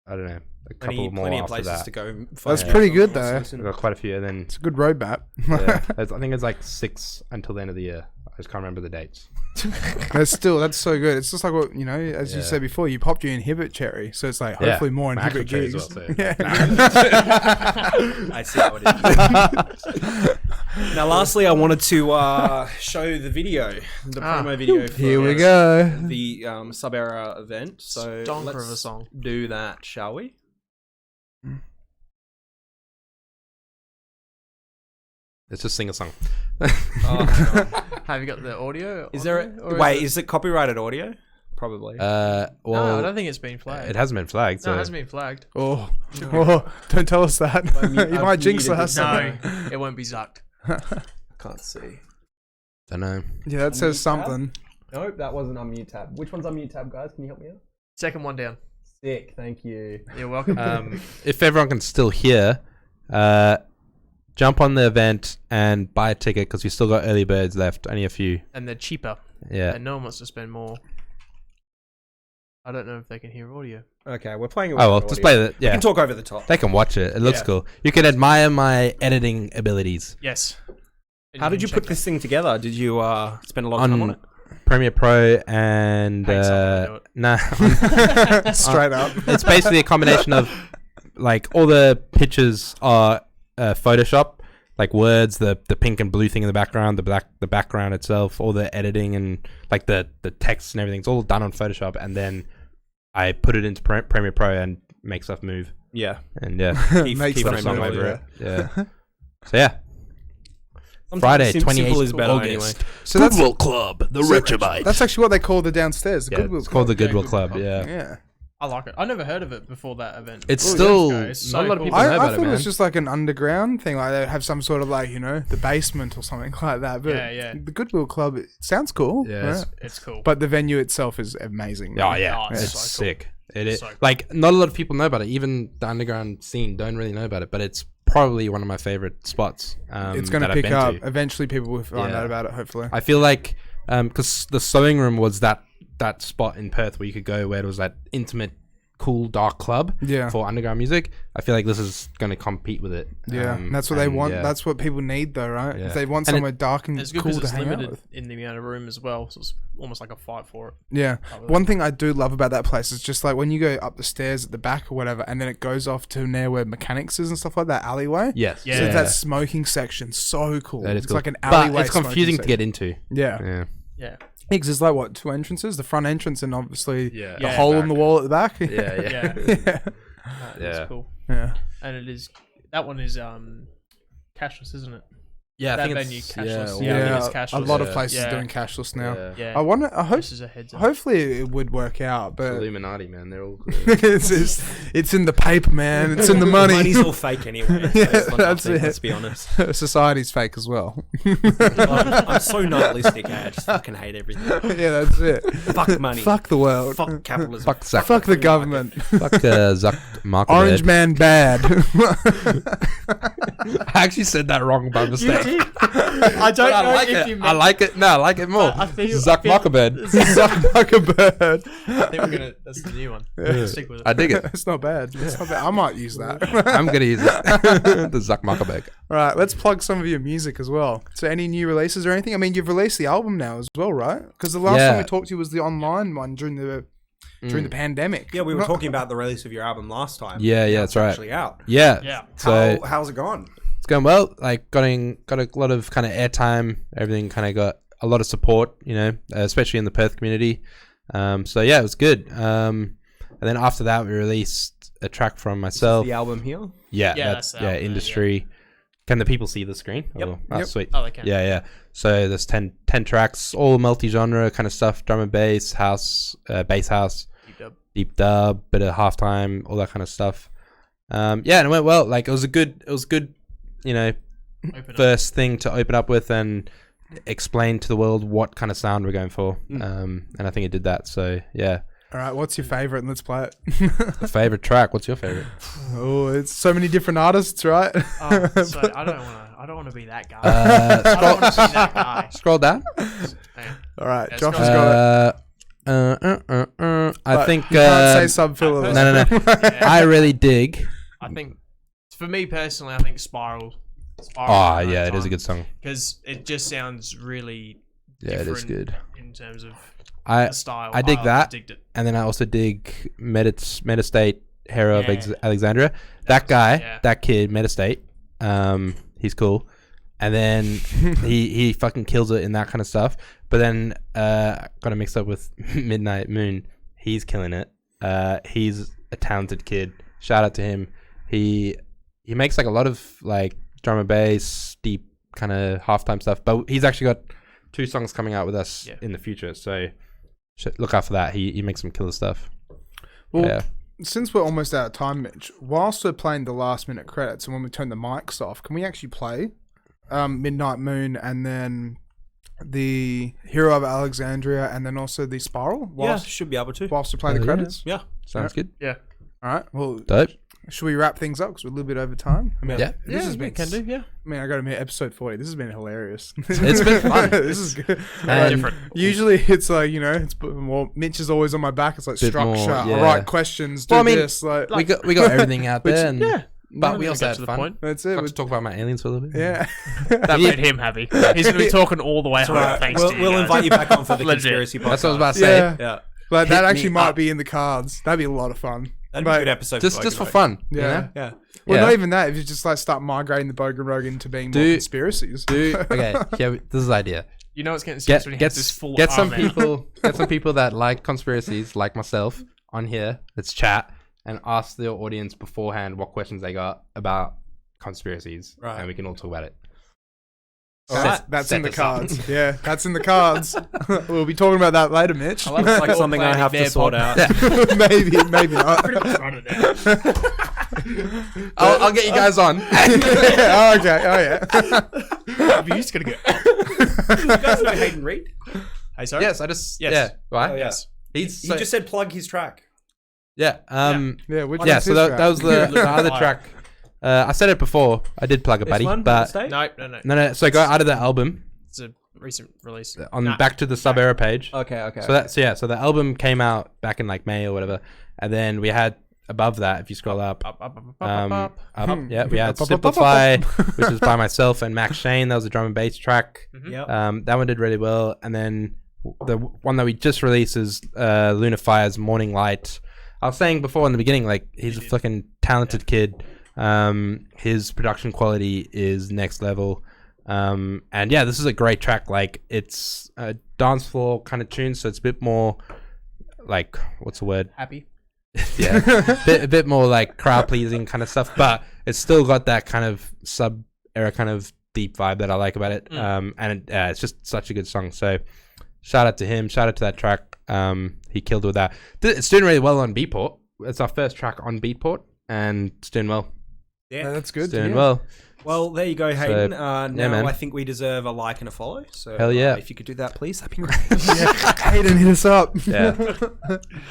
I don't know, a couple more Plenty of after places that. to go. That's find pretty out good, what's though. listening. I've got quite a few, and then It's a good roadmap. yeah, I think it's like 6 until the end of the year. I just can't remember the dates. that's so good. It's just like what as you Yeah. said before, you popped your inhibit cherry, so it's like Yeah. hopefully more My actual inhibit cherry as gigs. well, so- Yeah. I see how it is. Now, lastly, I wanted to show the video, the promo video. For Here we go. The Subera event. So Stonker let's of a song. do that, shall we? Let's just sing a song. Oh, Have you got the audio? is on there? or Wait, is it copyrighted audio? Probably. Well, no, I don't think it's been flagged. it hasn't been flagged. No, So it hasn't been flagged. Oh, don't tell us that. mute- You I've might jinx muted us. No, it won't be zucked. Can't see. don't know. Yeah, that says something. Nope, that wasn't unmute tab. Which one's unmute tab, guys? Can you help me out? Second one down. Sick, thank you. You're welcome. If everyone can still hear, jump on the event and buy a ticket because we still got early birds left. Only a few. And they're cheaper. Yeah. And no one wants to spend more. I don't know if they can hear audio. Okay, we're playing it. Oh well, just play the. You Yeah, can talk over the top. they can watch it. It looks Yeah. cool. You can admire my editing abilities Yes. And How did can you check put that. this thing together? Did you spend a lot of time on on it? Premiere Pro and Pay someone to do it. nah. Straight up. It's basically a combination of like all the pictures are Photoshop, like words, the pink and blue thing in the background, the background itself, all the editing and like the text and everything. It's all done on Photoshop, and then I put it into Premiere Pro and make stuff move. Yeah. And yeah, Makes put stuff a song move, over yeah. it. Yeah. So yeah, Sometimes Friday, simple 28th is better August. anyway. So that's Club, the That's actually what they call the downstairs. The Yeah, Goodwill it's called the Club. Goodwill Goodwill Club. Club. Yeah. Yeah. I like it. I never heard of it before that event. It's Oh, still yeah, it's not a lot of cool. people I know about thought it, it man. was just like an underground thing, like they have some sort of like, you know, the basement or something like that. But Yeah. the Goodwill Club, it sounds cool. Yeah, right? It's cool. But the venue itself is amazing. Oh yeah, Oh, it's it's so cool. sick. It is So cool. like not a lot of people know about it. Even the underground scene don't really know about it, but it's probably one of my favorite spots. It's going that to I've pick been up. to. Eventually, people will find Yeah. out about it. Hopefully, I feel like because the sewing room was that spot in Perth where you could go where it was that intimate, cool, dark club yeah, for underground music. I feel like this is going to compete with it. yeah. That's what they and want. yeah. That's what people need, though, right? Yeah. If they want And somewhere dark and it's good cool because to it's hang out limited with. in the amount of room as well, so it's almost like a fight for it. Yeah. I really One thing I do love about that place is just like when you go up the stairs at the back or whatever, and then it goes off to near where mechanics is and stuff like that alleyway. Yes. Yeah. So it's that smoking section, so cool. That is It's cool. like an But alleyway. it's confusing to smoking get into. section. Yeah. Yeah. Yeah. Because there's like what, two entrances? The front entrance and obviously Yeah. the Yeah, hole in back. the wall at the back. Yeah. Yeah. Yeah. yeah. Yeah. It's cool. Yeah. And it is that one is cashless, isn't it? Yeah, That I think venue, it's cashless. Yeah, I think Yeah, it's a cashless. lot of Yeah. places Yeah. doing cashless now. Yeah. Yeah. I wonder. I hope. This is a heads up. Hopefully, it would work out, but Illuminati, man. They're all. it's in the paper, man. It's in the money. Money's all fake anyway. Yeah, It's not that's nothing, it. Let's be honest. Society's fake as well. I'm so nihilistic. I just fucking hate everything. Yeah, that's it. Fuck money. Fuck the world. Fuck capitalism. Fuck Zuck. Fuck the government. Fuck Zuck Market. Orange man bad. I actually said that wrong by mistake. I don't I know like if it. you I meant like it. No, I like it more. I feel- Zuck I feel- Muckerbird. Suck like a bird. I think we're gonna. That's the new one. Yeah. Stick with it. I dig it. It's not bad. It's not bad. I might use that. I'm gonna use it. The Zuck Muckerbird. Right, let's plug some of your music as well. So, any new releases or anything? I mean, you've released the album now as well, right? Because the last Yeah. time we talked to you was the online one during the pandemic. Yeah, we were Not- talking about the release of your album last time. Yeah, yeah, Now that's it's right. Actually out. Yeah. Yeah. So How's it gone? it's going well. Like got a lot of kind of airtime. Everything kind of got a lot of support. You know, especially in the Perth community. So yeah, it was good. And then after that, we released a track from myself. The album here. Yeah, Yeah, that's that's the album there, Industry. Can the people see the screen? Yep. Oh, oh, Yep. sweet. Oh, they can. Yeah, yeah. So there's 10 tracks, all multi-genre kind of stuff, drum and bass, house, bass house, deep dub, bit of halftime, all that kind of stuff. Yeah, and it went well. Like it was good, you know, Open up. first thing to open up with and explain to the world what kind of sound we're going for. And I think it did that. So yeah. All right, what's your favorite? And let's play it. The favorite track. What's your favorite? Oh, it's so many different artists, right? Oh, so I don't want to be that guy. Uh, I don't want to be that guy. Scroll down. Man. All right, Yeah, Josh scroll has got it. I But think you can't say sub filler. no. Yeah. I really dig. I think for me personally, I think Spiral. Oh yeah, it is a good song. because it just sounds really Yeah, it is different good. in terms of I the style. I dig that. Digged it. and then I also dig Metastate, Hero of Yeah. Alexandria. That guy, yeah. that kid, Metastate. He's cool. And then he fucking kills it in that kind of stuff. But then got it mixed up with Midnight Moon. He's killing it. He's a talented kid. Shout out to him. He makes like a lot of like drum and bass, deep kind of halftime stuff. But he's actually got 2 songs coming out with us in the future. So look out for that. He makes some killer stuff. Well, Yeah. since we're almost out of time, Mitch, whilst we're playing the last minute credits and when we turn the mics off, can we actually play Midnight Moon and then the Hero of Alexandria and then also the Spiral? Yeah, should be able to. Whilst we play the Yeah. credits? Yeah. Sounds good. Yeah. All right. Well, Dope. should we wrap things up because we're a little bit over time? I mean, Yeah. this has been. can do. Yeah. I mean, I got to admit, episode 40. This has been hilarious. It's been fun. This is good. And different. Usually, it's like it's more. Mitch is always on my back. It's like Bit more, structure. yeah. I write questions. Do Well, I mean, this. Like we got everything out Which- there. And, yeah. But we Yeah, also get had to the fun. point. that's it. Got to talk about my aliens for a little bit. Yeah. That made him happy. He's going to be talking all the way home. Alright, Thanks we'll to you we'll guys. invite you back on for the Legit. conspiracy podcast. That's what I was about to say. Yeah. Yeah, Like that Hit actually me might up. be in the cards. That'd be a lot of fun. that'd be a Like, good episode. Just for fun. Yeah. You know? Yeah. Well, Yeah. not even that. If you just like start migrating the Bogan Rogue into being more Do- conspiracies. Okay. Yeah. This is the idea. You know it's getting serious when he has this full Get some arm out. people that like conspiracies, like myself, on here. Let's chat and ask the audience beforehand what questions they got about conspiracies, Right. and we can all talk about it. That's set in the this up. cards. Yeah, that's in the cards. We'll be talking about that later, Mitch. I love It's like something I have to sort out. maybe not. Pretty much running it. I'll get you guys on. Oh, okay. Oh, yeah. You just got to go. You guys know Hayden Reed? Hey, sorry? Yes, I just Yes. yeah. Right. Oh, yeah. Yes. He's He so- just said plug his track. yeah. Yeah, which Yeah. one's So his that track? was the other track. I said it before. I did plug a This buddy, one, but State? No. no. So go out of the album It's a recent release. on Nah. back to the sub era page. Okay. So that's so the album came out back in like May or whatever, and then we had above that, if you scroll up, Up. yeah, we had Up, up, up, up, Simplify, up. which was by myself and Max Shane. That was a drum and bass track. Yep. That one did really well, and then the one that we just released is Lunar Fire's Morning Light. I was saying before in the beginning, like he's a fucking talented kid. His production quality is next level. And yeah, this is a great track. Like it's a dance floor kind of tune, so it's a bit more like what's the word? Happy. Yeah, a bit more like crowd pleasing kind of stuff, but it's still got that kind of sub era kind of deep vibe that I like about it. And it's just such a good song. So shout out to him. Shout out to that track. He killed it with that. It's doing really well on Beatport. It's our first track on Beatport, and it's doing well. Yeah. That's good. It's doing yeah. well. Well, there you go, Hayden. yeah, Now man. I think we deserve a like and a follow. So Hell yeah. if you could do that, please, that'd be great. Yeah. Hayden, hit us up.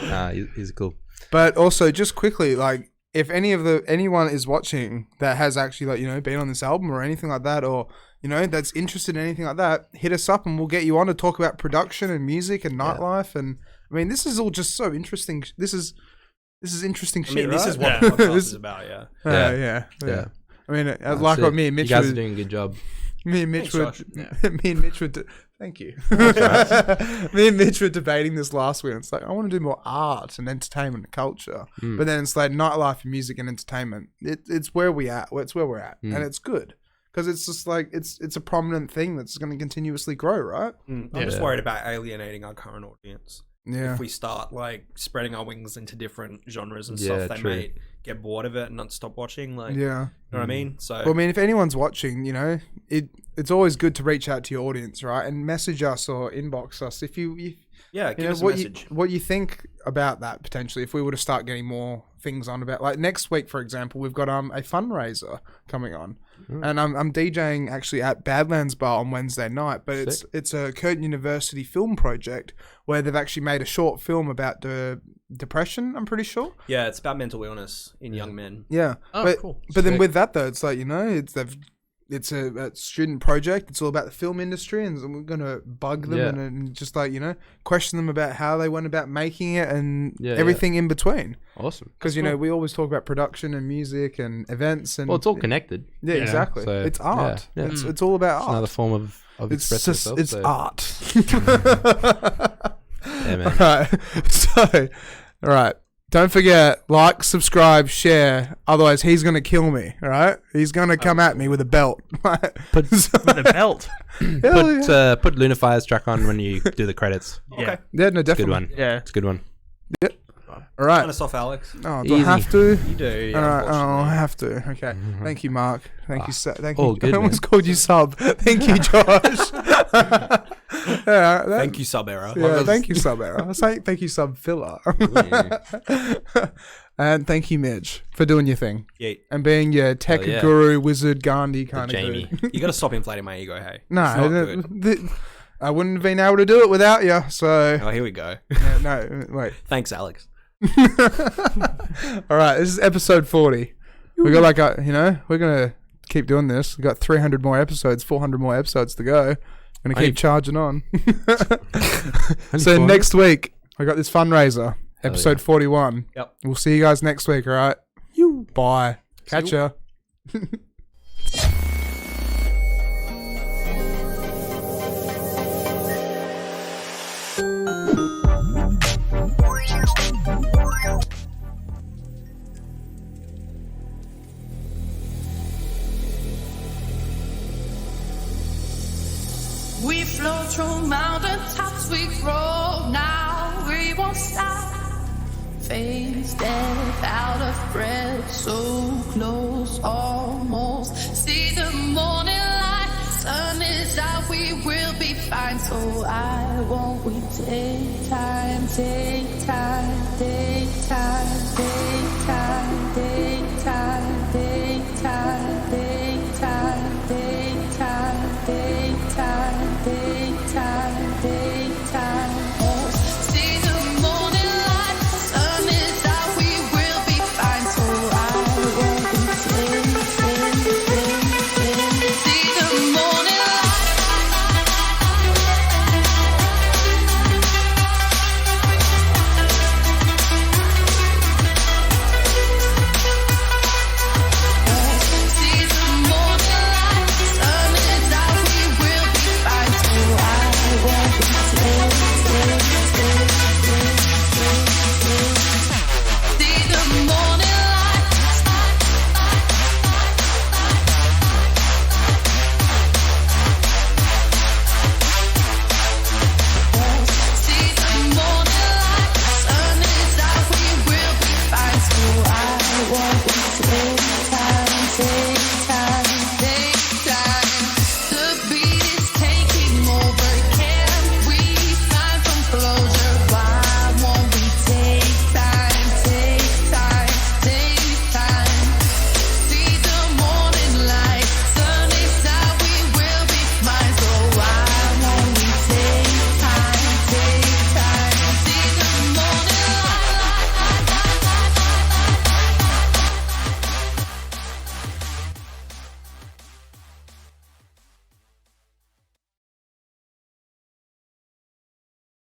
Yeah, he's cool. But also, just quickly, like, if anyone is watching that has actually, like, been on this album or anything like that, or that's interested in anything like that, hit us up and we'll get you on to talk about production and music and nightlife. And I mean, this is all just so interesting. This is interesting I shit. mean, this right? is what Yeah. the podcast This- is about, yeah. Yeah. I mean, That's like it. what me and Mitch You guys were, are doing a good job. me and Mitch Thanks, were, Josh. me and Mitch were. Thank you. Me and Mitch were debating this last week. It's like I want to do more art and entertainment and culture, but then it's like nightlife and music and entertainment. It's where we at. It's where we're at, and it's good because it's just like it's a prominent thing that's going to continuously grow, right? I'm just worried about alienating our current audience. Yeah. If we start like spreading our wings into different genres and Yeah, stuff, they true. may get bored of it and not stop watching. Like, you Yeah. know what I mean? So Well, I mean, if anyone's watching, it's always good to reach out to your audience, right? And message us or inbox us if you yeah, give us a what message. what you think about that potentially. If we were to start getting more things on about, like next week, for example, we've got a fundraiser coming on, and I'm DJing actually at Badlands Bar on Wednesday night. But it's a Curtin University film project where they've actually made a short film about the depression. I'm pretty sure. Yeah, it's about mental illness in young men. Yeah. Oh, but, cool. But then Sick. with that though, it's like it's a student project. It's all about the film industry, and we're gonna bug them Yeah. and just like question them about how they went about making it and Yeah, everything in between. Awesome. Because we always talk about production and music and events and Well, it's all connected. yeah, exactly. So, it's art. yeah. It's all about art. Another form of It's expressing just yourself. it's so- art. Yeah, man. Alright, so alright. Don't forget, like, subscribe, share. Otherwise, he's gonna kill me. All right, he's gonna come at me with a belt. Put With a belt. put Lunar Fire's track on when you do the credits. Yeah. Okay. Yeah, no, Good definitely. one. Yeah. It's a good one. All right. Kind of soft, Alex. Oh, do I Easy. have to? You do. Yeah, All right. Oh, I unfortunately. have to. Okay. Thank you, Mark. Thank you. Thank all you. good, I almost man. called you sub. Thank you, Josh. Yeah, Thank you, sub era. Yeah, thank you, sub era. I say thank you, sub filler. And thank you, Midge, for doing your thing Yeah. and being your tech yeah. guru, wizard, Gandhi kind of Jaimie. dude. You got to stop inflating my ego, hey. No, It's not good. I wouldn't have been able to do it without you. So Oh, here we go. yeah, no, wait. Thanks, Alex. All right, this is episode 40. We got like we're gonna keep doing this. We got 300 more episodes, 400 more episodes to go. Gonna keep charging on. So next week I got this fundraiser, episode 41. Yep. We'll see you guys next week. All right. Bye. Catch ya. We flow through mountain tops, we grow now, we won't stop. Face death out of breath, so close, almost. See the morning light, sun is out, we will be fine. So why won't we take time, take time, take time?